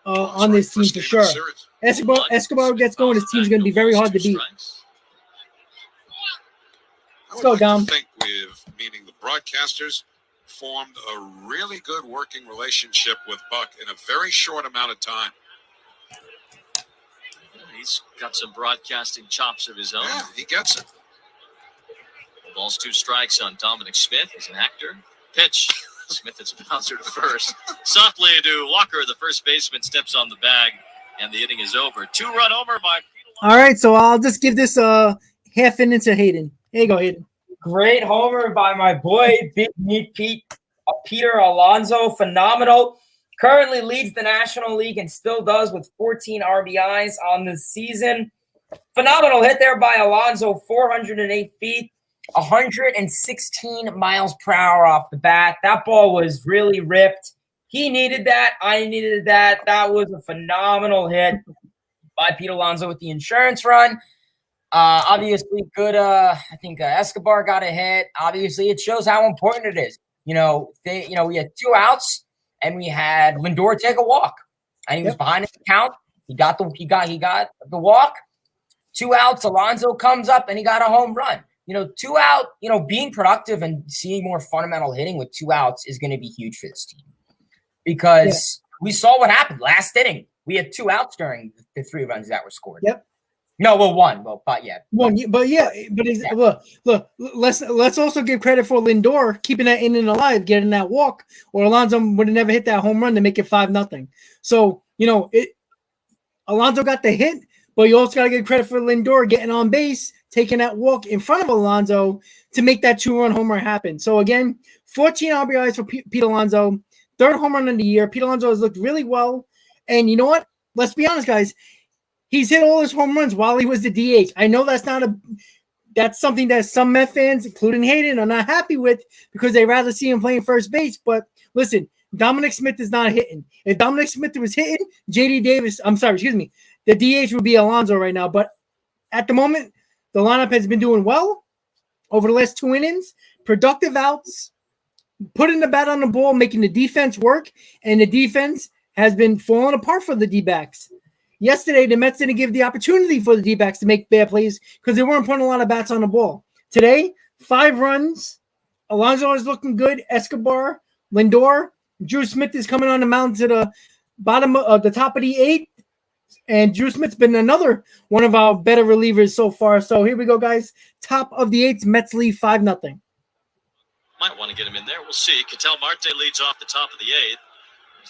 on this team for sure. Escobar gets going, this team's going to be very hard to beat. Let's go, Dom. I think we've, meaning the broadcasters, formed a really good working relationship with Buck in a very short amount of time. He's got some broadcasting chops of his own. Yeah, he gets it. Balls 2 strikes on Dominic Smith. He's an actor. Pitch. Smith, it's a bouncer to first. Softly to Walker, the first baseman, steps on the bag, and the inning is over. 2-run homer by Pete. All right, so I'll just give this half inning to Hayden. Here you go, Hayden. Great homer by my boy, Big Meat Pete, Peter Alonso. Phenomenal. Currently leads the National League and still does with 14 RBIs on the season. Phenomenal hit there by Alonso, 408 feet. 116 miles per hour off the bat. That ball was really ripped. He needed that. I needed that. That was a phenomenal hit by Pete Alonso with the insurance run. Obviously, good. I think Escobar got a hit. Obviously, it shows how important it is. We had 2 outs, and we had Lindor take a walk, and he was behind his count. He got the walk. 2 outs. Alonso comes up and he got a home run. 2 out. Being productive and seeing more fundamental hitting with 2 outs is going to be huge for this team because we saw what happened last inning. We had 2 outs during the 3 runs that were scored. Yep. No, well, 1. Well, but yeah. One, but look. Let's also give credit for Lindor keeping that inning alive, getting that walk, or Alonso would have never hit that home run to make it 5-0. So Alonso got the hit, but you also got to give credit for Lindor getting on base, taking that walk in front of Alonso to make that 2-run homer happen. So again, 14 RBIs for Pete Alonso, 3rd home run of the year. Pete Alonso has looked really well, and you know what? Let's be honest, guys. He's hit all his home runs while he was the DH. I know that's something that some Met fans, including Hayden, are not happy with because they rather see him playing first base. But listen, Dominic Smith is not hitting. If Dominic Smith was hitting, the DH would be Alonso right now. But at the moment, the lineup has been doing well over the last 2 innings. Productive outs, putting the bat on the ball, making the defense work, and the defense has been falling apart for the D-backs. Yesterday, the Mets didn't give the opportunity for the D-backs to make bad plays because they weren't putting a lot of bats on the ball. Today, 5 runs. Alonso is looking good. Escobar, Lindor, Drew Smith is coming on the mound to the bottom of the top of the 8th. And Drew Smith's been another one of our better relievers so far. So here we go, guys. Top of the 8th, Mets lead 5-0. Might want to get him in there. We'll see. Ketel Marte leads off the top of the 8th.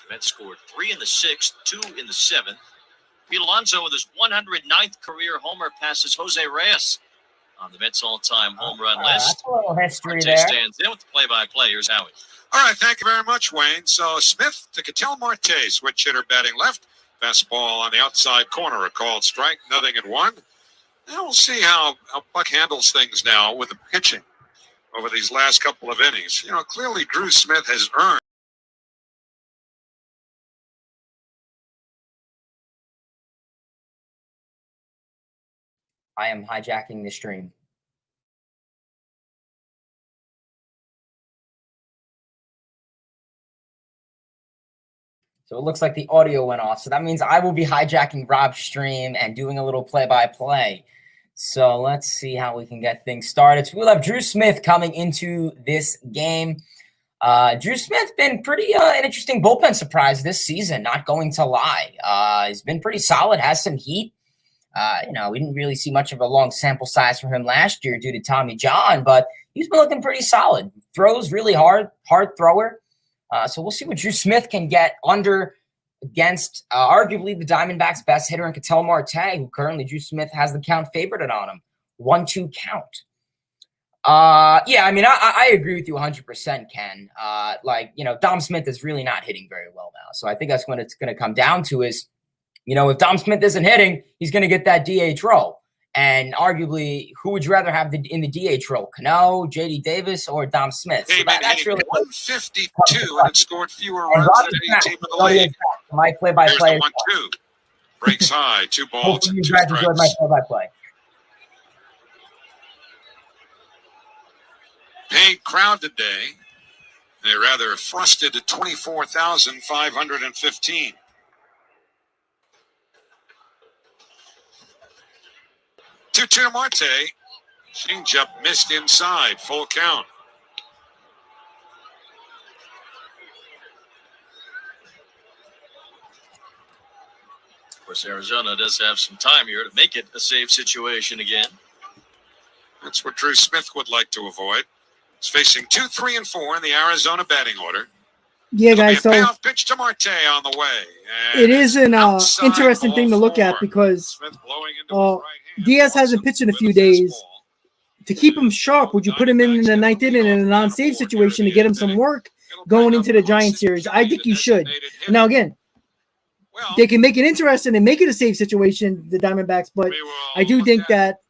The Mets scored 3 in the 6th, 2 in the 7th. Pete Alonso with his 109th career homer passes Jose Reyes on the Mets all-time home run list. That's a little history Marte there. stands in with the play-by-play. Here's Howie. All right, thank you very much, Wayne. So Smith to Ketel Marte, switch hitter batting left. Fastball on the outside corner, a called strike, 0-1. Now we'll see how Buck handles things now with the pitching over these last couple of innings. Clearly Drew Smith has earned. I am hijacking the stream. So it looks like the audio went off. So that means I will be hijacking Rob's stream and doing a little play-by-play. So let's see how we can get things started. So we'll have Drew Smith coming into this game. Drew Smith been pretty an interesting bullpen surprise this season, not going to lie. He's been pretty solid, has some heat. We didn't really see much of a long sample size from him last year due to Tommy John, but he's been looking pretty solid. Throws really hard thrower. So we'll see what Drew Smith can get against arguably the Diamondbacks' best hitter in Ketel Marte, who currently Drew Smith has the count favorited on him. 1-2 count. I agree with you 100%, Ken. Dom Smith is really not hitting very well now. So I think that's what it's going to come down to is, if Dom Smith isn't hitting, he's going to get that DH role. And arguably, who would you rather have in the DH role? Cano, J.D. Davis, or Dom Smith? So that's really 152 and scored fewer runs than any team in the league. My play-by-play. Here's the 1-2. Breaks high, 2 balls and 2 strikes. Enjoyed my play-by-play. Paid crowd today. They rather frosted at 24,515. To Marte. Changeup missed inside. Full count. Of course, Arizona does have some time here to make it a safe situation again. That's what Drew Smith would like to avoid. He's facing 2, 3, and 4 in the Arizona batting order. Yeah, guys. So payoff pitch to Marte on the way. It is an interesting thing to look at because Diaz hasn't pitched in a few days. To keep him sharp, would you put him in the 9th inning in a non-save situation to get him some work going into the Giants series? I think you should. Now, again, they can make it interesting and make it a safe situation, the Diamondbacks, but I do think that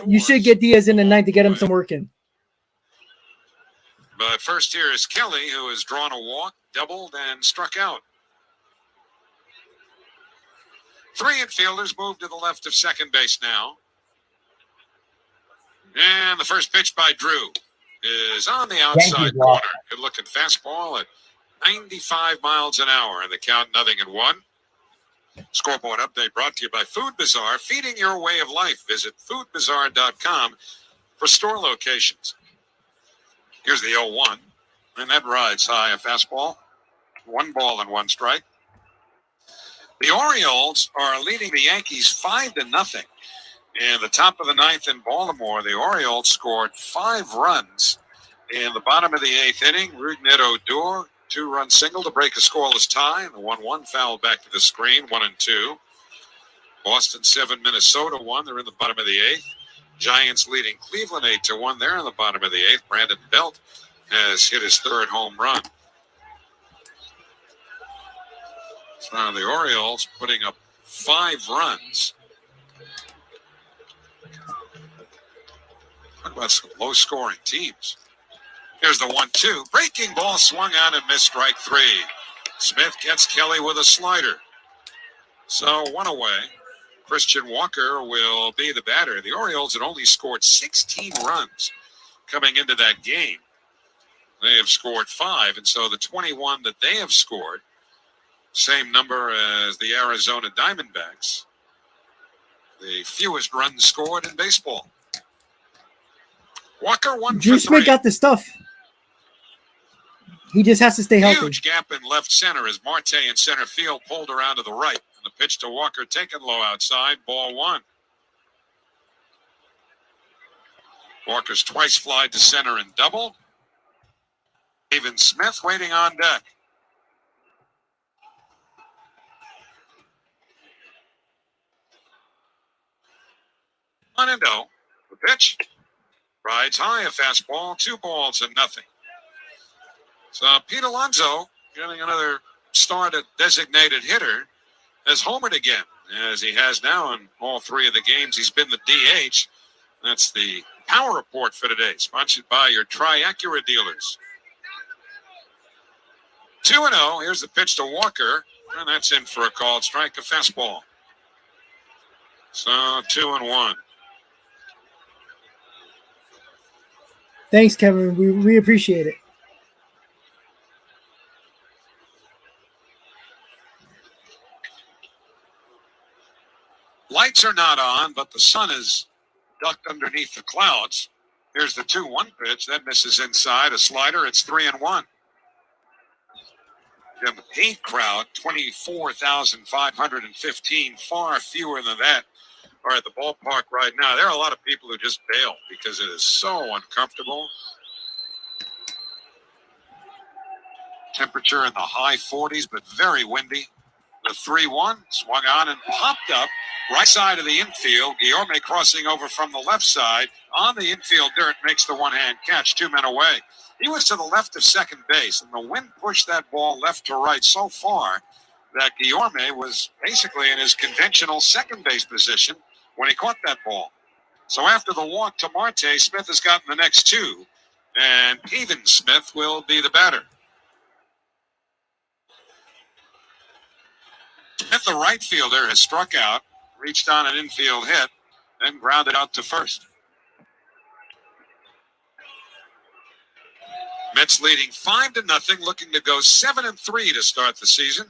you should get Diaz in the 9th to get him some work in. But first here is Kelly, who has drawn a walk, doubled, and struck out. 3 infielders move to the left of second base now. And the first pitch by Drew is on the outside corner. Good-looking fastball at 95 miles an hour, and the count 0-1. Scoreboard update brought to you by Food Bazaar, feeding your way of life. Visit foodbazaar.com for store locations. Here's the 0-1, and that rides high, a fastball. 1 ball and 1 strike. The Orioles are leading the Yankees 5-0. In the top of the 9th in Baltimore, the Orioles scored 5 runs in the bottom of the 8th inning. Rougned Odor, 2-run single to break a scoreless tie, and the 1-1 fouled back to the screen, 1-2. Boston 7, Minnesota 1. They're in the bottom of the 8th. Giants leading Cleveland 8-1. They're in the bottom of the 8th. Brandon Belt has hit his 3rd home run. So the Orioles putting up 5 runs. Talk about some low-scoring teams. Here's the 1-2. Breaking ball swung on and missed, strike 3. Smith gets Kelly with a slider. So 1 away. Christian Walker will be the batter. The Orioles had only scored 16 runs coming into that game. They have scored 5, and so the 21 that they have scored, same number as the Arizona Diamondbacks, the fewest runs scored in baseball. Walker 1 Drew for 3. Smith got the stuff. He just has to stay healthy. Huge gap in left center as Marte in center field pulled around to the right. And the pitch to Walker taken low outside, ball 1. Walker's twice flied to center and doubled. Even Smith waiting on deck. On and oh. The pitch. Rides high, a fastball, 2 balls and nothing. So Pete Alonso getting another start at designated hitter has homered again, as he has now in all 3 of the games. He's been the DH. That's the Power Report for today, sponsored by your Tri-Acura dealers. 2-0. Here's the pitch to Walker, and that's in for a called strike, a fastball. So 2-1. Thanks, Kevin. We appreciate it. Lights are not on, but the sun is ducked underneath the clouds. Here's the 2-1 pitch. That misses inside. A slider. It's 3-1. You have a paid crowd, 24,515. Far fewer than that are at the ballpark right now. There are a lot of people who just bail because it is so uncomfortable. Temperature in the high 40s, but very windy. The 3-1 swung on and popped up right side of the infield. Guillorme crossing over from the left side on the infield dirt, makes the one-hand catch, 2 men away. He was to the left of second base, and the wind pushed that ball left to right so far that Guillorme was basically in his conventional second base position when he caught that ball. So after the walk to Marte, Smith has gotten the next 2, and Even Smith will be the batter. Smith, the right fielder, has struck out, reached on an infield hit, then grounded out to first. Mets leading 5-0, looking to go 7-3 to start the season.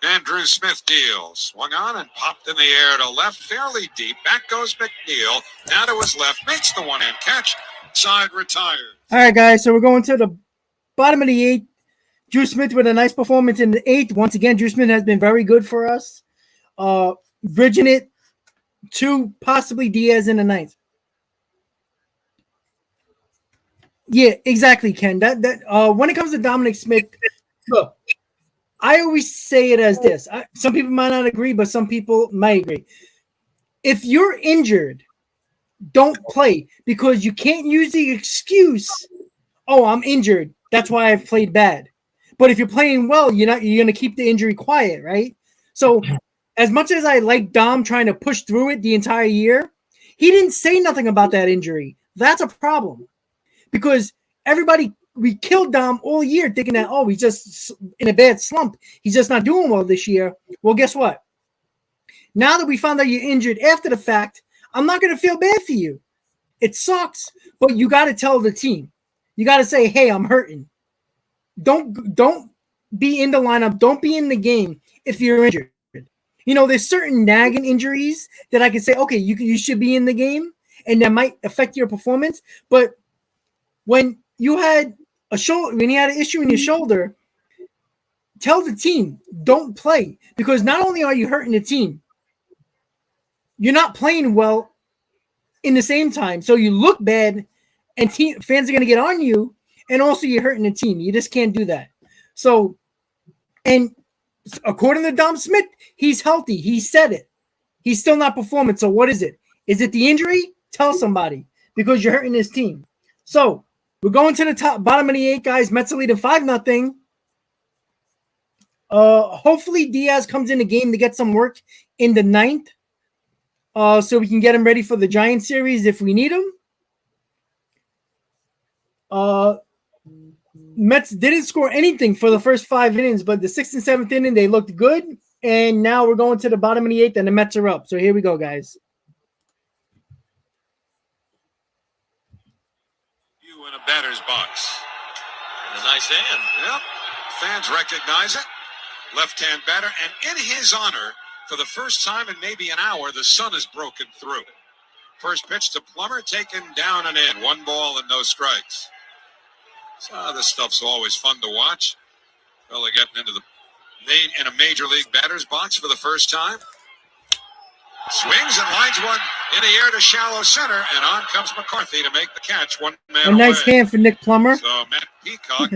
And Drew Smith deals. Swung on and popped in the air to left, fairly deep. Back goes McNeil. Now to his left, makes the one-hand catch. Side retired. All right, guys, so we're going to the bottom of the 8th. Drew Smith with a nice performance in the 8th. Once again, Drew Smith has been very good for us. Bridging it to possibly Diaz in the 9th. Yeah, exactly, Ken. That when it comes to Dominic Smith, look, I always say it as this. Some people might not agree, but some people might agree. If you're injured, don't play, because you can't use the excuse, "Oh, I'm injured. That's why I've played bad." But if you're playing well, you're going to keep the injury quiet, right? So as much as I like Dom trying to push through it the entire year, he didn't say nothing about that injury. That's a problem, because we killed Dom all year thinking that, oh, he's just in a bad slump. He's just not doing well this year. Well, guess what? Now that we found out you're injured after the fact, I'm not going to feel bad for you. It sucks, but you got to tell the team. You got to say, hey, I'm hurting. Don't be in the lineup. Don't be in the game if you're injured. there's certain nagging injuries that I can say, okay, you should be in the game, and that might affect your performance. But when you had when you had an issue in your shoulder, tell the team, don't play, because not only are you hurting the team, you're not playing well in the same time. So you look bad, and fans are going to get on you, and also you're hurting the team. You just can't do that. So, and according to Dom Smith, he's healthy. He said it. He's still not performing. So what is it? Is it the injury? Tell somebody, because you're hurting his team. So we're going to the bottom of the 8, guys. Mets are leading 5-0. Hopefully Diaz comes in the game to get some work in the 9th. So we can get him ready for the Giants series if we need him. Mets didn't score anything for the first 5 innings, but the 6th and 7th inning, they looked good. And now we're going to the bottom of the 8th, and the Mets are up. So here we go, guys. You in a batter's box. And a nice hand. Yep. Fans recognize it. Left-hand batter. And in his honor, for the first time in maybe an hour, the sun has broken through. First pitch to Plummer, taken down and in. 1 ball and no strikes. So this stuff's always fun to watch. Fella getting into in a major league batter's box for the first time. Swings and lines one in the air to shallow center, and on comes McCarthy to make the catch. 1 man A nice away. hand for Nick Plummer. So Matt Peacock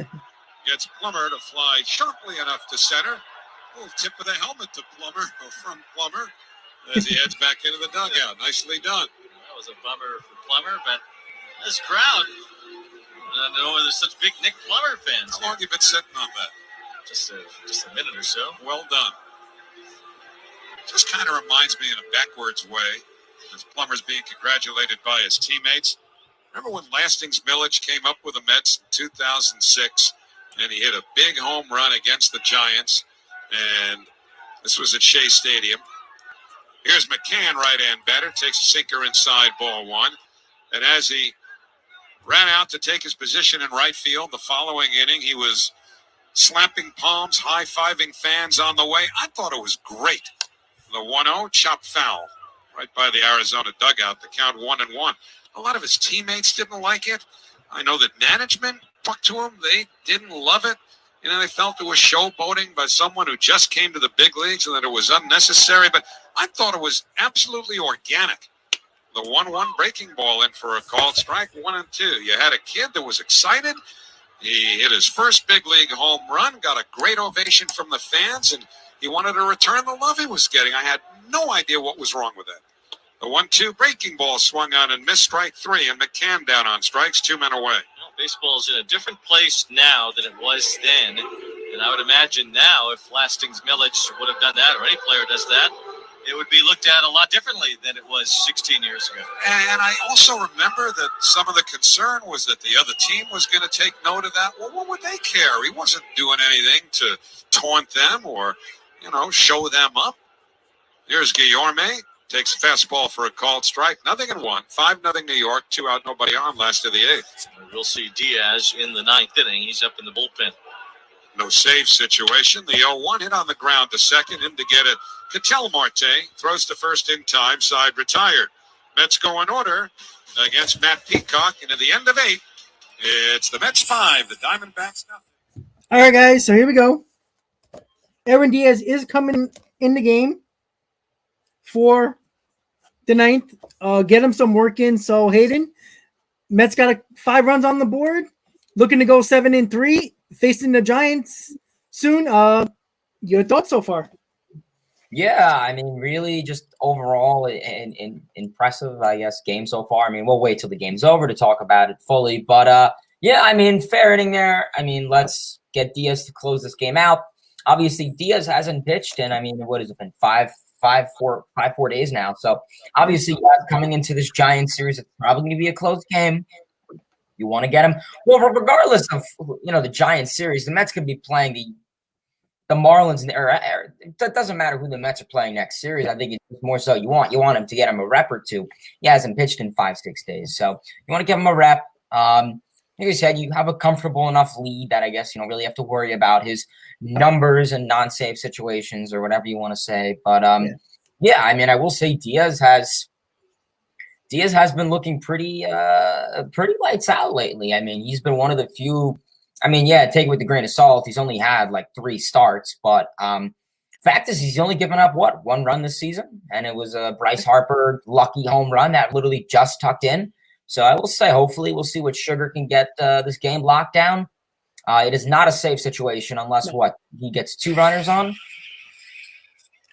gets Plummer to fly sharply enough to center. A little tip of the helmet to Plummer, or from Plummer, as he heads back into the dugout. Nicely done. That was a bummer for Plummer, but this crowd, I don't know why there's such big Nick Plummer fans. How long have you been sitting on that? Just a minute or so. Well done. Just kind of reminds me in a backwards way, as Plummer's being congratulated by his teammates. Remember when Lastings Milledge came up with the Mets in 2006, and he hit a big home run against the Giants, and this was at Shea Stadium. Here's McCann, right-hand batter, takes a sinker inside, ball 1. And as he ran out to take his position in right field the following inning, he was slapping palms, high-fiving fans on the way. I thought it was great. The 1-0, chop foul, right by the Arizona dugout, the count 1-1. A lot of his teammates didn't like it. I know that management talked to him. They didn't love it. They felt it was showboating by someone who just came to the big leagues and that it was unnecessary. But I thought it was absolutely organic. The 1-1 breaking ball in for a called strike, 1-2. You had a kid that was excited. He hit his first big league home run, got a great ovation from the fans, and he wanted to return the love he was getting. I had no idea what was wrong with that. The 1-2 breaking ball swung on and missed, strike 3, and McCann down on strikes, 2 men away. Well, baseball is in a different place now than it was then. And I would imagine now if Lastings Milledge would have done that, or any player does that, it would be looked at a lot differently than it was 16 years ago. And I also remember that some of the concern was that the other team was going to take note of that. Well, what would they care? He wasn't doing anything to taunt them or, show them up. Here's Guillorme. Takes a fastball for a called strike. 0-1. 5-0 New York. 2 out, nobody on. Last of the 8th. We'll see Diaz in the 9th inning. He's up in the bullpen. No save situation. The 0-1 hit on the ground to second. In to get it. Ketel Marte throws to first in time. Side retired. Mets go in order against Matt Peacock. And at the end of 8, it's the Mets 5. The Diamondbacks nothing. All right, guys. So here we go. Aaron Diaz is coming in the game for the 9th. Get him some work in. So Hayden, Mets got 5 runs on the board, looking to go 7-3, facing the Giants soon. Your thoughts so far? Yeah, I mean, really just overall an impressive, I guess, game so far. I mean, we'll wait till the game's over to talk about it fully. But, yeah, I mean, fair inning there. I mean, let's get Diaz to close this game out. Obviously, Diaz hasn't pitched in, I mean, what has it been, 4 days now. So, obviously, coming into this Giants series, it's probably going to be a close game. You want to get him. Well, regardless of, the Giants series, the Mets could be playing the Marlins, it doesn't matter who the Mets are playing next series. I think it's more so you want him to get him a rep or two. He hasn't pitched in 5-6 days, so you want to give him a rep. like I said, you have a comfortable enough lead that I guess you don't really have to worry about his numbers and non-save situations or whatever you want to say. But yeah, I mean, I will say Diaz has been looking pretty lights out lately. I mean, he's been one of the few. I mean, yeah, take it with a grain of salt. He's only had like 3 starts, but fact is, he's only given up what 1 run this season, and it was a Bryce Harper lucky home run that literally just tucked in. So I will say, hopefully, we'll see what Sugar can get this game locked down. It is not a safe situation unless he gets 2 runners on.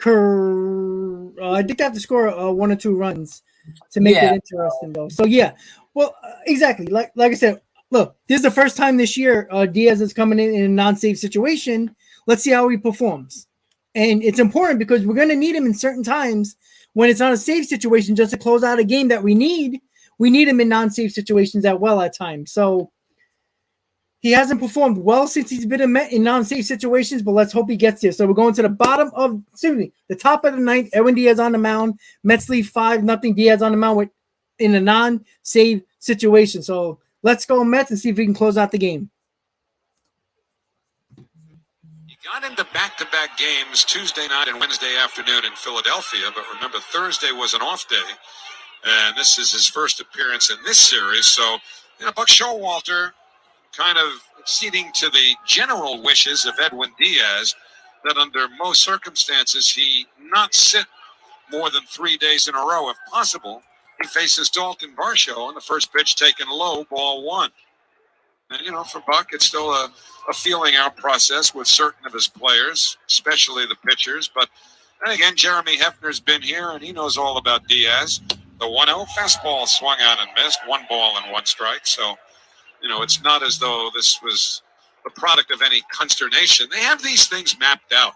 I think they have to score 1 or 2 runs to make it interesting, though. So yeah, well, exactly. Like I said, look, this is the first time this year Diaz is coming in a non-safe situation. Let's see how he performs, and it's important because we're going to need him in certain times when it's not a safe situation just to close out a game that we need. We need him in non-safe situations at times. So he hasn't performed well since he's been in non-safe situations, but let's hope he gets there. So we're going to the the top of the 9th. Edwin Diaz on the mound. Mets lead 5-0. Diaz on the mound in a non-save situation. So let's go Mets and see if we can close out the game. He got into back-to-back games Tuesday night and Wednesday afternoon in Philadelphia, but remember Thursday was an off day, and this is his first appearance in this series. So, Buck Showalter kind of acceding to the general wishes of Edwin Diaz that under most circumstances he not sit more than 3 days in a row if possible. He faces Dalton Varsho, and the first pitch taken low, ball 1. And, for Buck, it's still a feeling out process with certain of his players, especially the pitchers. But then again, Jeremy Hefner's been here, and he knows all about Diaz. The 1-0 fastball swung out and missed, 1 ball and 1 strike. So, it's not as though this was the product of any consternation. They have these things mapped out.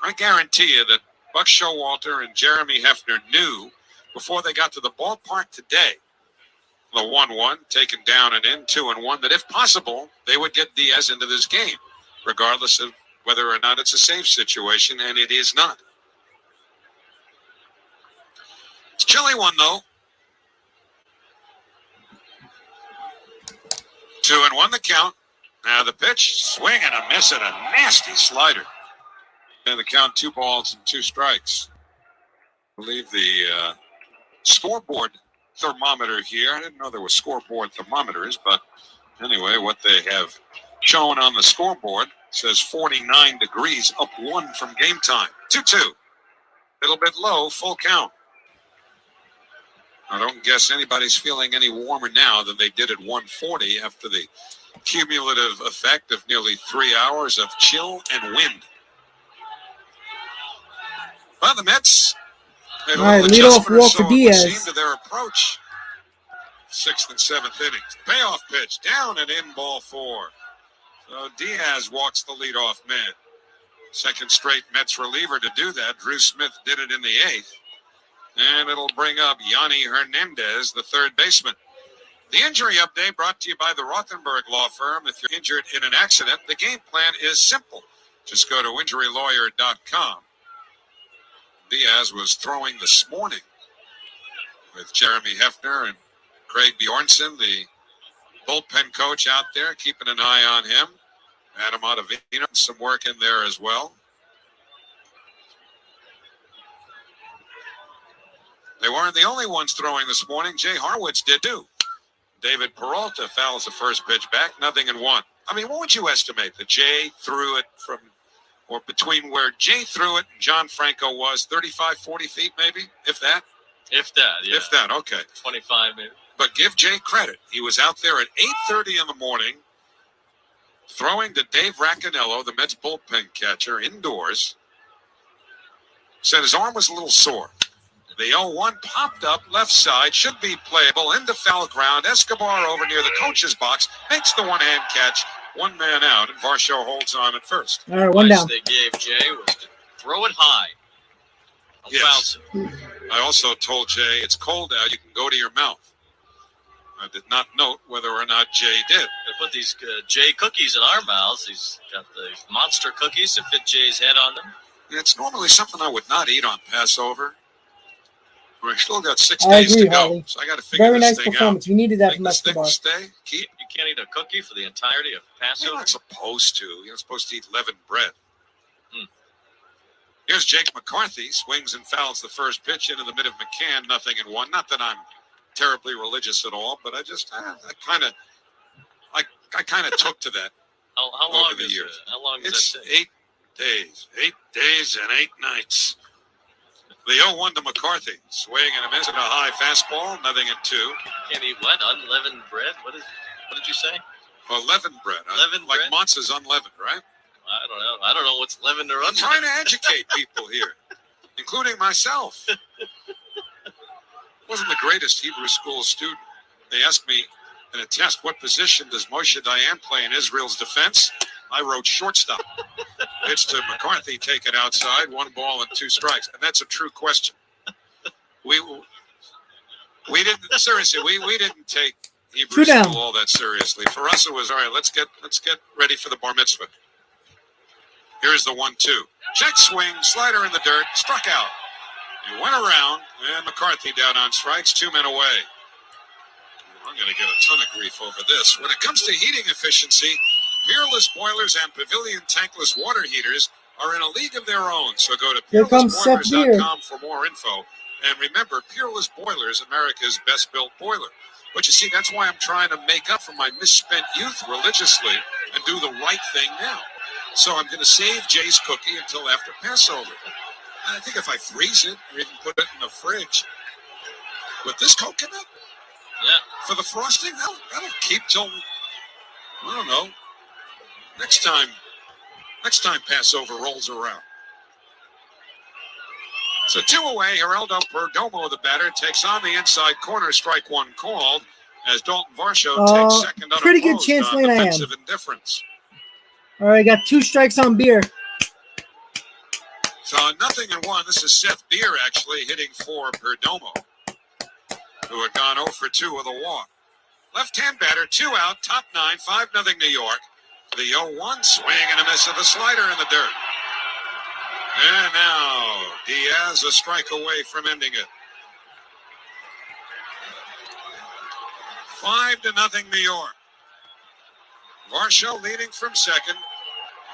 I guarantee you that Buck Showalter and Jeremy Hefner knew before they got to the ballpark today, the 1-1 taken down and in, 2-1, that if possible, they would get Diaz into this game, regardless of whether or not it's a safe situation, and it is not. It's a chilly one, though. 2-1 the count. Now the pitch, swing and a miss and a nasty slider. And the count 2 balls and 2 strikes. I believe the scoreboard thermometer here. I didn't know there were scoreboard thermometers, but anyway, what they have shown on the scoreboard says 49 degrees, up 1 from game time. 2-2. Little bit low, full count. I don't guess anybody's feeling any warmer now than they did at 1:40 after the cumulative effect of nearly 3 hours of chill and wind. Well, the Mets made a little adjustment or so, it would seem, to their approach. 6th and 7th innings. Payoff pitch, down and in, ball 4. So Diaz walks the leadoff man. Second straight Mets reliever to do that. Drew Smith did it in the 8th. And it'll bring up Yanni Hernandez, the third baseman. The injury update brought to you by the Rothenberg Law Firm. If you're injured in an accident, the game plan is simple. Just go to injurylawyer.com. Diaz was throwing this morning with Jeremy Hefner and Craig Bjornson, the bullpen coach out there, keeping an eye on him. Adam Ottavino, some work in there as well. They weren't the only ones throwing this morning. Jay Harwitz did too. David Peralta fouls the first pitch back, 0-1. I mean, what would you estimate that Jay threw it from, or between where Jay threw it and John Franco was, 35, 40 feet maybe, if that? If that, yeah. If that, okay. 25 maybe. But give Jay credit. He was out there at 8:30 in the morning throwing to Dave Raccanello, the Mets bullpen catcher, indoors. Said his arm was a little sore. The 0-1 popped up left side, should be playable, into foul ground. Escobar over near the coach's box, makes the one-hand catch, 1 man out, and Varsho holds on at first. All right, 1 down. They gave Jay was to throw it high. Yes. I also told Jay, it's cold out, you can go to your mouth. I did not note whether or not Jay did. They put these Jay cookies in our mouths. He's got the monster cookies to fit Jay's head on them. It's normally something I would not eat on Passover. We still got 6 days to go, so I got to figure Very this nice thing performance. out. We needed that Think from this thing will Escobar. stay? Keep. You can't eat a cookie for the entirety of You're Passover? not supposed to. You're not supposed to eat leavened bread. Here's Jake McCarthy. Swings and fouls the first pitch into the mid of McCann. 0-1. Not that I'm terribly religious at all, but I just I kind of took to that. How long over the is years. it? How long does It's that take? 8 days. 8 days and 8 nights. The 0-1 to McCarthy. Swing and a miss and a high fastball. 0-2. Can't eat what? Unleavened bread? What did you say? Well, leavened bread. Leavened like bread? matzah's unleavened, right? I don't know. I don't know what's leavened or I'm unleavened. trying to educate people here, including myself. Wasn't the greatest Hebrew school student. They asked me in a test, what position does Moshe Dayan play in Israel's defense? I wrote shortstop. Pitch to McCarthy, taken outside, 1 ball and 2 strikes. And that's a true question. We didn't seriously. We didn't take Hebrew school all that seriously. For us, it was all right. Let's get ready for the bar mitzvah. Here's the 1-2. Check swing, slider in the dirt, struck out. He went around, and McCarthy down on strikes, 2 men away. I'm going to get a ton of grief over this. When it comes to heating efficiency, Peerless boilers and Pavilion tankless water heaters are in a league of their own. So go to peerlessboilers.com for more info. And remember, Peerless Boilers, America's best built boiler. But you see, that's why I'm trying to make up for my misspent youth religiously and do the right thing now. So I'm going to save Jay's cookie until after Passover. I think if I freeze it or even put it in the fridge with this coconut for the frosting, that'll keep till, I don't know, next time Passover rolls around. So 2 away, Geraldo Perdomo, the batter, takes on the inside corner, strike 1 called, as Dalton Varsho takes second unopposed pretty good chance on defensive indifference. All right, got 2 strikes on Beer. So 0-1. This is Seth Beer actually hitting for Perdomo, who had gone 0 for 2 with a walk. Left-hand batter, 2 out, top 9, 5-0 New York. The 0-1 swing and a miss of the slider in the dirt. And now Diaz a strike away from ending it. 5-0 New York. Varsho leading from second.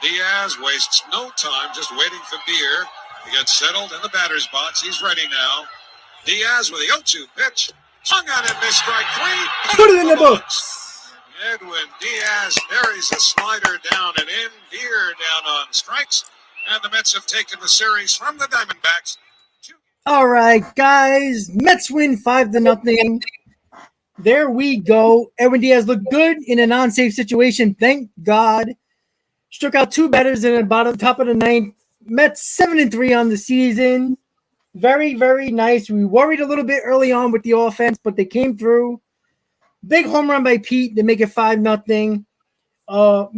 Diaz wastes no time just waiting for Beer to get settled in the batter's box. He's ready now. Diaz with the 0-2 pitch. Swung on and missed strike 3. Put it in the books. Edwin Diaz buries a slider down and in. Beer down on strikes. And the Mets have taken the series from the Diamondbacks. All right, guys. Mets win 5-0. There we go. Edwin Diaz looked good in a non-safe situation. Thank God. Struck out 2 batters in the bottom top of the 9th. Mets 7-3 on the season. Very, very nice. We worried a little bit early on with the offense, but they came through. Big home run by Pete to make it 5-0.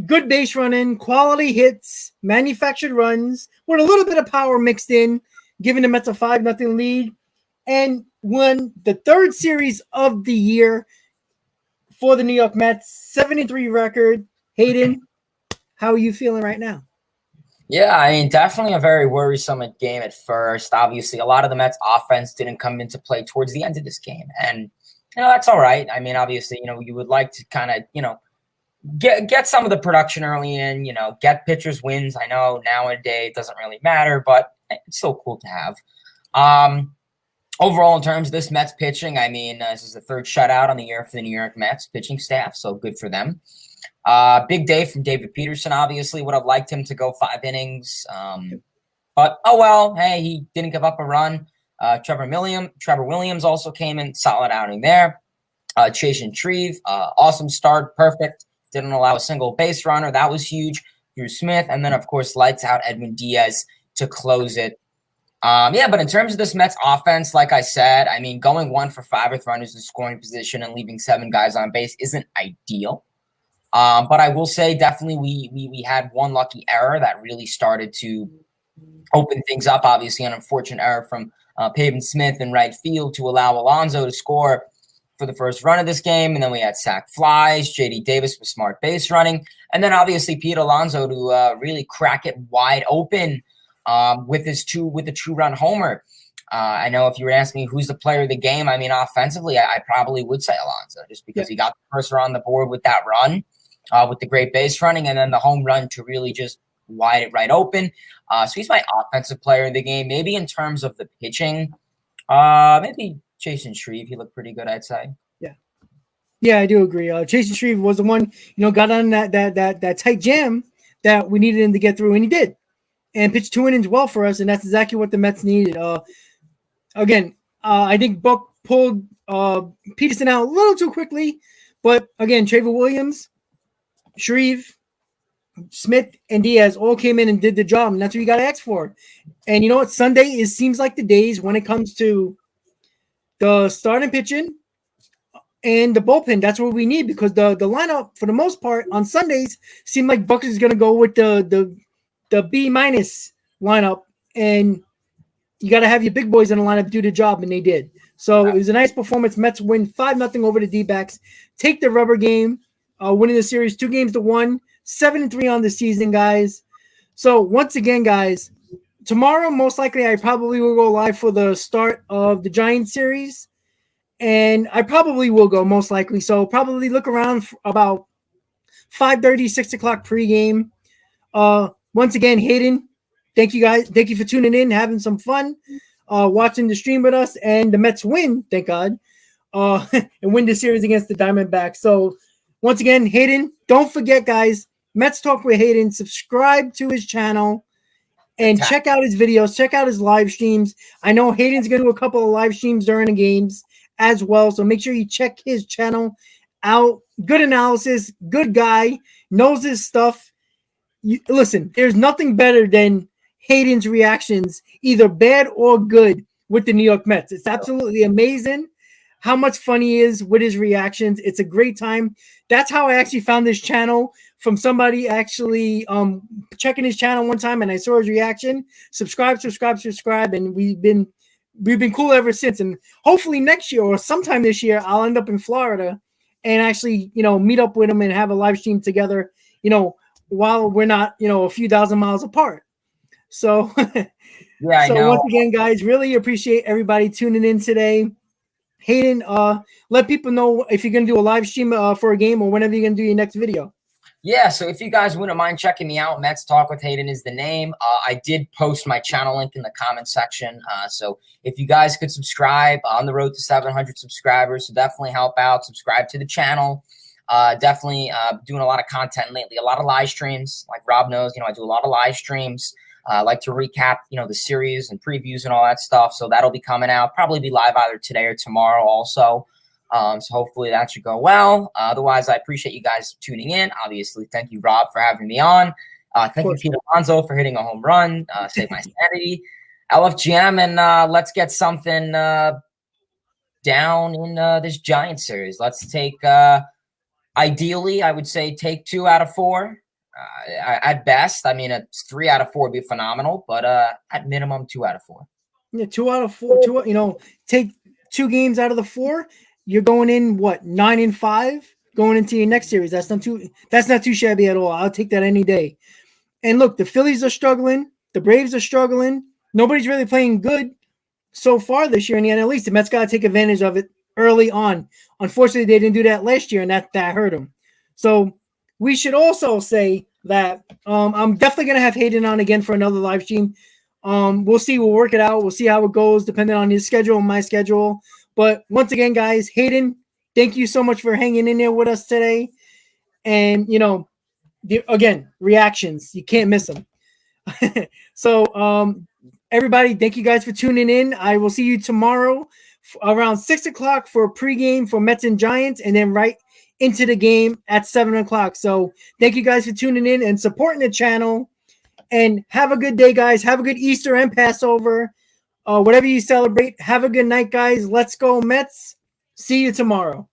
Good base running, quality hits, manufactured runs, with a little bit of power mixed in, giving the Mets a 5-0 lead, and won the 3rd series of the year for the New York Mets. 7-3 record. Hayden, how are you feeling right now? Yeah, I mean, definitely a very worrisome game at first. Obviously, a lot of the Mets offense didn't come into play towards the end of this game. And, that's all right. I mean, obviously, you would like to kind of, get some of the production early in, get pitchers wins. I know nowadays it doesn't really matter, but it's still cool to have. Overall, in terms of this Mets pitching, I mean, this is the 3rd shutout on the year for the New York Mets pitching staff, so good for them. Big day from David Peterson, obviously. Would have liked him to go 5 innings. But, oh well, hey, he didn't give up a run. Trevor Williams also came in, solid outing there. Chase and Treve, awesome start, perfect. Didn't allow a single base runner. That was huge. Drew Smith, and then, of course, lights out Edwin Diaz to close it. But in terms of this Mets offense, like I said, I mean, going 1 for 5 with runners in scoring position and leaving 7 guys on base isn't ideal. But I will say definitely we had one lucky error that really started to open things up. Obviously, an unfortunate error from Pavin Smith in right field to allow Alonso to score for the first run of this game. And then we had sac flies, J.D. Davis with smart base running. And then obviously Pete Alonso to really crack it wide open with the 2-run homer. I know if you were asking me who's the player of the game, I mean, offensively, I probably would say Alonso, just because he got the first run on the board with that run, with the great base running, and then the home run to really just wide it right open. So he's my offensive player of the game. Maybe in terms of the pitching, maybe Jason Shreve. He looked pretty good, I'd say. Yeah, I do agree. Jason Shreve was the one, got on that tight jam that we needed him to get through, and he did, and pitched 2 innings well for us, and that's exactly what the Mets needed. Again, I think Buck pulled Peterson out a little too quickly, but again, Trevor Williams, Shreve, Smith, and Diaz all came in and did the job, and that's what you got to ask for. And you know what? Sunday seems like the days when it comes to the starting pitching and the bullpen. That's what we need, because the lineup for the most part on Sundays seemed like Buck is going to go with the B- lineup, and you got to have your big boys in the lineup do the job, and they did. So it was a nice performance. Mets win 5-0 over the D-backs. Take the rubber game, winning the series 2-1, 7-3 on the season, guys. So once again, guys, tomorrow most likely I probably will go live for the start of the Giants series. And I probably will go most likely. So probably look around for about 5:30, 6 o'clock pregame. Once again, Hayden, thank you guys. Thank you for tuning in, having some fun, watching the stream with us. And the Mets win, thank God, and win the series against the Diamondbacks. So once again, Hayden, don't forget, guys, Mets Talk with Hayden. Subscribe to his channel and check out his videos. Check out his live streams. I know Hayden's going to do a couple of live streams during the games as well, so make sure you check his channel out. Good analysis, good guy, knows his stuff. Listen, there's nothing better than Hayden's reactions, either bad or good, with the New York Mets. It's absolutely amazing how much fun he is with his reactions. It's a great time. That's how I actually found this channel, from somebody actually checking his channel one time, and I saw his reaction. Subscribe, and we've been cool ever since. And hopefully next year or sometime this year, I'll end up in Florida and actually, meet up with him and have a live stream together, while we're not, a few thousand miles apart. So, once again, guys, really appreciate everybody tuning in today. Hayden, let people know if you're going to do a live stream for a game, or whenever you're going to do your next video. Yeah, so if you guys wouldn't mind checking me out, Mets Talk with Hayden is the name. I did post my channel link in the comment section. So if you guys could subscribe, on the road to 700 subscribers, so definitely help out. Subscribe to the channel. Definitely doing a lot of content lately, a lot of live streams. Like Rob knows, I do a lot of live streams. I like to recap, the series and previews and all that stuff. So that'll be coming out. Probably be live either today or tomorrow also. So hopefully that should go well. Otherwise, I appreciate you guys tuning in. Obviously, thank you, Rob, for having me on. Thank you, Pete Alonso, for hitting a home run. Save my sanity. LFGM, and let's get something down in this Giant series. Let's take, ideally, I would say take 2 out of 4. At best, I mean, a 3 out of 4 would be phenomenal, but at minimum, 2 out of 4. Yeah, 2 out of 4. Take 2 games out of the 4. You're going in 9-5 going into your next series. That's not too shabby at all. I'll take that any day. And look, the Phillies are struggling. The Braves are struggling. Nobody's really playing good so far this year in the NL East. The Mets got to take advantage of it early on. Unfortunately, they didn't do that last year, and that hurt them. So we should also say that I'm definitely going to have Hayden on again for another live stream. We'll see. We'll work it out. We'll see how it goes, depending on his schedule and my schedule. But once again, guys, Hayden, thank you so much for hanging in there with us today. And, again, reactions, you can't miss them. So, everybody, thank you guys for tuning in. I will see you tomorrow around 6 o'clock for a pregame for Mets and Giants, and then right into the game at 7 o'clock. So thank you guys for tuning in and supporting the channel. And have a good day, guys. Have a good Easter and Passover. Whatever you celebrate, have a good night, guys. Let's go, Mets. See you tomorrow.